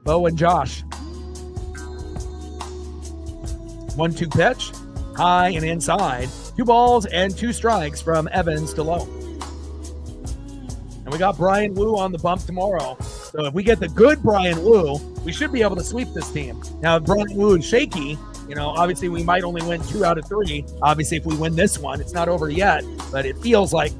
C: and Josh. 1-2 pitch, high and inside. 2 balls and 2 strikes from Evans to Lowe. And we got Brian Wu on the bump tomorrow. So if we get the good Brian Wu, we should be able to sweep this team. Now, if Brian Wu is shaky, obviously we might only win 2 out of 3. Obviously, if we win this one, it's not over yet. But it feels like,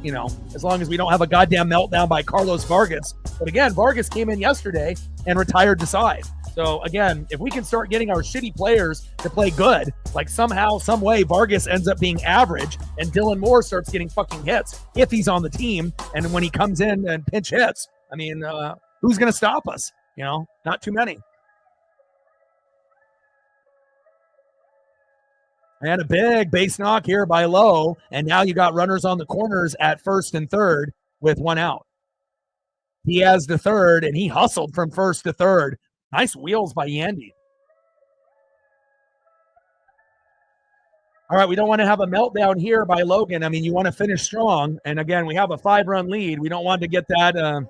C: as long as we don't have a goddamn meltdown by Carlos Vargas. But again, Vargas came in yesterday and retired to side. So again, if we can start getting our shitty players to play good, like somehow, some way, Vargas ends up being average and Dylan Moore starts getting fucking hits if he's on the team. And when he comes in and pinch hits, who's going to stop us? Not too many. And a big base knock here by Lowe. And now you got runners on the corners at first and third with 1 out. He has the third, and he hustled from first to third. Nice wheels by Yandy. All right, we don't want to have a meltdown here by Logan. You want to finish strong. And again, we have a 5-run lead. We don't want to get that,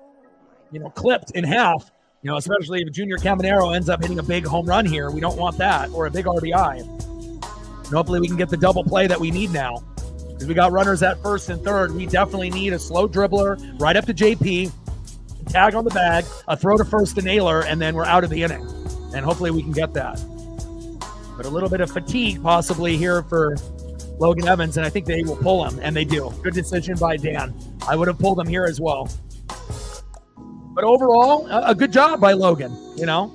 C: clipped in half, especially if Junior Caminero ends up hitting a big home run here. We don't want that, or a big RBI. And hopefully we can get the double play that we need now. Because we got runners at first and third. We definitely need a slow dribbler right up to JP. Tag on the bag, a throw to first to Naylor, and then we're out of the inning. And hopefully we can get that. But a little bit of fatigue possibly here for Logan Evans, and I think they will pull him, and they do. Good decision by Dan. I would have pulled him here as well. But overall, a good job by Logan, you know.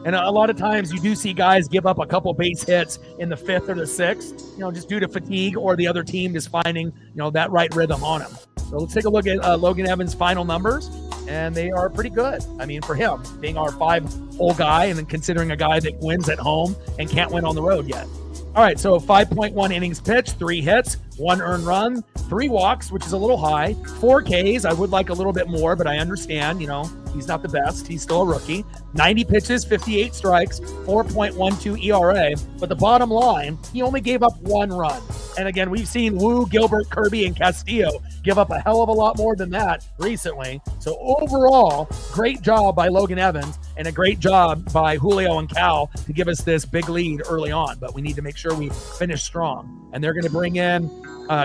C: And a lot of times you do see guys give up a couple base hits in the 5th or the 6th, you know, just due to fatigue or the other team just finding, you know, that right rhythm on him. So let's take a look at Logan Evans' final numbers, and they are pretty good. I mean, for him, being our 5-hole guy and then considering a guy that wins at home and can't win on the road yet. All right, so 5.1 innings pitched, 3 hits, 1 earned run, 3 walks, which is a little high, 4 Ks. I would like a little bit more, but I understand, you know, he's not the best. He's still a rookie. 90 pitches, 58 strikes, 4.12 ERA. But the bottom line, he only gave up 1 run. And again, we've seen Wu, Gilbert, Kirby, and Castillo give up a hell of a lot more than that recently. So overall, great job by Logan Evans and a great job by Julio and Cal to give us this big lead early on. But we need to make sure we finish strong. And they're going to bring in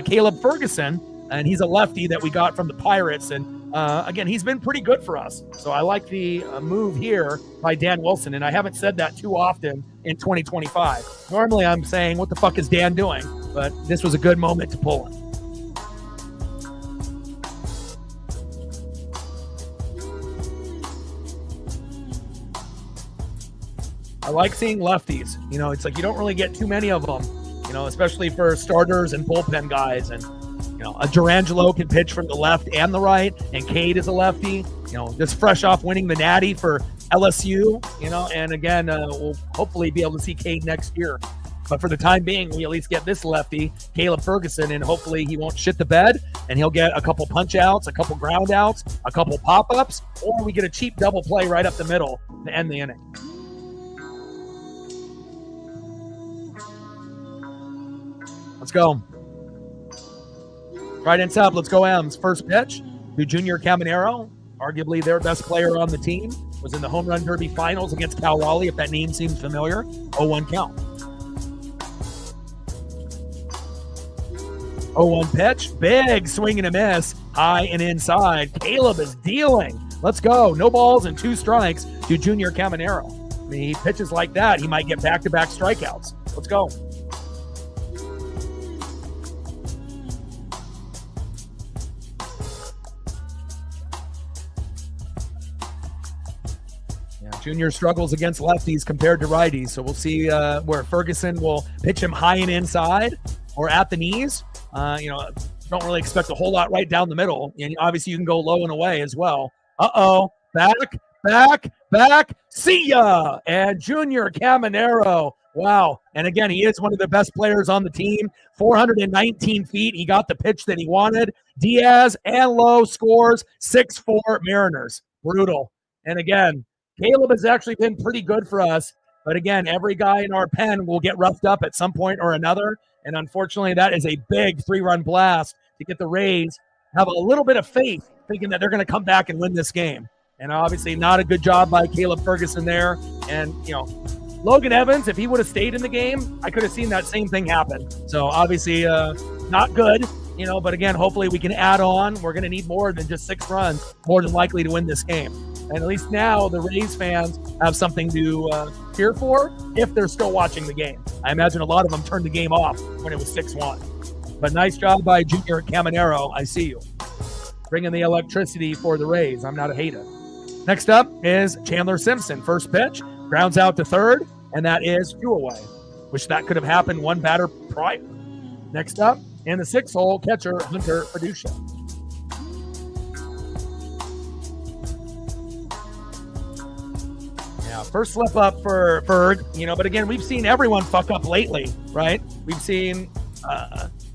C: Caleb Ferguson, and he's a lefty that we got from the Pirates. And again, he's been pretty good for us. So I like the move here by Dan Wilson, and I haven't said that too often in 2025. Normally I'm saying, what the fuck is Dan doing? But this was a good moment to pull him. I like seeing lefties. You know, it's like you don't really get too many of them, you know, especially for starters and bullpen guys. And you know, a Durangelo can pitch from the left and the right, and Cade is a lefty, you know, just fresh off winning the Natty for LSU, you know, and again, we'll hopefully be able to see Cade next year. But for the time being, we at least get this lefty, Caleb Ferguson, and hopefully he won't shit the bed, and he'll get a couple punch outs, a couple ground outs, a couple pop-ups, or we get a cheap double play right up the middle to end the inning. Let's go. Right in sub, let's go M's. First pitch to Junior Caminero, arguably their best player on the team, was in the Home Run Derby Finals against Cal Raleigh, if that name seems familiar. 0-1 count. 0-1 pitch, big swing and a miss, high and inside. Caleb is dealing. Let's go. No balls and 2 strikes to Junior Caminero. I mean, he pitches like that, he might get back-to-back strikeouts. Let's go. Junior struggles against lefties compared to righties, so we'll see where Ferguson will pitch him high and inside or at the knees. You know, don't really expect a whole lot right down the middle, and obviously you can go low and away as well. Back, see ya! And Junior Caminero, wow. And again, he is one of the best players on the team. 419 feet, he got the pitch that he wanted. Diaz and Lowe scores 6-4 Mariners. Brutal. And again, Caleb has actually been pretty good for us, but again, every guy in our pen will get roughed up at some point or another, and unfortunately, that is a big 3-run blast to get the Rays have a little bit of faith, thinking that they're going to come back and win this game. And obviously, not a good job by Caleb Ferguson there. And you know, Logan Evans, if he would have stayed in the game, I could have seen that same thing happen. So obviously, not good. You know, but again, hopefully we can add on. We're going to need more than just 6 runs, more than likely to win this game. And at least now the Rays fans have something to cheer for if they're still watching the game. I imagine a lot of them turned the game off when it was 6-1. But nice job by Junior Caminero. I see you. Bringing the electricity for the Rays. I'm not a hater. Next up is Chandler Simpson. First pitch, grounds out to third, and that is 2 away. Wish that could have happened one batter prior. Next up, in the 6th hole, catcher Hunter Fiducia. First slip up for Ferg, you know, but again, we've seen everyone fuck up lately, right? We've seen,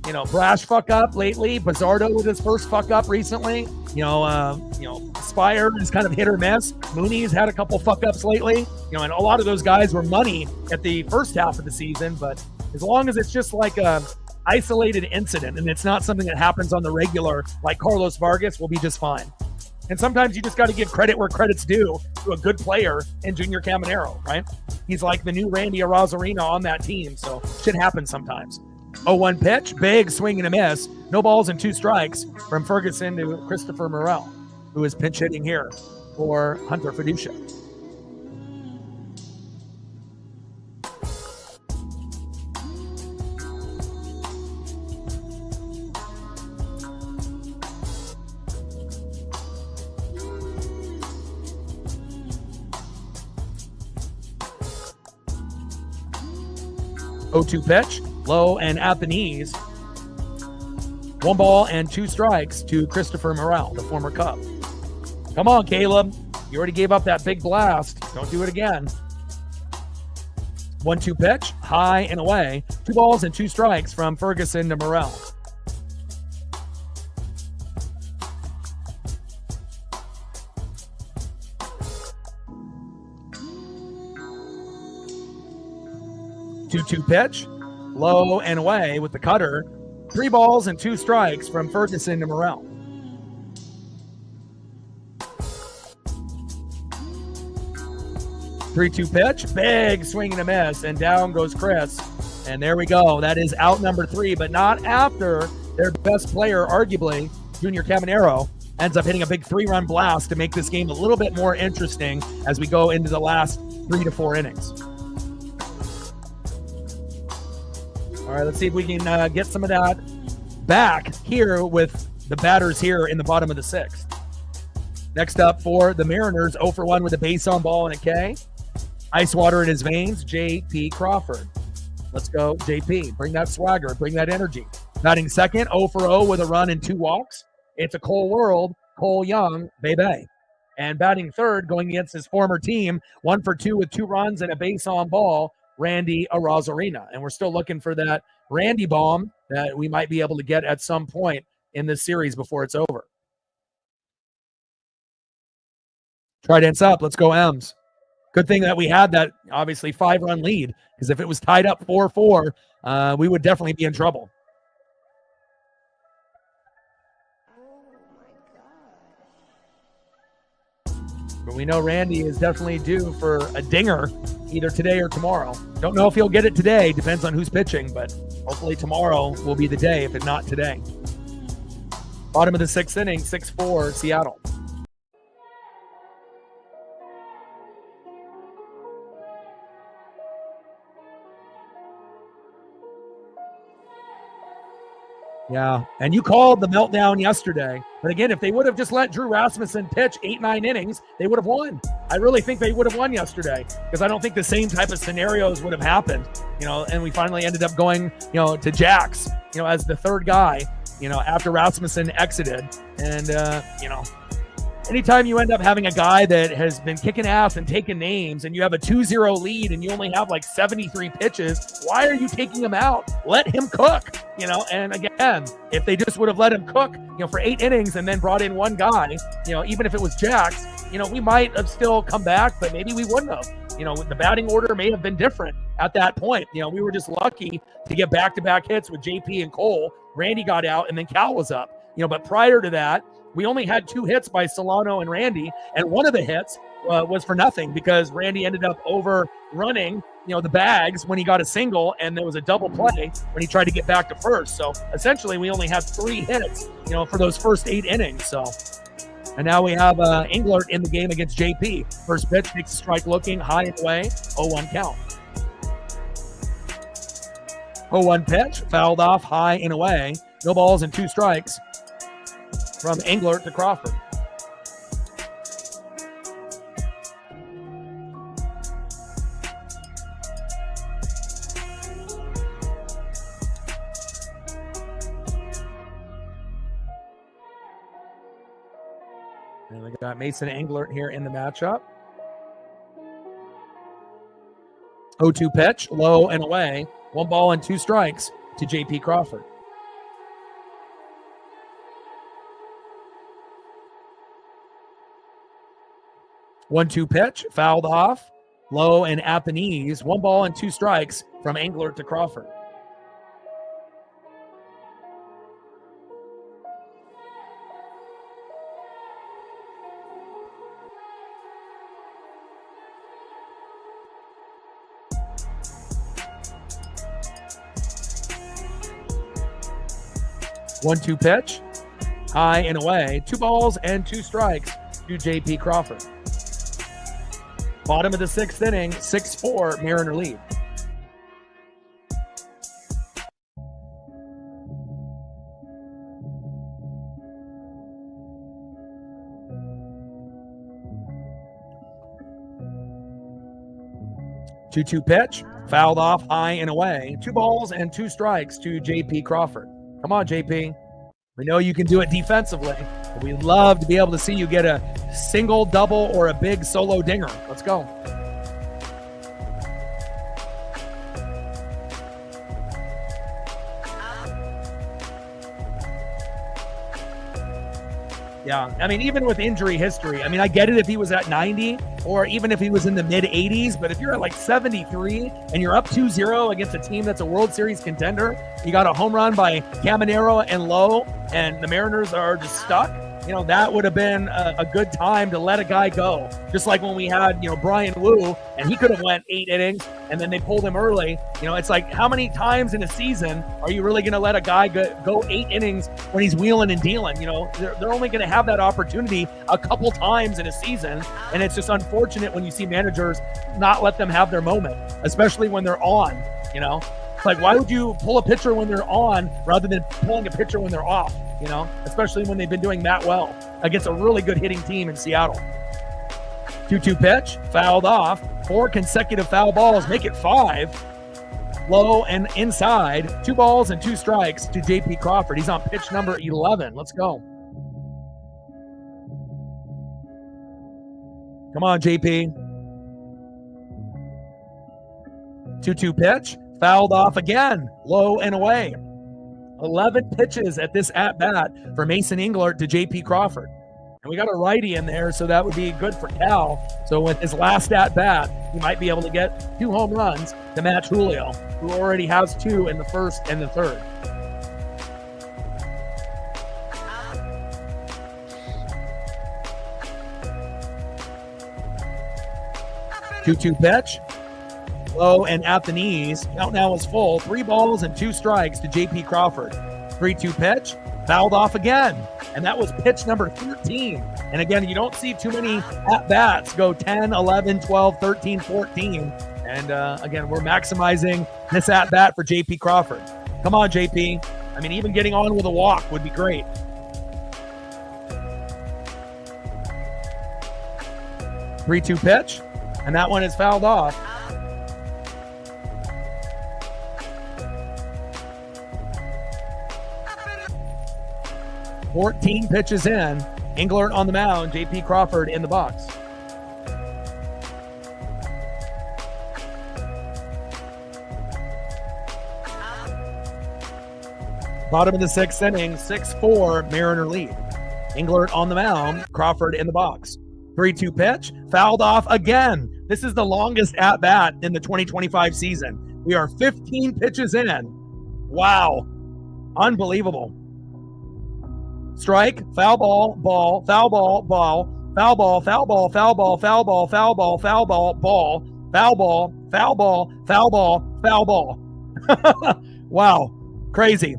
C: you know, Brash fuck up lately. Bizzardo with his first fuck up recently. You know, Spire is kind of hit or miss. Mooney's had a couple fuck ups lately, you know, and a lot of those guys were money at the first half of the season, but as long as it's just like a isolated incident and it's not something that happens on the regular, like Carlos Vargas, will be just fine. And sometimes you just got to give credit where credit's due to a good player in Junior Caminero, right? He's like the new Randy Arozarena on that team, so shit happens sometimes. 0-1 pitch, big swing and a miss. No balls and 2 strikes from Ferguson to Christopher Morel, who is pinch hitting here for Hunter Fiducia. 0-2 pitch, low and at the knees. 1 ball and 2 strikes to Christopher Morel, the former Cub. Come on, Caleb. You already gave up that big blast. Don't do it again. 1-2 pitch, high and away. 2 balls and 2 strikes from Ferguson to Morel. Two pitch, low and away with the cutter. 3 balls and 2 strikes from Ferguson to Morel. 3-2 pitch, big swing and a miss, and down goes Chris. And there we go. That is out number 3, but not after their best player, arguably, Junior Caminero, ends up hitting a big 3-run blast to make this game a little bit more interesting as we go into the last 3 to 4 innings. All right, let's see if we can get some of that back here with the batters here in the bottom of the 6th. Next up for the Mariners, 0 for 1 with a base on ball and a K. Ice water in his veins, J.P. Crawford. Let's go, J.P. Bring that swagger, bring that energy. Batting second, 0 for 0 with a run and 2 walks. It's a Cole World, Cole Young, baby. And batting third, going against his former team, 1 for 2 with 2 runs and a base on ball, Randy Arozarena. And we're still looking for that Randy bomb that we might be able to get at some point in this series before it's over. Trident's up. Let's go, M's. Good thing that we had that, obviously, 5-run lead, because if it was tied up 4-4, we would definitely be in trouble. But we know Randy is definitely due for a dinger either today or tomorrow. Don't know if he'll get it today. Depends on who's pitching, but hopefully tomorrow will be the day, if it's not today. Bottom of the 6th inning, 6-4, Seattle. Yeah, and you called the meltdown yesterday. But again, if they would have just let Drew Rasmussen pitch 8-9 innings, they would have won. I really think they would have won yesterday, because I don't think the same type of scenarios would have happened, and we finally ended up going, to Jax, as the third guy, after Rasmussen exited. And, anytime you end up having a guy that has been kicking ass and taking names, and you have a 2-0 lead and you only have like 73 pitches, why are you taking him out? Let him cook, and again, if they just would have let him cook, for 8 innings and then brought in one guy, even if it was Jax, we might have still come back, but maybe we wouldn't have. The batting order may have been different at that point. We were just lucky to get back-to-back hits with JP and Cole. Randy got out and then Cal was up, but prior to that, we only had 2 hits by Solano and Randy, and one of the hits was for nothing because Randy ended up overrunning, the bags when he got a single, and there was a double play when he tried to get back to first. So essentially, we only had 3 hits, for those first 8 innings. So, and now we have Englert in the game against JP. First pitch takes a strike, looking high and away, 0-1 count. 0-1 pitch, fouled off high and away. No balls and 2 strikes. From Englert to Crawford. And we got Mason Englert here in the matchup. 0-2 pitch, low and away. 1 ball and 2 strikes to JP Crawford. One-two pitch, fouled off, low and at the knees. 1 ball and 2 strikes from Englert to Crawford. One-two pitch, high and away. 2 balls and 2 strikes to JP Crawford. Bottom of the 6th inning, 6-4, Mariner lead. 2-2 pitch, fouled off high and away. 2 balls and 2 strikes to JP Crawford. Come on, JP. We know you can do it defensively, but we'd love to be able to see you get a single, double, or a big solo dinger. Let's go. Yeah, I mean, even with injury history, I mean, I get it if he was at 90 or even if he was in the mid 80s, but if you're at like 73 and you're up 2-0 against a team that's a World Series contender, you got a home run by Caminero and Lowe, and the Mariners are just stuck. You know, that would have been a good time to let a guy go. Just like when we had, you know, Brian Wu, and he could have went 8 innings, and then they pulled him early. You know, it's like, how many times in a season are you really going to let a guy go 8 innings when he's wheeling and dealing? You know, they're only going to have that opportunity a couple times in a season, and it's just unfortunate when you see managers not let them have their moment, especially when they're on, you know? It's like, why would you pull a pitcher when they're on rather than pulling a pitcher when they're off? You know, especially when they've been doing that well against a really good hitting team in Seattle. 2-2 pitch, fouled off. 4 consecutive foul balls, make it 5. Low and inside. 2 balls and 2 strikes to JP Crawford. He's on pitch number 11. Let's go. Come on, JP. 2-2 pitch, fouled off again. Low and away. 11 pitches at this at-bat for Mason Englert to JP Crawford. And we got a righty in there, so that would be good for Cal. So with his last at-bat, he might be able to get 2 home runs to match Julio, who already has 2 in the first and the third. Two-two pitch. Low and at the knees. Count now is full. 3 balls and 2 strikes to JP Crawford. 3-2 pitch. Fouled off again. And that was pitch number 13. And again, you don't see too many at-bats go 10, 11, 12, 13, 14. And again, we're maximizing this at-bat for JP Crawford. Come on, JP. I mean, even getting on with a walk would be great. 3-2 pitch. And that one is fouled off. 14 pitches in. Englert on the mound, JP Crawford in the box. Bottom of the 6th inning, 6-4 Mariner lead. Englert on the mound, Crawford in the box. 3-2 pitch, fouled off again. This is the longest at-bat in the 2025 season. We are 15 pitches in. Wow. Unbelievable. Strike, foul ball, ball, foul ball, ball, foul ball, foul ball, foul ball, foul ball, foul ball, foul ball, ball, foul ball, foul ball, foul ball, foul ball. Wow, crazy.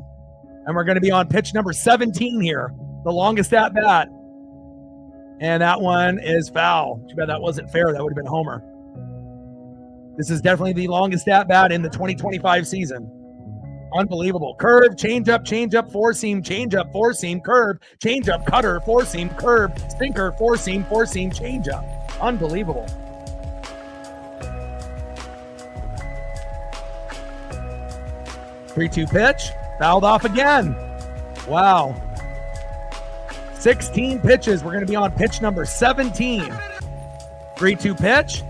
C: And we're going to be on pitch number 17 here, the longest at bat. And that one is foul. Too bad that wasn't fair. That would have been a homer. This is definitely the longest at bat in the 2025 season. Unbelievable. Curve, changeup, four-seam, changeup, four-seam, curve, changeup, cutter, four-seam, curve, sinker, four-seam, changeup. Unbelievable. Three-two pitch, fouled off again. Wow. 16 pitches. We're going to be on pitch number 17. 3-2 pitch,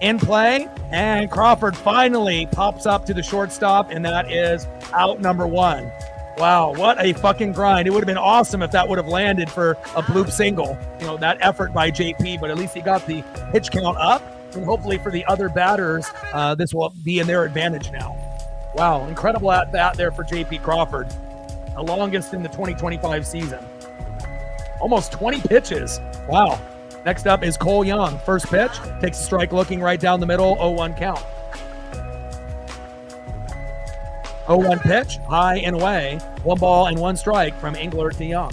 C: in play, and Crawford finally pops up to the shortstop, and that is out number 1. Wow, what a fucking grind. It would have been awesome if that would have landed for a bloop single. You know, that effort by JP, but at least he got the pitch count up, and hopefully for the other batters, this will be in their advantage now. Wow, incredible at bat there for JP Crawford. The longest in the 2025 season. Almost 20 pitches. Wow. Next up is Cole Young. First pitch, takes a strike looking right down the middle, 0-1 count. 0-1 pitch, high and away. 1 ball and 1 strike from Englert to Young.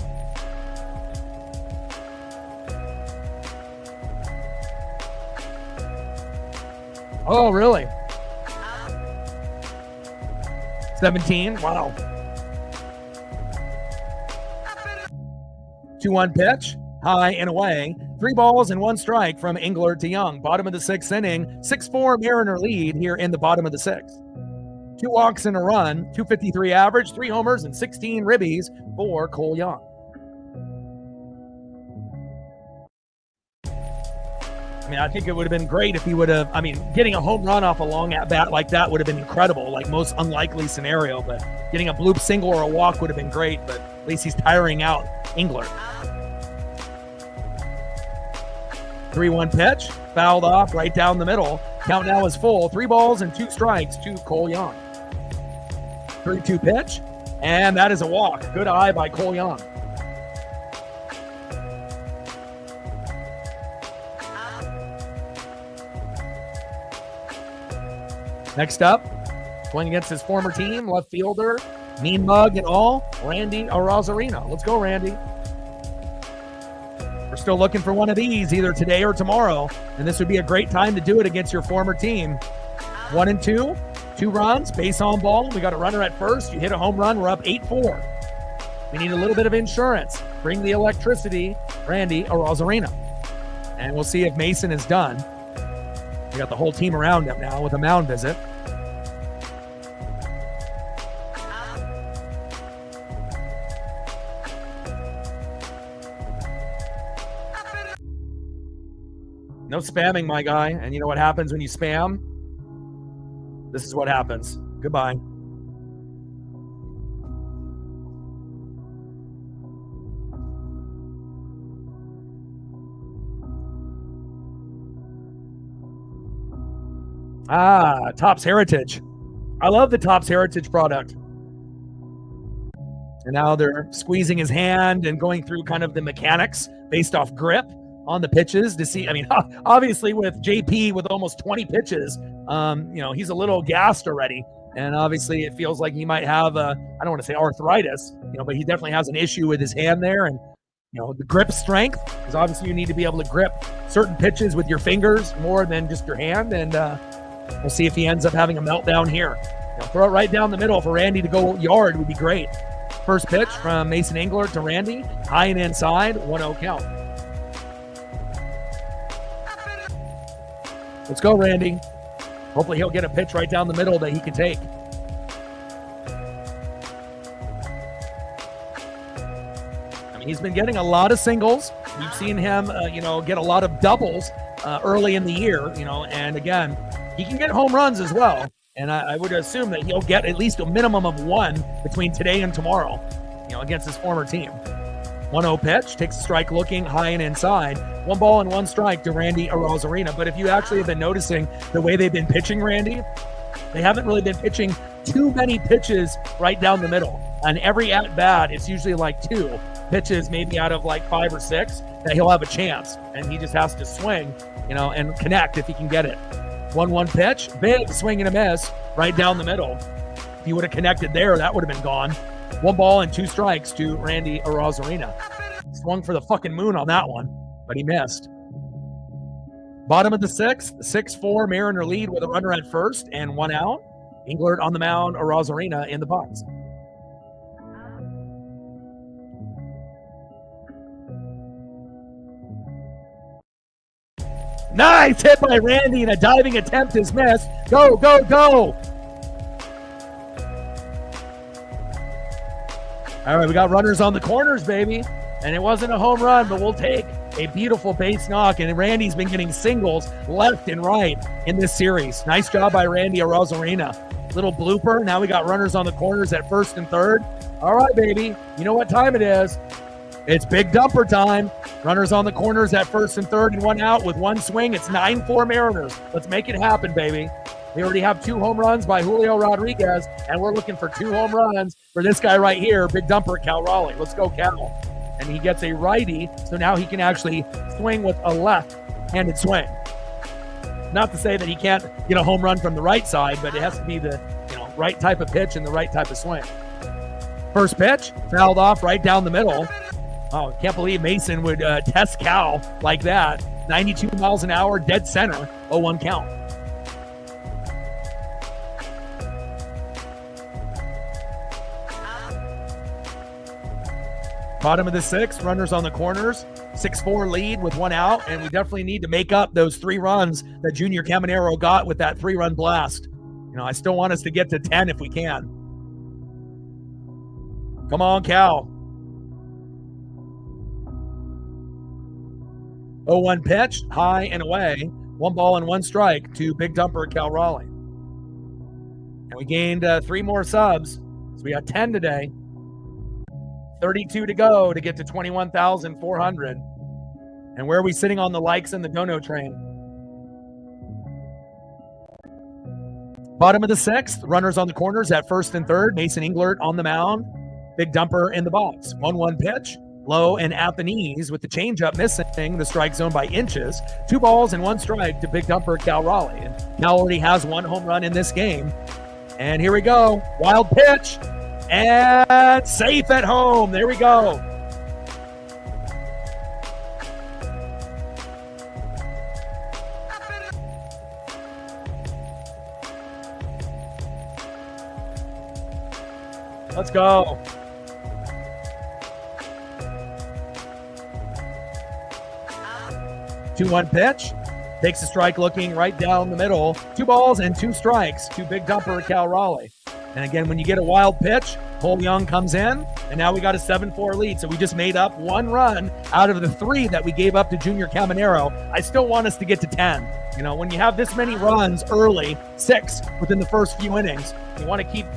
C: Oh, really? 17, wow. 2-1 pitch, high and away. 3 balls and 1 strike from Englert to Young. Bottom of the 6th inning, 6-4 Mariner lead here in the bottom of the 6th. 2 walks and a run, 253 average, 3 homers, and 16 ribbies for Cole Young. I mean, I think it would have been great if he would have, getting a home run off a long at bat like that would have been incredible, like most unlikely scenario, but getting a bloop single or a walk would have been great, but at least he's tiring out Englert. 3-1 pitch, fouled off right down the middle. Count now is full. 3 balls and 2 strikes to Cole Young. 3-2 pitch, and that is a walk. Good eye by Cole Young. Next up, going against his former team, left fielder, mean mug and all, Randy Arozarena. Let's go, Randy. We're still looking for one of these either today or tomorrow, and this would be a great time to do it against your former team. 1 and 2, 2 runs, base on ball. We got a runner at first. You hit a home run, we're up 8-4. We need a little bit of insurance. Bring the electricity, Randy Arozarena. And we'll see if Mason is done. We got the whole team around him now with a mound visit. No spamming, my guy. And you know what happens when you spam? This is what happens. Goodbye. Topps Heritage. I love the Topps Heritage product. And now they're squeezing his hand and going through kind of the mechanics based off grip on the pitches to see. I mean, obviously with JP with almost 20 pitches, he's a little gassed already. And obviously it feels like he might have I don't want to say arthritis, but he definitely has an issue with his hand there. And, the grip strength, because obviously you need to be able to grip certain pitches with your fingers more than just your hand. And we'll see if he ends up having a meltdown here. Throw it right down the middle for Randy to go yard would be great. First pitch from Mason Englert to Randy, high and inside, 1-0 count. Let's go, Randy. Hopefully he'll get a pitch right down the middle that he can take. He's been getting a lot of singles. We've seen him, get a lot of doubles early in the year, and again, he can get home runs as well. And I would assume that he'll get at least a minimum of 1 between today and tomorrow, against his former team. 1-0 pitch, takes a strike looking high and inside. 1 ball and 1 strike to Randy Arozarena. But if you actually have been noticing the way they've been pitching Randy, they haven't really been pitching too many pitches right down the middle. On every at-bat, it's usually like 2 pitches, maybe out of like 5 or 6, that he'll have a chance. And he just has to swing, and connect if he can get it. 1-1 pitch, big swing and a miss right down the middle. If he would have connected there, that would have been gone. 1 ball and 2 strikes to Randy Arozarena. Swung for the fucking moon on that one, but he missed. Bottom of the 6th, 6-4 Mariner lead with a runner at first and 1 out. Englert on the mound, Arozarena in the box. Nice hit by Randy, and a diving attempt is missed. Go, go, go. All right, we got runners on the corners, baby. And it wasn't a home run, but we'll take a beautiful base knock. And Randy's been getting singles left and right in this series. Nice job by Randy Arozarena. Little blooper. Now we got runners on the corners at first and third. All right, baby. You know what time it is. It's big dumper time. Runners on the corners at first and third and 1 out with 1 swing. It's 9-4 Mariners. Let's make it happen, baby. We already have 2 home runs by Julio Rodriguez, and we're looking for 2 home runs for this guy right here, big dumper Cal Raleigh. Let's go, Cal. And he gets a righty, so now he can actually swing with a left-handed swing. Not to say that he can't get a home run from the right side, but it has to be the right type of pitch and the right type of swing. First pitch, fouled off right down the middle. Oh, can't believe Mason would test Cal like that. 92 miles an hour, dead center, 0-1 count. Bottom of the 6th, runners on the corners. 6-4 lead with one out, and we definitely need to make up those 3 runs that Junior Caminero got with that 3-run blast. You know, I still want us to get to 10 if we can. Come on, Cal. 0-1 pitch, high and away. 1 ball and 1 strike to Big Dumper Cal Raleigh. And we gained 3 more subs. So we got 10 today. 32 to go to get to 21,400. And where are we sitting on the likes and the dono train? Bottom of the 6th, runners on the corners at first and third. Mason Englert on the mound. Big Dumper in the box. 1-1 pitch, low and at the knees with the changeup missing the strike zone by inches. 2 balls and 1 strike to Big Dumper Cal Raleigh. And Cal already has 1 home run in this game. And here we go. Wild pitch. And safe at home. There we go. Let's go. Two-one pitch. Takes a strike looking right down the middle. 2 balls and 2 strikes to Big Dumper Cal Raleigh. And again, when you get a wild pitch, Cole Young comes in, and now we got a 7-4 lead. So we just made up 1 run out of the 3 that we gave up to Junior Caminero. I still want us to get to 10. You know, when you have this many runs early, 6 within the first few innings, you want to keep,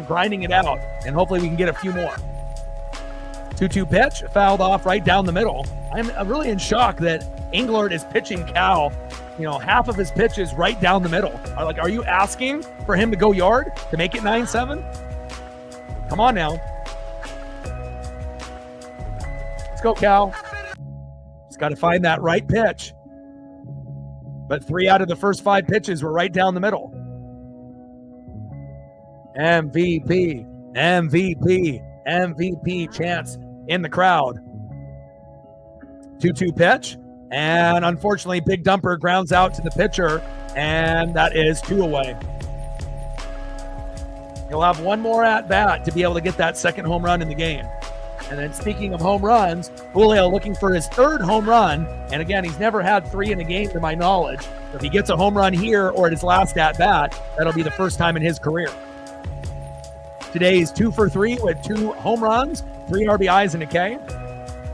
C: grinding it out, and hopefully we can get a few more. 2-2 pitch, fouled off right down the middle. I'm really in shock that Englert is pitching Cal, half of his pitches right down the middle. Are you asking for him to go yard to make it 9-7? Come on now. Let's go, Cal. Just got to find that right pitch. But 3 out of the first 5 pitches were right down the middle. MVP, MVP, MVP chants in the crowd. 2-2 pitch. And unfortunately, Big Dumper grounds out to the pitcher, and that is 2 away. He'll have 1 more at bat to be able to get that 2nd home run in the game. And then speaking of home runs, Julio looking for his 3rd home run. And again, he's never had 3 in a game to my knowledge. So if he gets a home run here or at his last at bat, that'll be the first time in his career. Today is 2 for 3 with 2 home runs, 3 RBIs and a K.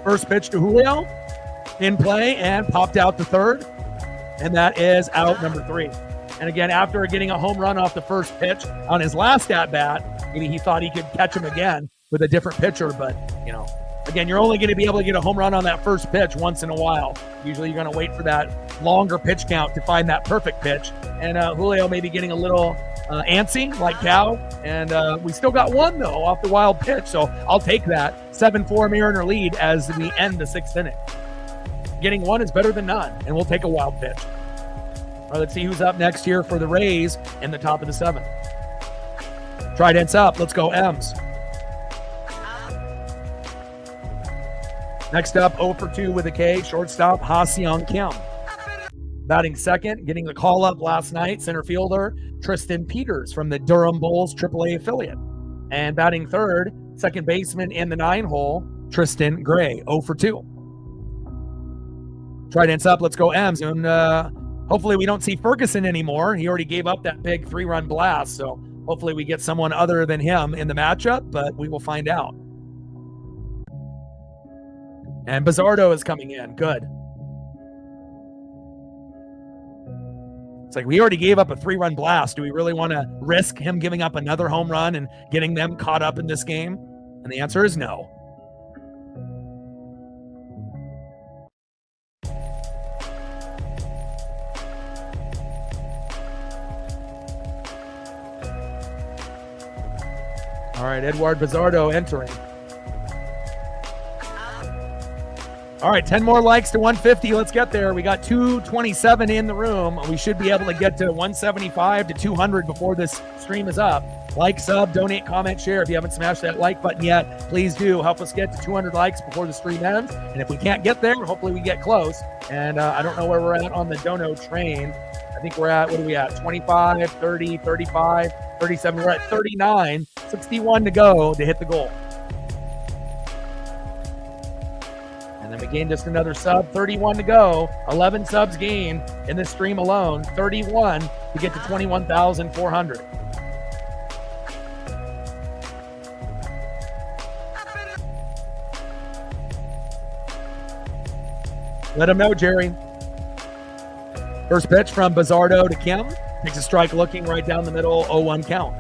C: First pitch to Julio. In play and popped out the 3rd, and that is out number 3. And again, after getting a home run off the first pitch on his last at bat, maybe he thought he could catch him again with a different pitcher. But again, you're only going to be able to get a home run on that first pitch once in a while. Usually, you're going to wait for that longer pitch count to find that perfect pitch. And Julio may be getting a little antsy like Cal, and we still got 1 though off the wild pitch. So I'll take that 7-4 Mariner lead as we end the 6th inning. Getting 1 is better than none, and we'll take a wild pitch. All right, let's see who's up next here for the Rays in the top of the 7th. Trident's up. Let's go, M's. Next up, 0 for 2 with a K, shortstop Ha-Seong Kim. Batting second, getting the call up last night, center fielder Tristan Peters from the Durham Bulls AAA affiliate. And batting third, second baseman in the 9-hole, Tristan Gray, 0 for 2. Trident's up. Let's go, M's. And hopefully we don't see Ferguson anymore. He already gave up that big 3-run blast. So hopefully we get someone other than him in the matchup, but we will find out. And Bizzardo is coming in. Good. It's like we already gave up a 3-run blast. Do we really want to risk him giving up another home run and getting them caught up in this game? And the answer is no. All right, Eduard Bizzardo entering. All right, 10 more likes to 150. Let's get there. We got 227 in the room. We should be able to get to 175 to 200 before this stream is up. Like, sub, donate, comment, share. If you haven't smashed that like button yet, please do. Help us get to 200 likes before the stream ends. And if we can't get there, hopefully we get close. And I don't know where we're at on the dono train. I think we're at, what are we at? 25, 30, 35, 37. We're at 39. 61 to go to hit the goal. And then we gained just another sub. 31 to go. 11 subs gained in this stream alone. 31 to get to 21,400. Let him know, Jerry. First pitch from Bizzardo to Kim. Takes a strike looking right down the middle, 0-1 count.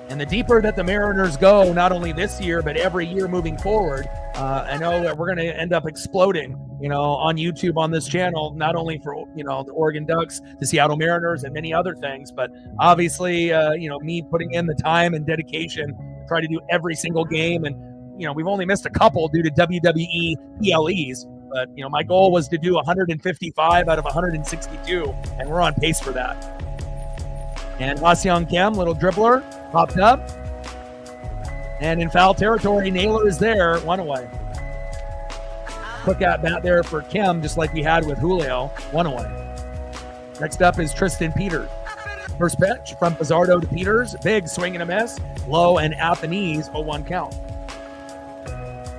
C: And the deeper that the Mariners go, not only this year, but every year moving forward, I know that we're going to end up exploding, on YouTube on this channel, not only for, the Oregon Ducks, the Seattle Mariners, and many other things, but obviously, me putting in the time and dedication to try to do every single game. And, we've only missed a couple due to WWE PLEs. But, my goal was to do 155 out of 162, and we're on pace for that. And Ha-Seong Kim, little dribbler, popped up. And in foul territory, Naylor is there, 1 away. Quick at bat there for Kim, just like we had with Julio, 1 away. Next up is Tristan Peters. First pitch from Bizzardo to Peters, big swing and a miss, low and at the knees, 0-1 count.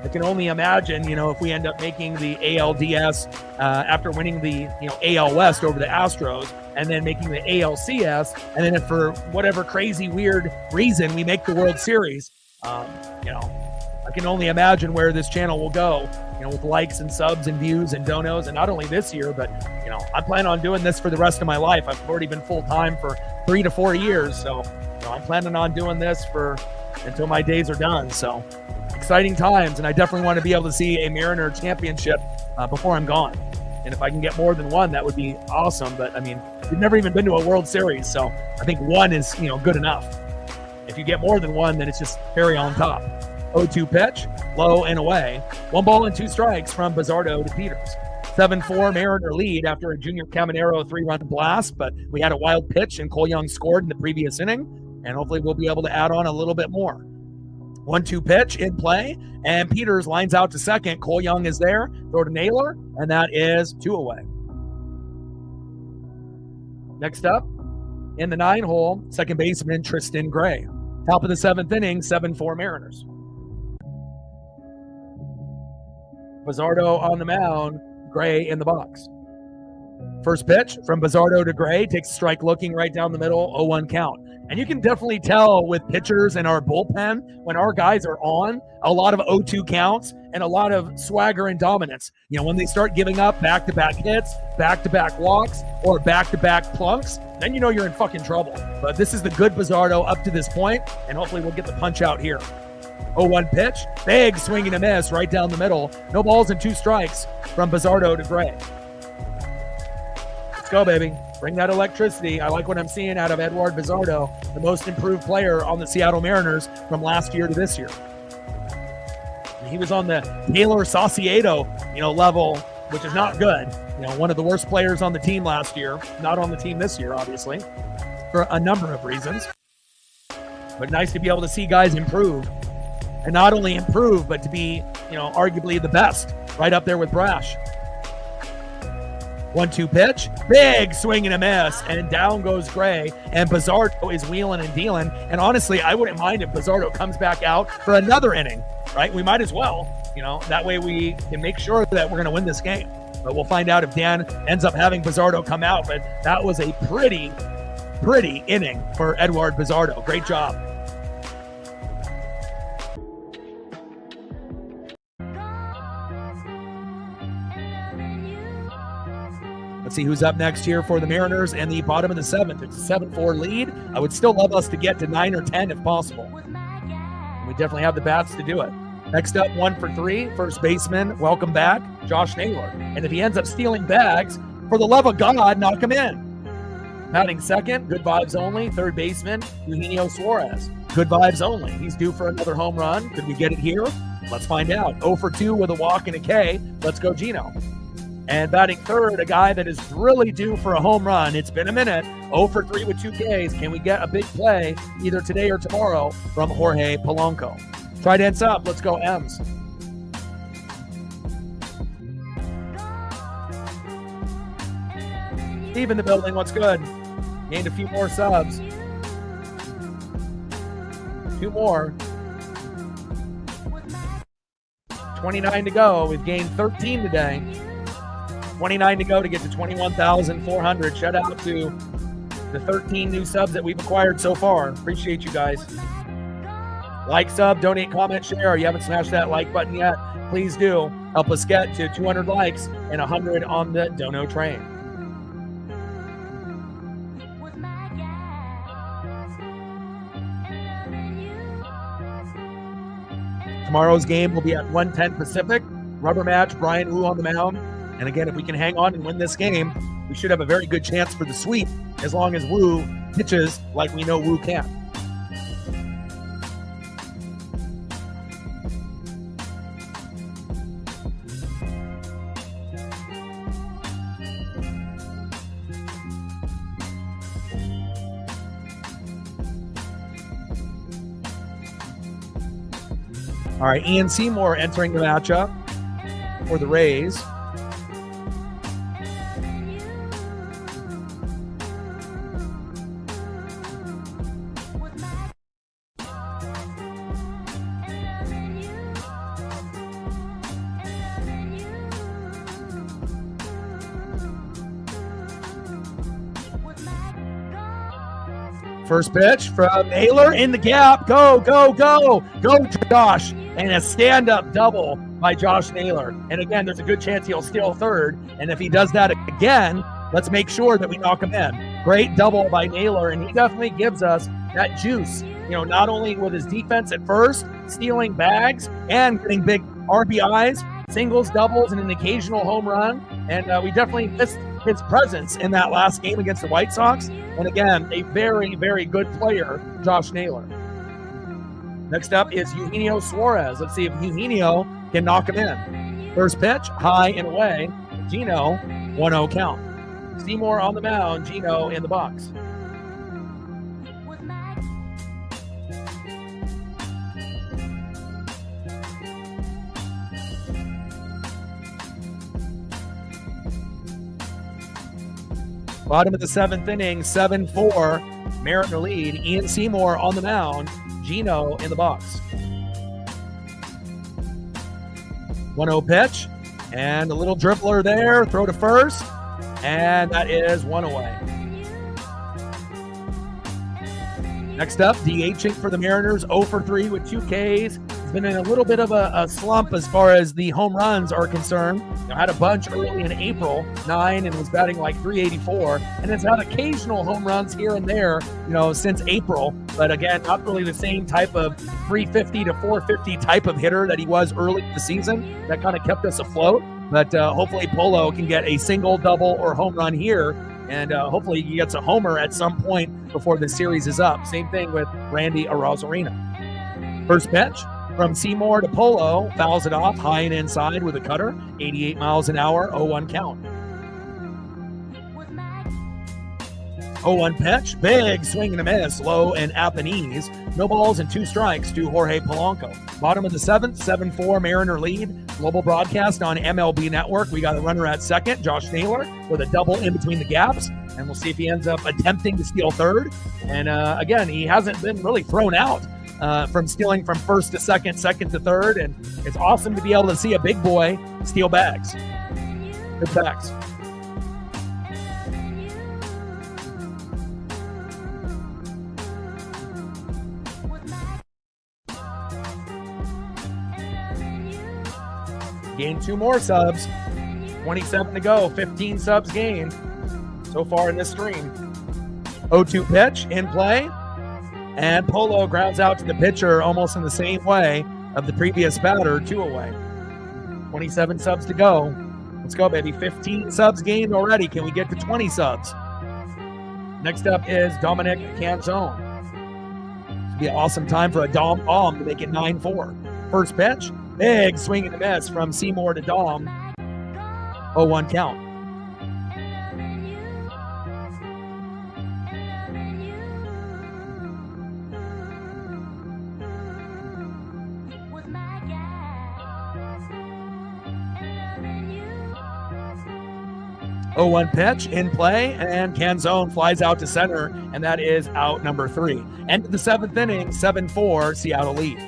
C: I can only imagine, if we end up making the ALDS after winning the, AL West over the Astros, and then making the ALCS, and then if for whatever crazy, weird reason we make the World Series, I can only imagine where this channel will go, with likes and subs and views and donos, and not only this year, but, I plan on doing this for the rest of my life. I've already been full-time for 3 to 4 years, so, I'm planning on doing this until my days are done, so exciting times, and I definitely want to be able to see a Mariner championship before I'm gone. And if I can get more than one, that would be awesome. But I mean, we've never even been to a World Series, so I think one is good enough. If you get more than one, then it's just cherry on top. 0-2 pitch, low and away. 1 ball and 2 strikes from Bizzardo to Peters. 7-4 Mariner lead after a Junior Caminero 3-run blast, but we had a wild pitch and Cole Young scored in the previous inning, and hopefully we'll be able to add on a little bit more. 1-2 pitch in play, and Peters lines out to second. Cole Young is there. Throw to Naylor, and that is 2 away. Next up, in the 9-hole, second baseman Tristan Gray. Top of the 7th inning, 7-4 Mariners. Bizzardo on the mound, Gray in the box. First pitch from Bizzardo to Gray, takes a strike looking right down the middle, 0-1 count. And you can definitely tell with pitchers in our bullpen, when our guys are on, a lot of 0-2 counts and a lot of swagger and dominance. When they start giving up back-to-back hits, back-to-back walks, or back-to-back plunks, then you're in fucking trouble. But this is the good Bizzardo up to this point, and hopefully we'll get the punch out here. 0-1 pitch, big swing and a miss right down the middle. No balls and 2 strikes from Bizzardo to Gray. Let's go, baby. Bring that electricity. I like what I'm seeing out of Edward Bizzardo, the most improved player on the Seattle Mariners from last year to this year. And he was on the Taylor Saucedo, level, which is not good. One of the worst players on the team last year, not on the team this year, obviously, for a number of reasons. But nice to be able to see guys improve, and not only improve, but to be, arguably the best, right up there with Brash. 1-2 pitch, big swing and a miss, and down goes Gray, and Bizzardo is wheeling and dealing. And honestly, I wouldn't mind if Bizzardo comes back out for another inning, right? We might as well, that way we can make sure that we're going to win this game. But we'll find out if Dan ends up having Bizzardo come out. But that was a pretty inning for Edward Bizzardo. Great job. Let's see who's up next here for the Mariners and the bottom of the 7th. It's a 7-4 lead. I would still love us to get to 9 or 10 if possible. We definitely have the bats to do it. Next up, 1 for 3, first baseman, welcome back, Josh Naylor. And if he ends up stealing bags, for the love of God, knock him in. Batting second, good vibes only, third baseman, Eugenio Suarez. Good vibes only. He's due for another home run. Could we get it here? Let's find out. 0 for 2 with a walk and a K. Let's go, Gino. And batting third, a guy that is really due for a home run. It's been a minute. 0 for 3 with 2 Ks. Can we get a big play either today or tomorrow from Jorge Polanco? Trident's up. Let's go, M's. Steve in the building. What's good? Gained a few more subs. 2 more. 29 to go. We've gained 13 today. 29 to go to get to 21,400. Shout out to the 13 new subs that we've acquired so far. Appreciate you guys. Like, sub, donate, comment, share. You haven't smashed that like button yet, please do. Help us get to 200 likes and 100 on the dono train. Tomorrow's game will be at 1:10 Pacific. Rubber match, Brian Wu on the mound. And again, if we can hang on and win this game, we should have a very good chance for the sweep as long as Wu pitches like we know Wu can. All right, Ian Seymour entering the matchup for the Rays. First pitch from Naylor in the gap. Go, go, go. Go, Josh. And a stand-up double by Josh Naylor. And again, there's a good chance he'll steal third. And if he does that again, let's make sure that we knock him in. Great double by Naylor, and he definitely gives us that juice. You know, not only with his defense at first, stealing bags, and getting big RBIs, singles, doubles, and an occasional home run. And we definitely missed his presence in that last game against the White Sox. And again, a very, very good player, Josh Naylor. Next up is Eugenio Suarez. Let's see if Eugenio can knock him in. First pitch, high and away. Gino, 1-0 count. Seymour on the mound, Gino in the box. Bottom of the seventh inning, 7-4. Mariner lead. Ian Seymour on the mound. Gino in the box. 1-0 pitch. And a little dribbler there. Throw to first. And that is one away. Next up, DHing for the Mariners. 0 for 3 with 2 Ks. He's been in a little bit of a slump as far as the home runs are concerned. You know, had a bunch early in April, 9, and was batting like 384. And has had occasional home runs here and there, you know, since April. But again, not really the same type of 350 to 450 type of hitter that he was early in the season. That kind of kept us afloat. But hopefully Polo can get a single, double, or home run here. And hopefully he gets a homer at some point before the series is up. Same thing with Randy Arozarena. First pitch from Seymour to Polo. Fouls it off high and inside with a cutter. 88 miles an hour, 0-1 count. 0-1 pitch. Big swing and a miss. Low and at the knees. No balls and 2 strikes to Jorge Polanco. Bottom of the 7th, 7-4 Mariner lead. Global broadcast on MLB Network. We got a runner at second, Josh Naylor, with a double in between the gaps. And we'll see if he ends up attempting to steal third. And again, he hasn't been really thrown out from stealing from first to second, second to third. And it's awesome to be able to see a big boy steal bags. Good facts. Gained 2 more subs. 27 to go. 15 subs gained so far in this stream. 0-2 pitch in play. And Polo grounds out to the pitcher almost in the same way of the previous batter, 2 away. 27 subs to go. Let's go, baby. 15 subs gained already. Can we get to 20 subs? Next up is Dominic Canzone. This would be an awesome time for a Dom bomb to make it 9-4. First pitch. Big swing and a miss from Seymour to Dom. 0-1 count. Oh, 0-1 pitch in play, and Canzone flies out to center, and that is out number 3. End of the 7th inning, 7-4, Seattle lead.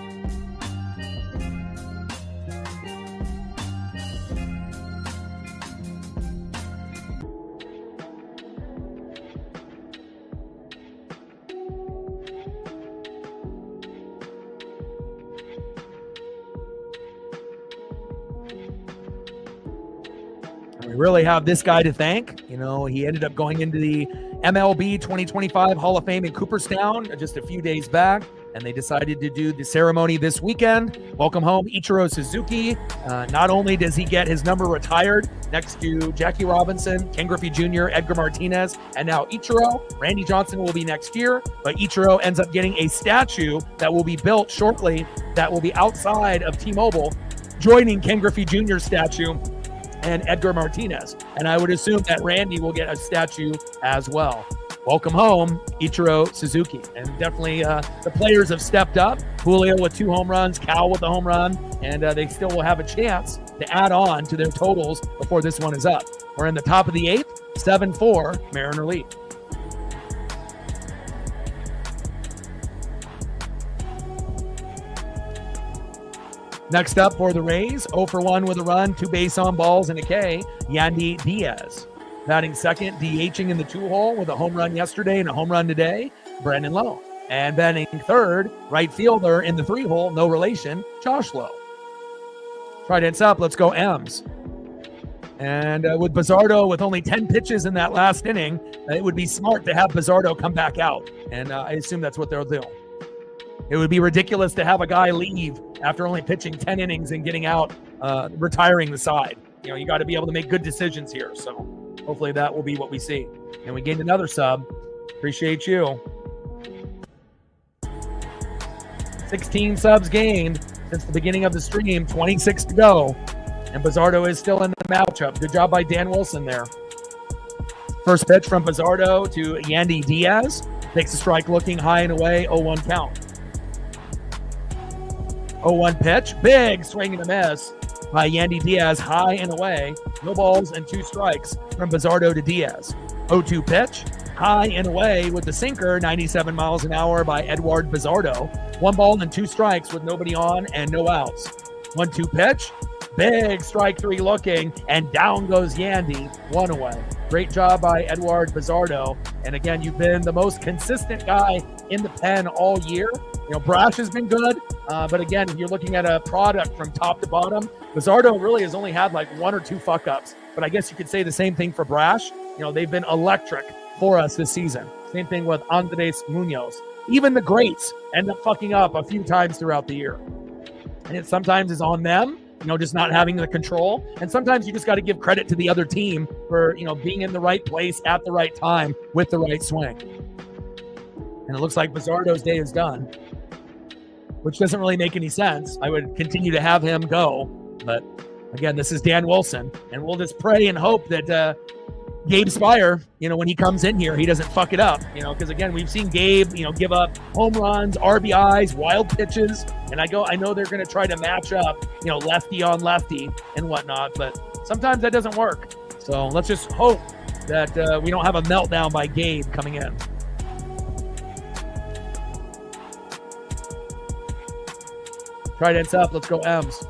C: We really have this guy to thank. You know, he ended up going into the MLB 2025 Hall of Fame in Cooperstown just a few days back, and they decided to do the ceremony this weekend. Welcome home, Ichiro Suzuki. Not only does he get his number retired next to Jackie Robinson, Ken Griffey Jr., Edgar Martinez, and now Ichiro. Randy Johnson will be next year, but Ichiro ends up getting a statue that will be built shortly that will be outside of T-Mobile, joining Ken Griffey Jr.'s statue and Edgar Martinez. And I would assume that Randy will get a statue as well. Welcome home, Ichiro Suzuki. And definitely the players have stepped up. Julio with 2 home runs, Cal with a home run, and they still will have a chance to add on to their totals before this one is up. We're in the top of the 8th, 7-4, Mariner lead. Next up for the Rays, 0 for 1 with a run, 2 base on balls and a K, Yandy Diaz. Batting second, DHing in the 2-hole with a home run yesterday and a home run today, Brandon Lowe. And batting third, right fielder in the 3-hole, no relation, Josh Lowe. Trident's up, let's go M's. And with Bizzardo with only 10 pitches in that last inning, it would be smart to have Bizzardo come back out. And I assume that's what they'll do. It would be ridiculous to have a guy leave after only pitching 10 innings and getting out, retiring the side. You know, you got to be able to make good decisions here. So hopefully that will be what we see. And we gained another sub. Appreciate you. 16 subs gained since the beginning of the stream, 26 to go. And Bizzardo is still in the matchup. Good job by Dan Wilson there. First pitch from Bizzardo to Yandy Diaz. Takes a strike looking high and away, 0-1 count. 0-1 pitch, big swing and a miss by Yandy Diaz, high and away. No balls and 2 strikes from Bizzardo to Diaz. 0-2 pitch, high and away with the sinker, 97 miles an hour by Edward Bizzardo. 1 ball and 2 strikes with nobody on and no outs. 1-2 pitch, big strike 3 looking, and down goes Yandy, 1 away. Great job by Edward Bizzardo. And again, you've been the most consistent guy in the pen all year. You know, Brash has been good, but again, if you're looking at a product from top to bottom, Bizzardo really has only had like 1 or 2 fuck-ups. But I guess you could say the same thing for Brash. You know, they've been electric for us this season. Same thing with Andres Munoz. Even the greats end up fucking up a few times throughout the year. And it sometimes is on them, you know, just not having the control. And sometimes you just got to give credit to the other team for, you know, being in the right place at the right time with the right swing. And it looks like Bizzardo's day is done, which doesn't really make any sense. I would continue to have him go. But again, this is Dan Wilson, and we'll just pray and hope that Gabe Spire, you know, when he comes in here, he doesn't fuck it up, you know, because again, we've seen Gabe, you know, give up home runs, RBIs, wild pitches. And I know they're going to try to match up, you know, lefty on lefty and whatnot, but sometimes that doesn't work. So let's just hope that we don't have a meltdown by Gabe coming in. Trident's up. Let's go M's.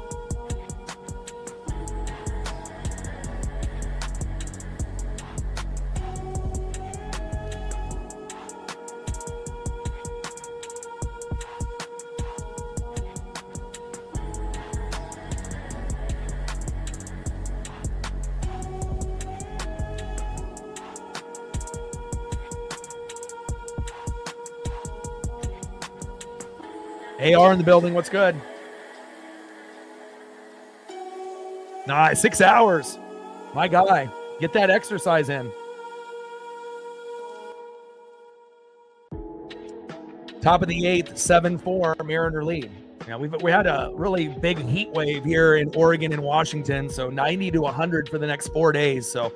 C: AR in the building. What's good? Nice. 6 hours. My guy. Get that exercise in. Top of the 8th, 7-4, Mariner lead. Now, we had a really big heat wave here in Oregon and Washington, so 90 to 100 for the next 4 days. So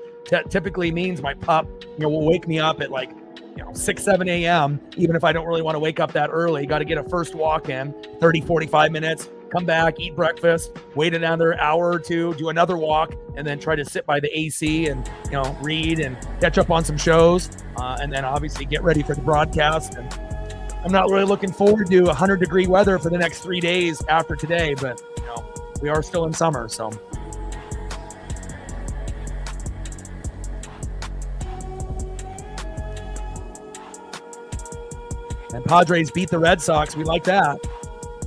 C: typically means my pup, you know, will wake me up at like, you know, 6, 7 a.m., even if I don't really want to wake up that early. Got to get a first walk in, 30, 45 minutes, come back, eat breakfast, wait another hour or two, do another walk, and then try to sit by the AC and, you know, read and catch up on some shows, and then obviously get ready for the broadcast. And I'm not really looking forward to 100-degree weather for the next 3 days after today, but, you know, we are still in summer, so. And Padres beat the Red Sox. We like that.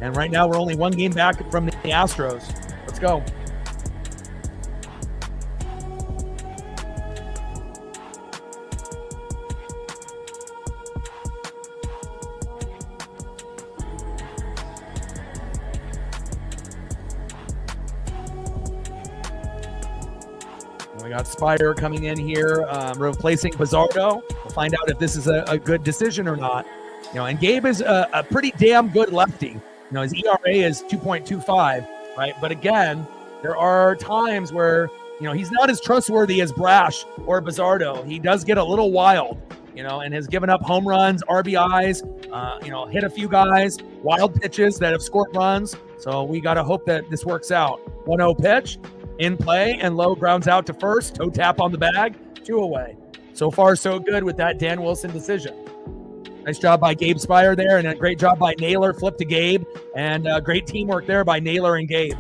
C: And right now we're only 1 game back from the Astros. Let's go. We got Spire coming in here, replacing Bizzardo. We'll find out if this is a good decision or not. And Gabe is a pretty damn good lefty. His ERA is 2.25, right? But again, there are times where, he's not as trustworthy as Brash or Bizzardo. He does get a little wild, and has given up home runs, RBIs, hit a few guys, wild pitches that have scored runs. So we got to hope that this works out. 1-0 pitch in play, and Lowe grounds out to first. Toe tap on the bag, 2 away. So far, so good with that Dan Wilson decision. Nice job by Gabe Spire there, and a great job by Naylor. Flip to Gabe, and great teamwork there by Naylor and Gabe.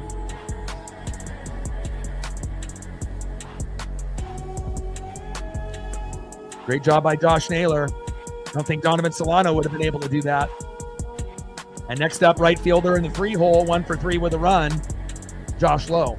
C: Great job by Josh Naylor. I don't think Donovan Solano would have been able to do that. And next up, right fielder in the 3-hole, 1 for 3 with a run, Josh Lowe.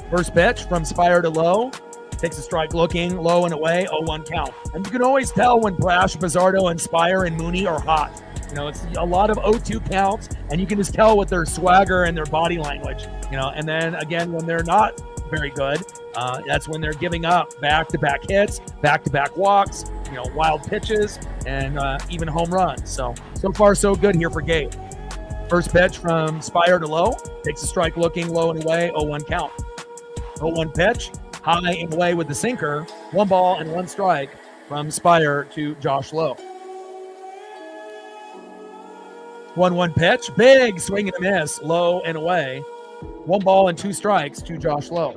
C: First pitch from Spire to Lowe. Takes a strike looking, low and away, 0-1 count. And you can always tell when Brash, Bizzardo, and Spire and Mooney are hot. It's a lot of 0-2 counts, and you can just tell with their swagger and their body language. And then again, when they're not very good, that's when they're giving up back-to-back hits, back-to-back walks, wild pitches, and even home runs. So far, so good here for Gabe. First pitch from Spire to Lowe. Takes a strike looking, low and away, 0-1 count. 0-1 pitch, high and away with the sinker. 1 ball and 1 strike from Spire to Josh Lowe. 1-1 pitch, big swing and a miss, low and away. 1 ball and 2 strikes to Josh Lowe.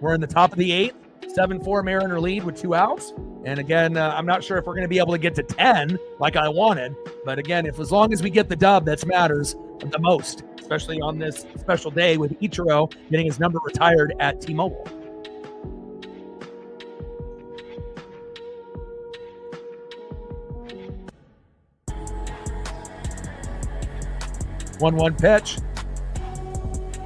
C: We're in the top of the 8th, 7-4 Mariner lead with 2 outs. And again, I'm not sure if we're going to be able to get to 10 like I wanted. But again, as long as we get the dub, that matters the most, especially on this special day with Ichiro getting his number retired at T-Mobile. One pitch.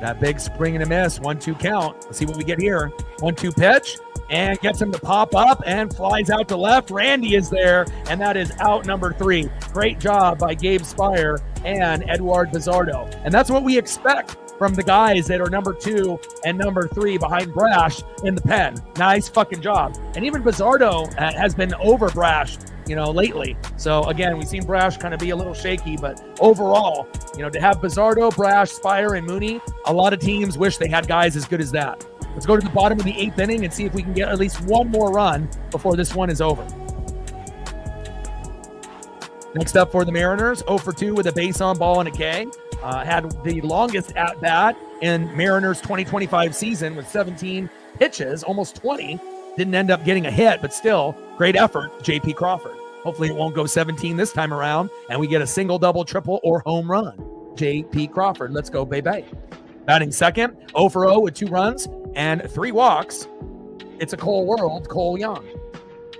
C: That big swing and a miss. 1-2 count. Let's see what we get here. 1-2 pitch. And gets him to pop up and flies out to left. Randy is there, and that is out number 3. Great job by Gabe Spire and Eduard Bizzardo. And that's what we expect from the guys that are number 2 and number 3 behind Brash in the pen. Nice fucking job. And even Bizzardo has been over Brash, lately. So again, we've seen Brash kind of be a little shaky, but overall, to have Bizzardo, Brash, Spire, and Mooney, a lot of teams wish they had guys as good as that. Let's go to the bottom of the 8th inning and see if we can get at least 1 more run before this one is over. Next up for the Mariners, 0 for 2 with a base on ball and a K. Had the longest at-bat in Mariners 2025 season with 17 pitches, almost 20. Didn't end up getting a hit, but still, great effort, J.P. Crawford. Hopefully it won't go 17 this time around, and we get a single, double, triple, or home run. J.P. Crawford, let's go, baby. Batting second, 0 for 0 with 2 runs and 3 walks. It's a Cole world, Cole Young.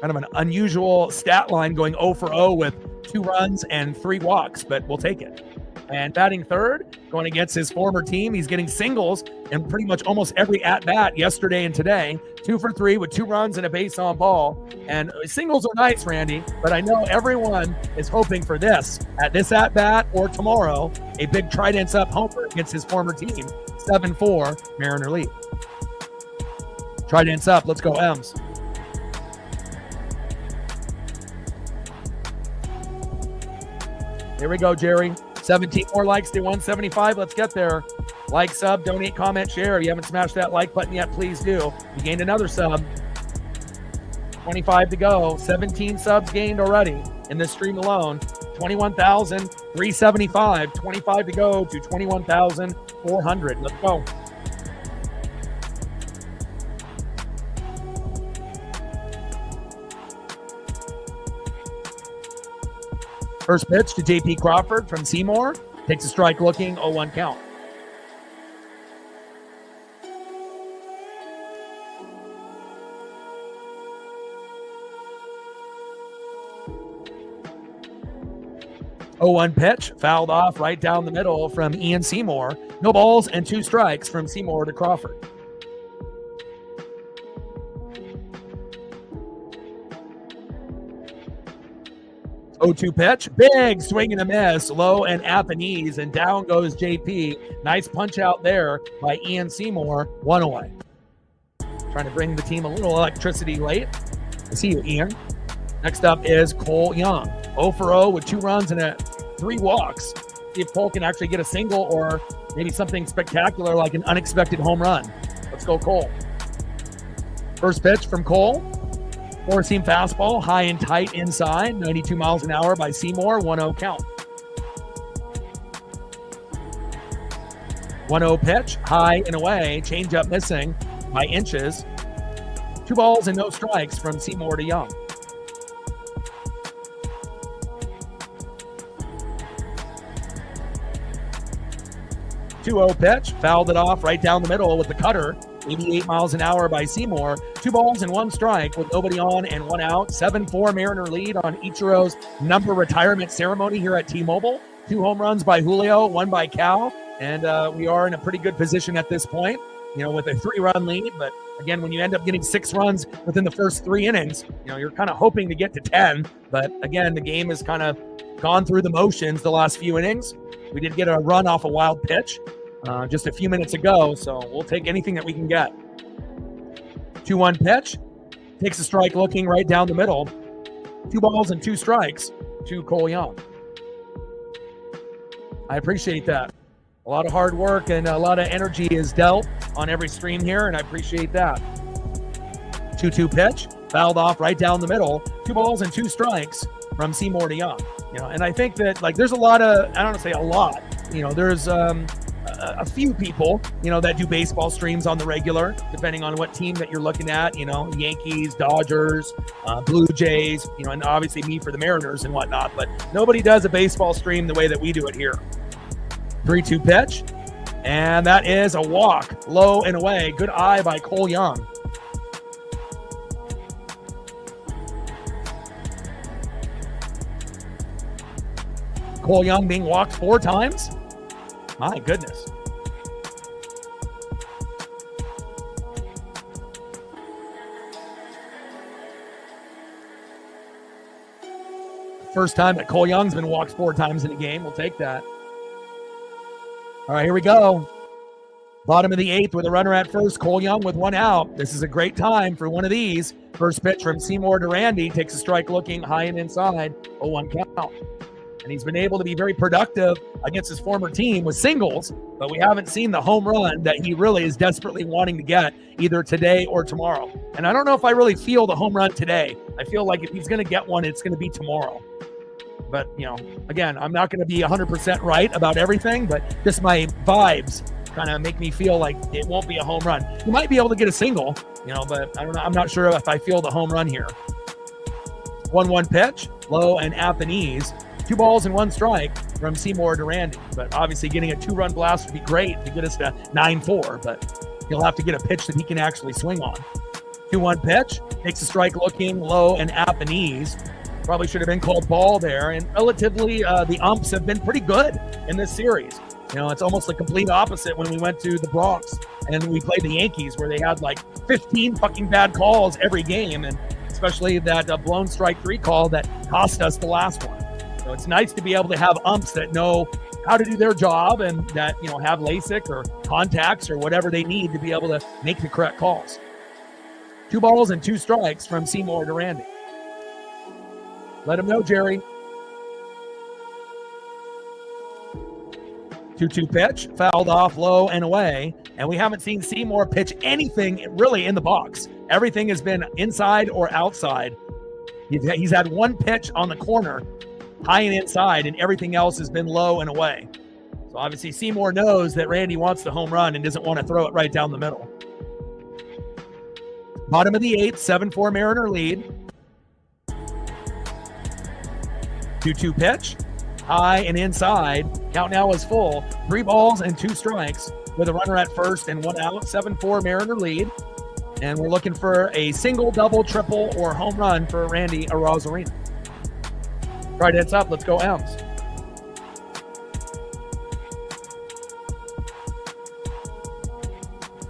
C: Kind of an unusual stat line going 0 for 0 with 2 runs and 3 walks, but we'll take it. And batting third, going against his former team, he's getting singles in pretty much almost every at-bat yesterday and today. 2 for 3 with 2 runs and a base on ball. And singles are nice, Randy, but I know everyone is hoping for this. At this at-bat or tomorrow, a big Tridents up homer against his former team. 7-4 Mariner lead. Tridents up, let's go M's. Here we go, Jerry. 17 more likes to 175. Let's get there. Like, sub, donate, comment, share. If you haven't smashed that like button yet, please do. You gained another sub. 25 to go. 17 subs gained already in this stream alone. 21,375. 25 to go to 21,400. Let's go. First pitch to J.P. Crawford from Seymour. Takes a strike looking, 0-1 count. Oh, 0-1 pitch, fouled off right down the middle from Ian Seymour. No balls and 2 strikes from Seymour to Crawford. 0-2 pitch, big swing and a miss, low and at the knees, and down goes JP. Nice punch out there by Ian Seymour, 1 away. Trying to bring the team a little electricity late. I see you, Ian. Next up is Cole Young. 0 for 0 with 2 runs and 3 walks. See if Cole can actually get a single or maybe something spectacular like an unexpected home run. Let's go, Cole. First pitch from Cole. 4-seam fastball, high and tight inside. 92 miles an hour by Seymour. 1-0 count. 1-0 pitch, high and away. Changeup missing by inches. 2 balls and no strikes from Seymour to Young. Two-0 pitch, fouled it off right down the middle with the cutter. 88 miles an hour by Seymour. 2 balls and 1 strike with nobody on and 1 out. 7-4 Mariner lead on Ichiro's number retirement ceremony here at T-Mobile. 2 home runs by Julio, 1 by Cal. And we are in a pretty good position at this point, with a 3-run lead. But again, when you end up getting 6 runs within the first 3 innings, you're kind of hoping to get to 10. But again, the game has kind of gone through the motions the last few innings. We did get a run off a wild pitch just a few minutes ago, so we'll take anything that we can get. 2-1 pitch. Takes a strike looking right down the middle. 2 balls and 2 strikes to Cole Young. I appreciate that. A lot of hard work and a lot of energy is dealt on every stream here, and I appreciate that. 2-2 pitch, fouled off right down the middle. 2 balls and 2 strikes from Seymour to Young. And I think that there's a lot of, I don't want to say a lot, there's a few people, that do baseball streams on the regular, depending on what team that you're looking at, Yankees, Dodgers, Blue Jays, and obviously me for the Mariners and whatnot, but nobody does a baseball stream the way that we do it here. 3-2 pitch, and that is a walk, low and away. Good eye by Cole Young. Cole Young being walked 4 times? My goodness. First time that Cole Young's been walked 4 times in a game. We'll take that. All right, here we go. Bottom of the 8th with a runner at first. Cole Young with 1 out. This is a great time for one of these. First pitch from Seymour to Randy. Takes a strike looking high and inside. 0-1 count. And he's been able to be very productive against his former team with singles, but we haven't seen the home run that he really is desperately wanting to get either today or tomorrow. And I don't know if I really feel the home run today. I feel like if he's going to get one, it's going to be tomorrow. But, again, I'm not going to be 100% right about everything, but just my vibes kind of make me feel like it won't be a home run. He might be able to get a single, but I don't know. I'm not sure if I feel the home run here. 1-1 pitch, low and at the knees. 2 balls and 1 strike from Seymour to Randy. But obviously getting a 2-run blast would be great to get us to 9-4, but he'll have to get a pitch that he can actually swing on. 2-1 pitch, takes a strike looking low and at the knees. Probably should have been called ball there. And relatively, the umps have been pretty good in this series. It's almost the complete opposite when we went to the Bronx and we played the Yankees, where they had 15 fucking bad calls every game, and especially that blown strike 3 call that cost us the last one. So it's nice to be able to have umps that know how to do their job and that, have LASIK or contacts or whatever they need to be able to make the correct calls. 2 balls and 2 strikes from Seymour to Randy. Let him know, Jerry. 2-2 pitch, fouled off low and away. And we haven't seen Seymour pitch anything really in the box. Everything has been inside or outside. He's had 1 pitch on the corner, high and inside, and everything else has been low and away. So obviously Seymour knows that Randy wants the home run and doesn't want to throw it right down the middle. Bottom of the 8th, 7-4 Mariner lead. 2-2 pitch, high and inside. Count now is full. 3 balls and 2 strikes with a runner at first and 1 out. 7-4 Mariner lead. And we're looking for a single, double, triple, or home run for Randy Arozarena. Right, heads up. Let's go M's.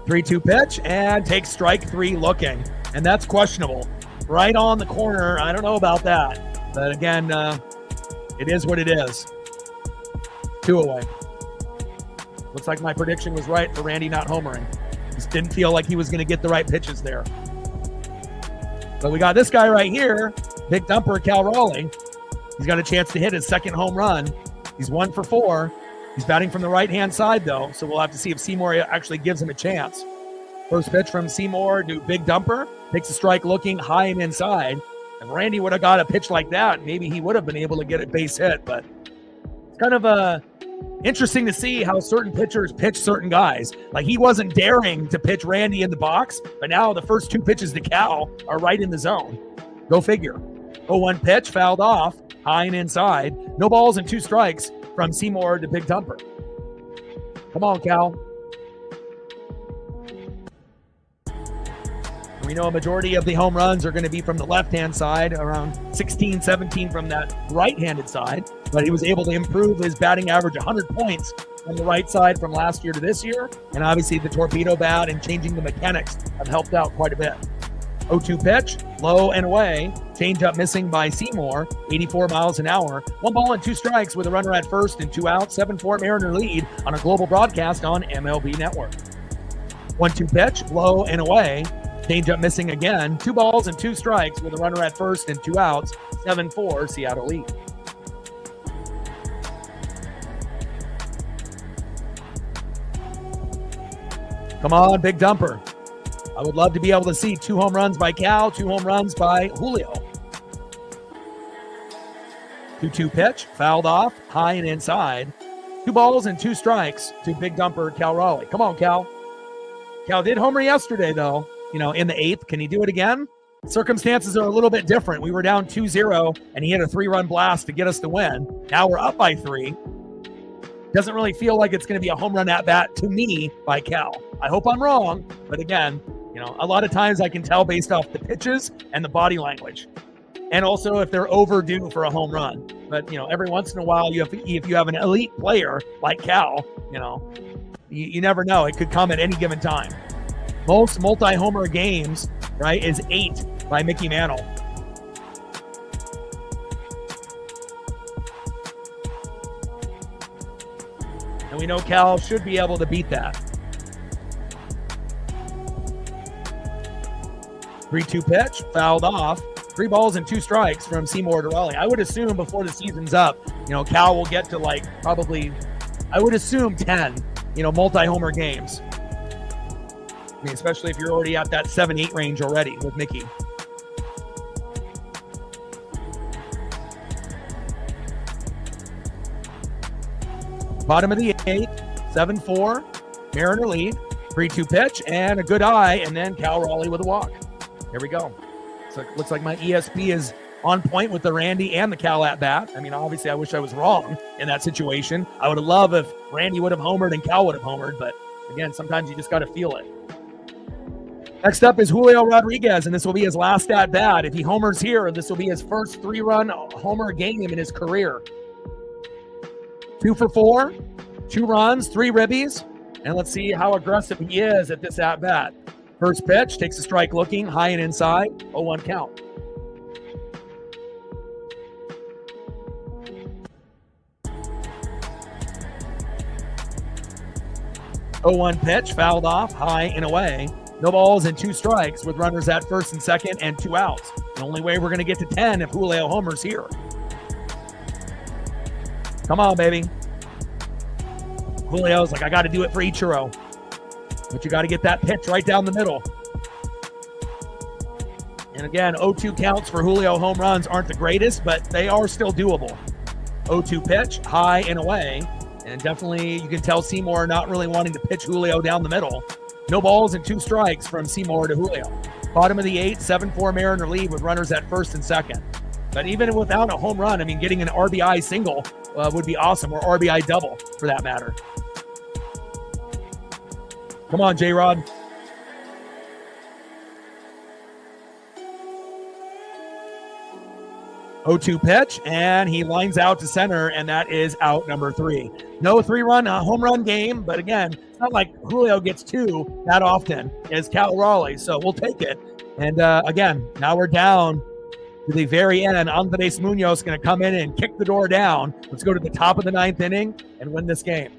C: Three-two pitch and takes strike 3 looking. And that's questionable. Right on the corner. I don't know about that. But again, it is what it is. 2 away. Looks like my prediction was right for Randy not homering. Just didn't feel like he was going to get the right pitches there. But we got this guy right here, big dumper Cal Raleigh. He's got a chance to hit his second home run. He's 1 for 4. He's batting from the right-hand side, though, so we'll have to see if Seymour actually gives him a chance. First pitch from Seymour to big dumper. Takes a strike looking high and inside. If Randy would have got a pitch like that, maybe he would have been able to get a base hit, but it's kind of interesting to see how certain pitchers pitch certain guys. Like, he wasn't daring to pitch Randy in the box, but now the first 2 pitches to Cal are right in the zone. Go figure. 0-1 pitch, fouled off, high and inside. No balls and 2 strikes from Seymour to big dumper. Come on, Cal. We know a majority of the home runs are going to be from the left-hand side, around 16, 17 from that right-handed side. But he was able to improve his batting average 100 points on the right side from last year to this year. And obviously the torpedo bat and changing the mechanics have helped out quite a bit. 0-2 pitch, low and away. Changeup missing by Seymour, 84 miles an hour. 1 ball and 2 strikes with a runner at first and 2 outs. 7-4 Mariner lead on a global broadcast on MLB Network. 1-2 pitch, low and away. Changeup missing again. 2 balls and 2 strikes with a runner at first and 2 outs. 7-4 Seattle lead. Come on, big dumper. I would love to be able to see 2 home runs by Cal, 2 home runs by Julio. 2-2 pitch, fouled off, high and inside. 2 balls and 2 strikes to big dumper Cal Raleigh. Come on, Cal. Cal did homer yesterday, though, in the 8th. Can he do it again? Circumstances are a little bit different. We were down 2-0, and he hit a 3-run blast to get us the win. Now we're up by 3. Doesn't really feel like it's going to be a home run at bat to me by Cal. I hope I'm wrong, but again, a lot of times I can tell based off the pitches and the body language, and also if they're overdue for a home run. But every once in a while, if you have an elite player like Cal, you never know. It could come at any given time. Most multi-homer games, right, is 8 by Mickey Mantle. And we know Cal should be able to beat that. 3-2 pitch, fouled off. 3 balls and 2 strikes from Seymour to Raleigh. I would assume before the season's up, Cal will get to probably, I would assume 10, multi-homer games. I mean, especially if you're already at that 7-8 range already with Mickey. Bottom of the 8th, 7-4, Mariner lead. 3-2 pitch and a good eye, and then Cal Raleigh with a walk. Here we go. So it looks like my ESP is on point with the Randy and the Cal at bat. I mean, obviously, I wish I was wrong in that situation. I would have loved if Randy would have homered and Cal would have homered, but again, sometimes you just got to feel it. Next up is Julio Rodriguez, and this will be his last at bat. If he homers here, this will be his first 3-run homer game in his career. 2 for 4, 2 runs, 3 ribbies, and let's see how aggressive he is at this at bat. First pitch, takes a strike looking, high and inside, 0-1 count. Oh-1 pitch, fouled off, high and away. No balls and 2 strikes with runners at first and second and 2 outs. The only way we're going to get to 10 if Julio homers here. Come on, baby. Julio's like, I got to do it for Ichiro. But you got to get that pitch right down the middle. And again, 0-2 counts for Julio home runs aren't the greatest, but they are still doable. 0-2 pitch, high and away. And definitely you can tell Seymour not really wanting to pitch Julio down the middle. No balls and 2 strikes from Seymour to Julio. Bottom of the 8th, 7-4 Mariner lead with runners at first and second. But even without a home run, I mean, getting an RBI single would be awesome, or RBI double for that matter. Come on, J-Rod. Oh-2 pitch, and he lines out to center, and that is out number 3. No 3-run home run game, but again, it's not like Julio gets 2 that often as Cal Raleigh, so we'll take it. And again, now we're down to the very end. Andres Munoz is going to come in and kick the door down. Let's go to the top of the 9th inning and win this game.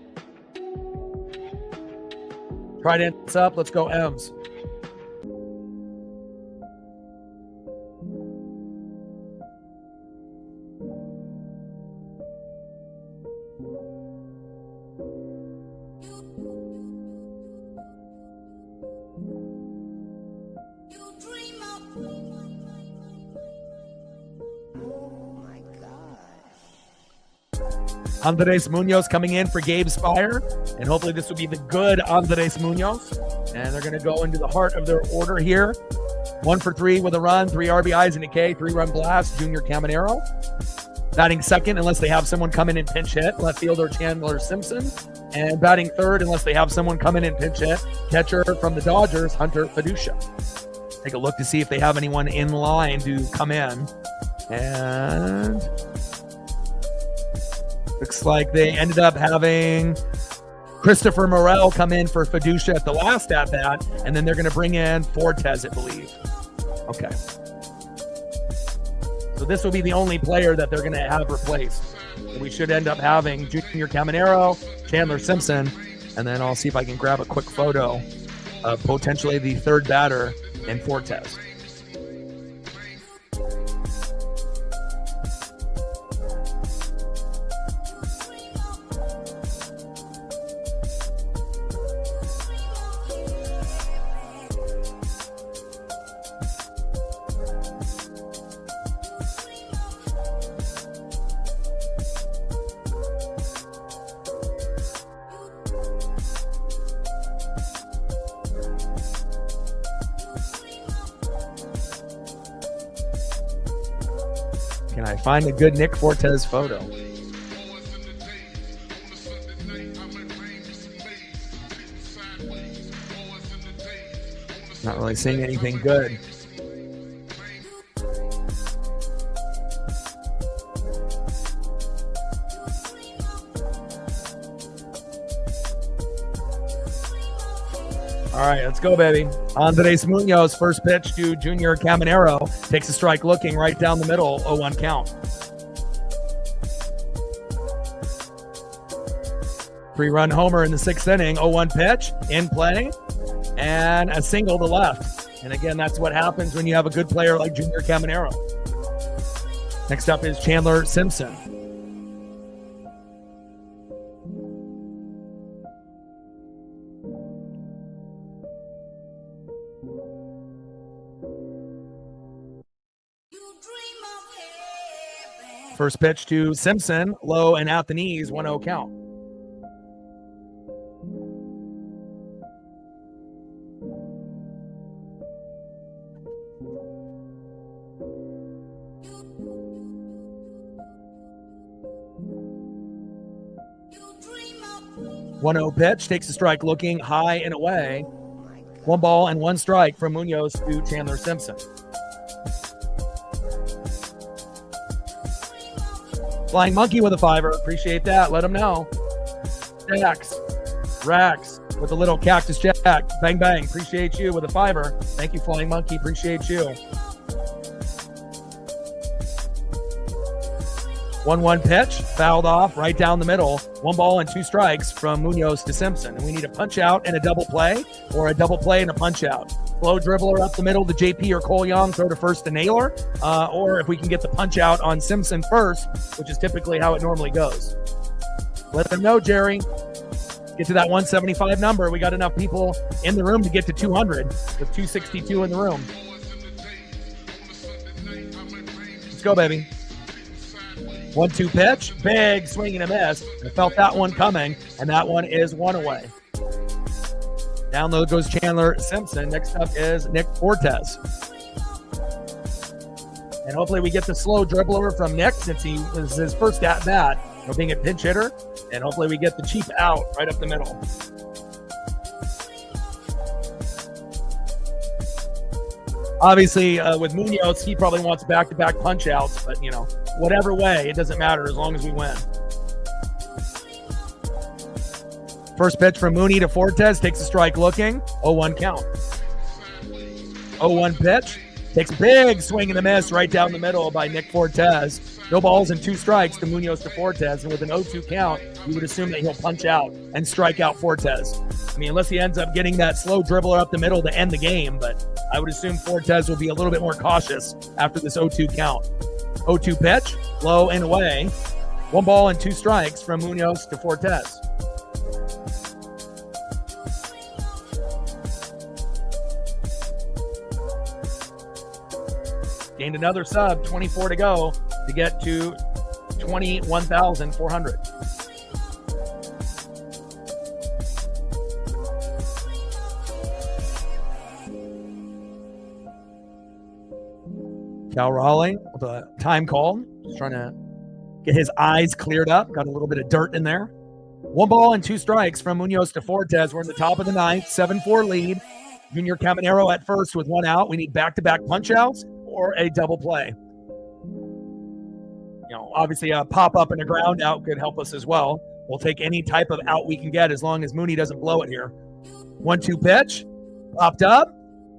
C: Trident's up. Let's go M's. Andres Munoz coming in for Gabe Spire, and hopefully this will be the good Andres Munoz. And they're going to go into the heart of their order here. 1 for 3 with a run, 3 RBIs and a K, 3-run blast, Junior Caminero. Batting second, unless they have someone come in and pinch hit, left fielder Chandler Simpson. And batting third, unless they have someone come in and pinch hit, catcher from the Dodgers, Hunter Fiducia. Take a look to see if they have anyone in line to come in. And looks like they ended up having Christopher Morel come in for Fiducia at the last at-bat, and then they're going to bring in Fortes, I believe. Okay. So this will be the only player that they're going to have replaced. We should end up having Junior Caminero, Chandler Simpson, and then I'll see if I can grab a quick photo of potentially the third batter in Fortes. Can I find a good Nick Fortes photo? Not really seeing anything good. All right, let's go, baby. Andres Munoz, first pitch to Junior Caminero. Takes a strike looking right down the middle, 0-1 count. 3-run homer in the 6th inning, 0-1 pitch, in play, and a single to left. And again, that's what happens when you have a good player like Junior Caminero. Next up is Chandler Simpson. First pitch to Simpson, low and at the knees, 1-0 count. One-0 pitch, takes a strike looking high and away. 1 ball and 1 strike from Munoz to Chandler Simpson. Flying Monkey with a 5er. Appreciate that. Let him know. Rax with a little cactus jack. Bang, bang. Appreciate you with a 5er. Thank you, Flying Monkey. Appreciate you. 1-1 pitch. Fouled off right down the middle. 1 ball and 2 strikes from Munoz to Simpson. And we need a punch out and a double play, or a double play and a punch out. Slow dribbler up the middle to JP or Cole Young, throw to first to Naylor. Or if we can get the punch out on Simpson first, which is typically how it normally goes. Let them know, Jerry. Get to that 175 number. We got enough people in the room to get to 200 with 262 in the room. Let's go, baby. 1-2 pitch. Big swing and a miss. I felt that one coming, and that one is 1 away. Down low goes Chandler Simpson. Next up is Nick Fortes. And hopefully we get the slow dribbler from Nick since he was his first at-bat, being a pinch hitter. And hopefully we get the cheap out right up the middle. Obviously, with Munoz, he probably wants back-to-back punch-outs. But, whatever way, it doesn't matter as long as we win. First pitch from Mooney to Fortes, takes a strike looking, 0-1 count. 0-1 pitch, Takes a big swing and a miss right down the middle by Nick Fortes. No balls and 2 strikes to Munoz to Fortes. And with an 0-2 count, you would assume that he'll punch out and strike out Fortes. I mean, unless he ends up getting that slow dribbler up the middle to end the game. But I would assume Fortes will be a little bit more cautious after this 0-2 count. 0-2 pitch, low and away. 1 ball and 2 strikes from Munoz to Fortes. Gained another sub, 24 to go to get to 21,400. Cal Raleigh with a time call. Just trying to get his eyes cleared up. Got a little bit of dirt in there. 1 ball and 2 strikes from Munoz to Fortes. We're in the top of the 9th, 7-4 lead. Junior Caminero at first with 1 out. We need back-to-back punch-outs or a double play. You know, obviously a pop-up and a ground out could help us as well. We'll take any type of out we can get as long as Mooney doesn't blow it here. 1-2 pitch, popped up,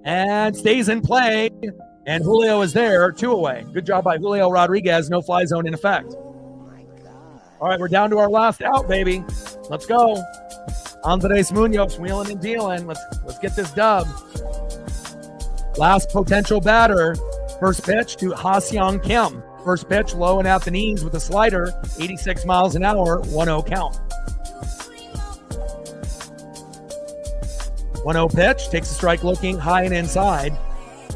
C: and stays in play. And Julio is there, 2 away. Good job by Julio Rodriguez, no fly zone in effect. All right, we're down to our last out, baby. Let's go. Andres Munoz wheeling and dealing. Let's get this dub. Last potential batter. First pitch to Ha-Seong Kim. First pitch low and at the knees with a slider, 86 miles an hour, 1-0 count. 1-0 pitch, takes a strike looking high and inside.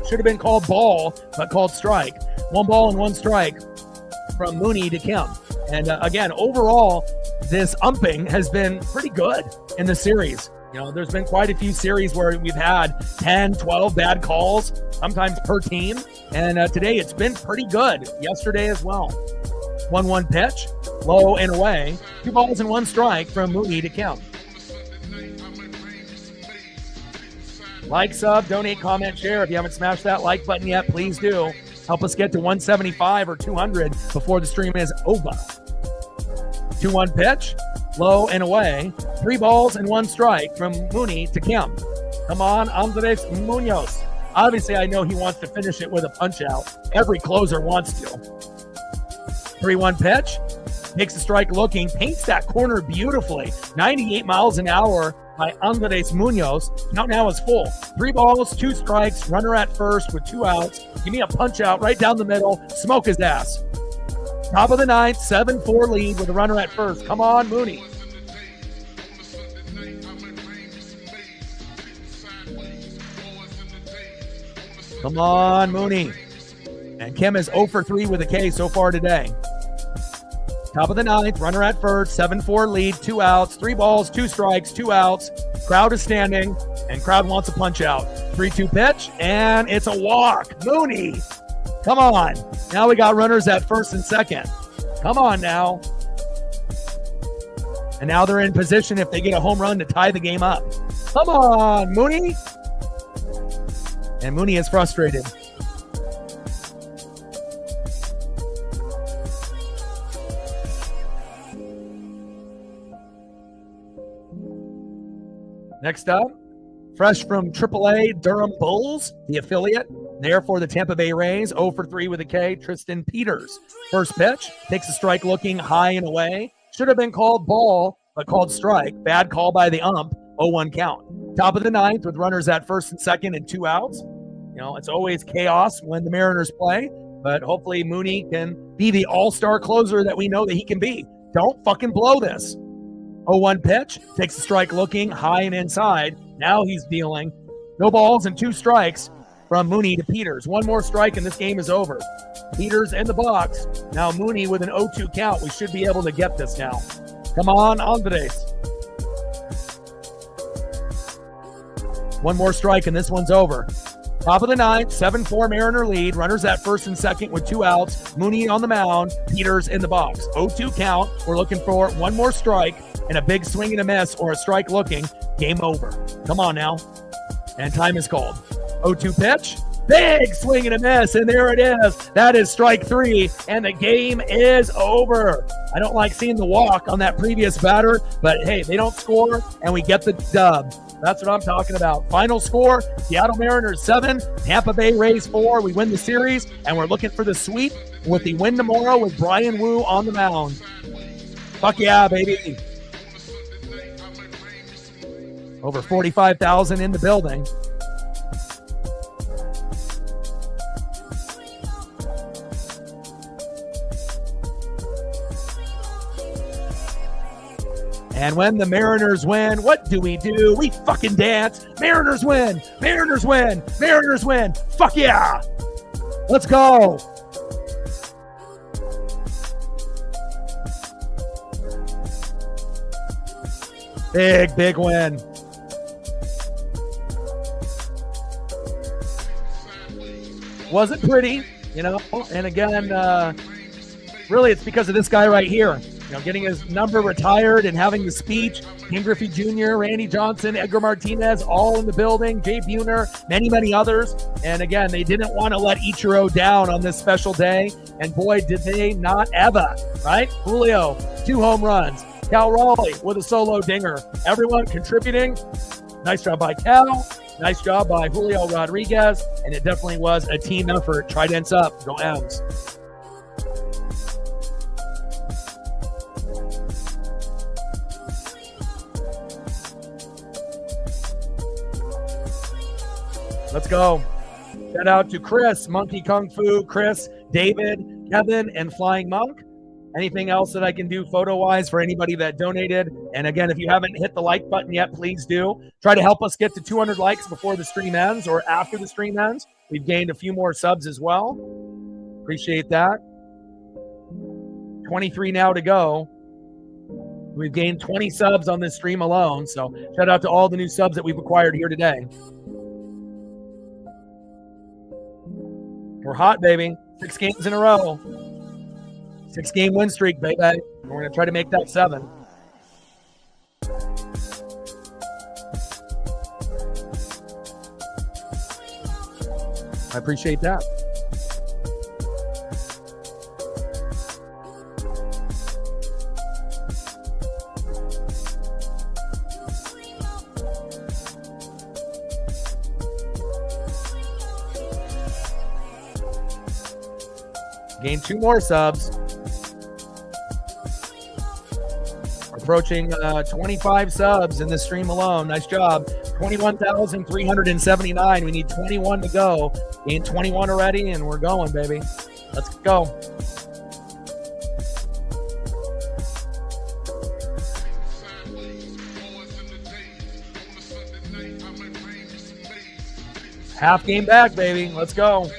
C: Should have been called ball, but called strike. 1 ball and 1 strike from Mooney to Kim. And again, overall, this umping has been pretty good in the series. You know, there's been quite a few series where we've had 10, 12 bad calls, sometimes per team. And today it's been pretty good. Yesterday as well. 1-1 pitch, low and away. 2 balls and 1 strike from Mooney to Kim. Like, sub, donate, comment, share. If you haven't smashed that like button yet, please do. Help us get to 175 or 200 before the stream is over. 2-1 pitch, low and away. 3 balls and 1 strike from Mooney to Kim. Come on, Andres Munoz. Obviously, I know he wants to finish it with a punch out. Every closer wants to. 3-1 pitch, takes a strike looking, paints that corner beautifully. 98 miles an hour by Andres Munoz. Count now is full. 3 balls, 2 strikes, runner at first with 2 outs. Give me a punch out right down the middle, smoke his ass. Top of the 9th, 7-4 lead with a runner at first. Come on, Mooney. Come on, Mooney. And Kim is 0 for 3 with a K so far today. Top of the 9th, runner at first, 7-4 lead, 2 outs, 3 balls, 2 strikes, 2 outs. Crowd is standing, and crowd wants a punch out. 3-2 pitch, and it's a walk. Mooney, come on. Now we got runners at first and second. Come on now. And now they're in position if they get a home run to tie the game up. Come on, Mooney. And Mooney is frustrated. Next up, fresh from AAA, Durham Bulls, the affiliate. There for the Tampa Bay Rays, 0 for 3 with a K, Tristan Peters. First pitch, takes a strike looking high and away. Should have been called ball, but called strike. Bad call by the ump, 0-1 count. Top of the 9th with runners at first and second and 2 outs. You know, it's always chaos when the Mariners play, but hopefully Mooney can be the all-star closer that we know that he can be. Don't fucking blow this. 0-1 pitch, takes a strike looking high and inside. Now he's dealing. No balls and 2 strikes from Mooney to Peters. 1 more strike and this game is over. Peters in the box. Now Mooney with an 0-2 count. We should be able to get this now. Come on, Andres. 1 more strike and this one's over. Top of the 9th, 7-4 Mariner lead. Runners at first and second with 2 outs. Mooney on the mound. Peters in the box. 0-2 count. We're looking for 1 more strike and a big swing and a miss or a strike looking. Game over. Come on now. And time is called. 0-2 pitch. Big swing and a miss. And there it is. That is strike 3. And the game is over. I don't like seeing the walk on that previous batter, but hey, they don't score and we get the dub. That's what I'm talking about. Final score, Seattle Mariners 7, Tampa Bay Rays 4. We win the series, and we're looking for the sweep with the win tomorrow with Brian Wu on the mound. Fuck yeah, baby. Over 45,000 in the building. And when the Mariners win, what do? We fucking dance. Mariners win. Mariners win. Mariners win. Fuck yeah. Let's go. Big win. Wasn't pretty, you know, and again, really it's because of this guy right here. You know, getting his number retired and having the speech. King Griffey Jr., Randy Johnson, Edgar Martinez, all in the building. Jay Buhner, many others. And again, they didn't want to let Ichiro down on this special day. And boy, did they not ever, right? Julio, 2 home runs. Cal Raleigh with a solo dinger. Everyone contributing. Nice job by Cal. Nice job by Julio Rodriguez. And it definitely was a team effort. Tridents up. Go M's. Let's go. Shout out to Chris, Monkey Kung Fu, Chris, David, Kevin, and Flying Monk. Anything else that I can do photo-wise for anybody that donated? And again, if you haven't hit the like button yet, please do. Try to help us get to 200 likes before the stream ends or after the stream ends. We've gained a few more subs as well. Appreciate that. 23 now to go. We've gained 20 subs on this stream alone. So shout out to all the new subs that we've acquired here today. We're hot, baby. 6 games in a row. 6-game win streak, baby. We're going to try to make that 7. I appreciate that. Gain 2 more subs. Approaching 25 subs in the stream alone. Nice job. 21,379. We need 21 to go. Gain 21 already, and we're going, baby. Let's go. Half game back, baby. Let's go.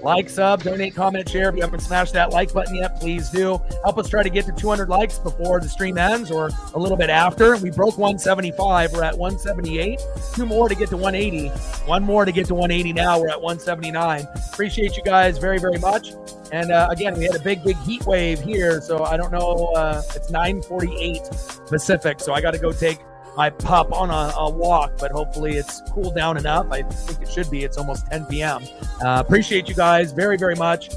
C: Like, sub, donate, comment, share. If you haven't smashed that like button yet, please do. Help us try to get to 200 likes before the stream ends or a little bit after. We broke 175. We're at 178. 2 more to get to 180. 1 more to get to 180 now. We're at 179. Appreciate you guys very, very much. And again, we had a big heat wave here. So I don't know. It's 9:48 Pacific. So I got to go take my pup on a walk, but hopefully it's cooled down enough. I think it should be. It's almost 10 p.m. Appreciate you guys very, very much.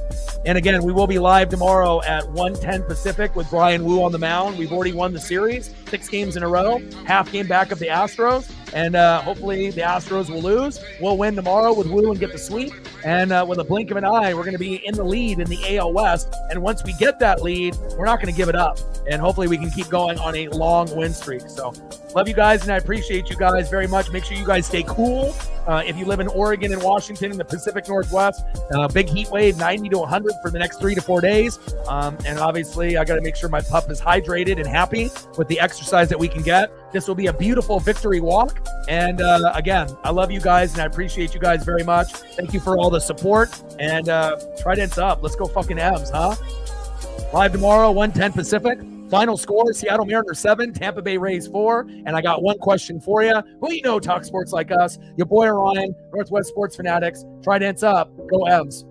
C: And again, we will be live tomorrow at 1:10 Pacific with Brian Wu on the mound. We've already won the series, 6 games in a row, half game back of the Astros. And hopefully the Astros will lose. We'll win tomorrow with Wu and get the sweep. And with a blink of an eye, we're going to be in the lead in the AL West. And once we get that lead, we're not going to give it up. And hopefully we can keep going on a long win streak. So love you guys, and I appreciate you guys very much. Make sure you guys stay cool. If you live in Oregon and Washington in the Pacific Northwest, big heat wave, 90 to 100 for the next 3 to 4 days. And obviously, I got to make sure my pup is hydrated and happy with the exercise that we can get. This will be a beautiful victory walk. And again, I love you guys, and I appreciate you guys very much. Thank you for all the support. And Tridents up. Let's go fucking M's, huh? Live tomorrow, 1:10 Pacific. Final score, Seattle Mariners 7, Tampa Bay Rays 4. And I got one question for you. Who you know talk sports like us? Your boy Orion, Northwest Sports Fanatics. Tridents up. Go M's.